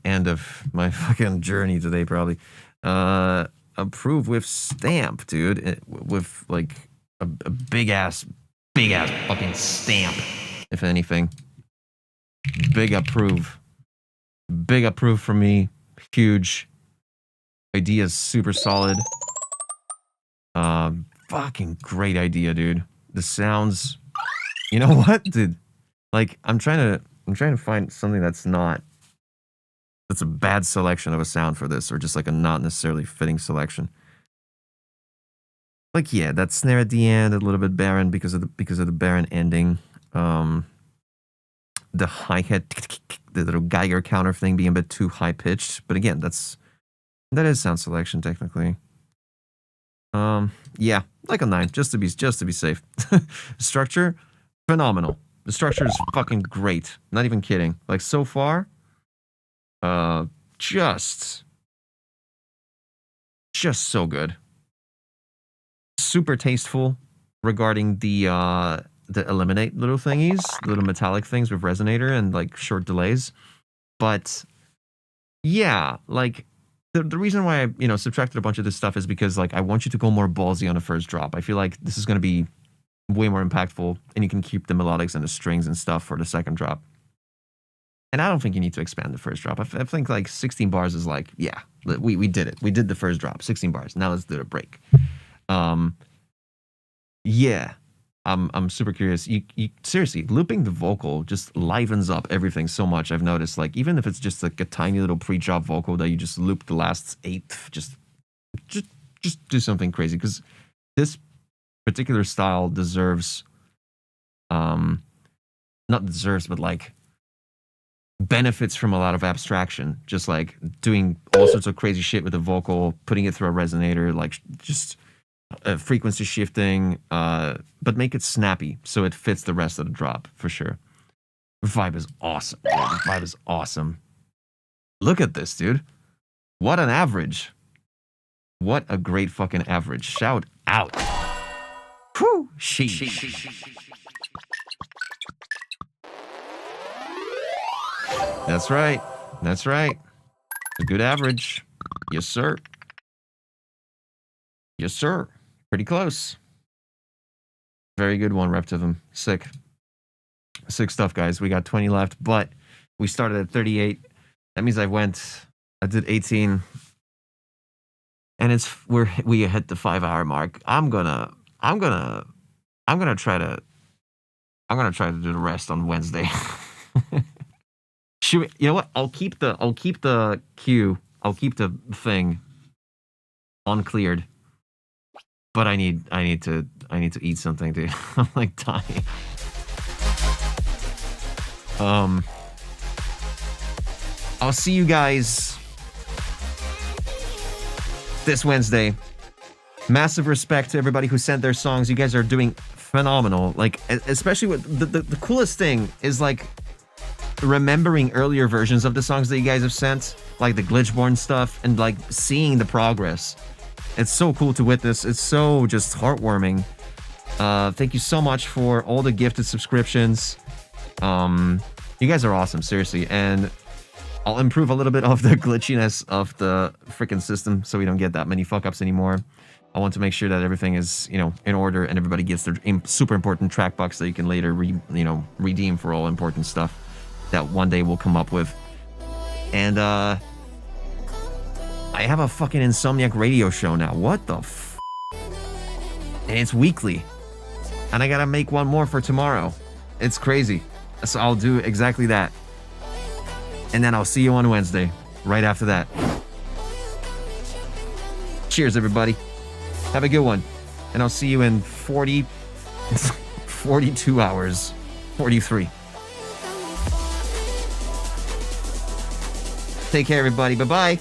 C: end of my fucking journey today, probably. Approve with stamp, dude. With like a big ass fucking stamp, if anything. Big approve. Big approve for me. Huge. Idea's super solid. Fucking great idea, dude. The sounds. You know what, dude? Like, I'm trying to find something that's a bad selection of a sound for this, or just like a not necessarily fitting selection. Like, yeah, that snare at the end, a little bit barren because of the barren ending. The hi-hat, the little Geiger counter thing being a bit too high pitched, but again, that is sound selection technically. Yeah, like a 9, just to be safe. Structure, phenomenal. The structure is fucking great. Not even kidding. Like, so far, just so good. Super tasteful regarding the eliminate little thingies, little metallic things with resonator and like short delays. But yeah, like the reason why I, subtracted a bunch of this stuff is because like I want you to go more ballsy on the first drop. I feel like this is going to be way more impactful, and you can keep the melodics and the strings and stuff for the second drop. And I don't think you need to expand the first drop. I think like 16 bars is like, yeah, we did it. We did the first drop, 16 bars. Now let's do the break. Yeah, I'm super curious. You seriously, looping the vocal just livens up everything so much. I've noticed, like, even if it's just like a tiny little pre-drop vocal that you just loop the last eighth, just do something crazy, because this particular style deserves, not deserves, but like benefits from a lot of abstraction. Just like doing all sorts of crazy shit with the vocal, putting it through a resonator, like just frequency shifting, but make it snappy so it fits the rest of the drop for sure. Vibe is awesome. The vibe is awesome. Look at this, dude. What an average. What a great fucking average. Shout out. Whew. Sheesh. That's right. That's right. A good average. Yes, sir. Yes, sir. Pretty close. Very good one, Reptivum. Sick. Sick stuff, guys. We got 20 left, but we started at 38. That means I did 18. And we hit the 5-hour mark. I'm gonna try to do the rest on Wednesday. Should we, you know what? I'll keep the queue. I'll keep the thing uncleared. But I need to eat something, dude. I'm like dying. I'll see you guys this Wednesday. Massive respect to everybody who sent their songs. You guys are doing phenomenal. Like, especially with the coolest thing is like remembering earlier versions of the songs that you guys have sent, like the Glitchborn stuff, and like seeing the progress. It's so cool to witness. It's so just heartwarming. Thank you so much for all the gifted subscriptions. You guys are awesome, seriously. And I'll improve a little bit of the glitchiness of the freaking system so we don't get that many fuck-ups anymore. I want to make sure that everything is, in order and everybody gets their super important track box that you can later redeem for all important stuff that one day we'll come up with. And I have a fucking Insomniac radio show now. What the f? And it's weekly. And I gotta make one more for tomorrow. It's crazy. So I'll do exactly that. And then I'll see you on Wednesday, right after that. Cheers, everybody. Have a good one. And I'll see you in 42 hours. 43. Take care, everybody. Bye-bye.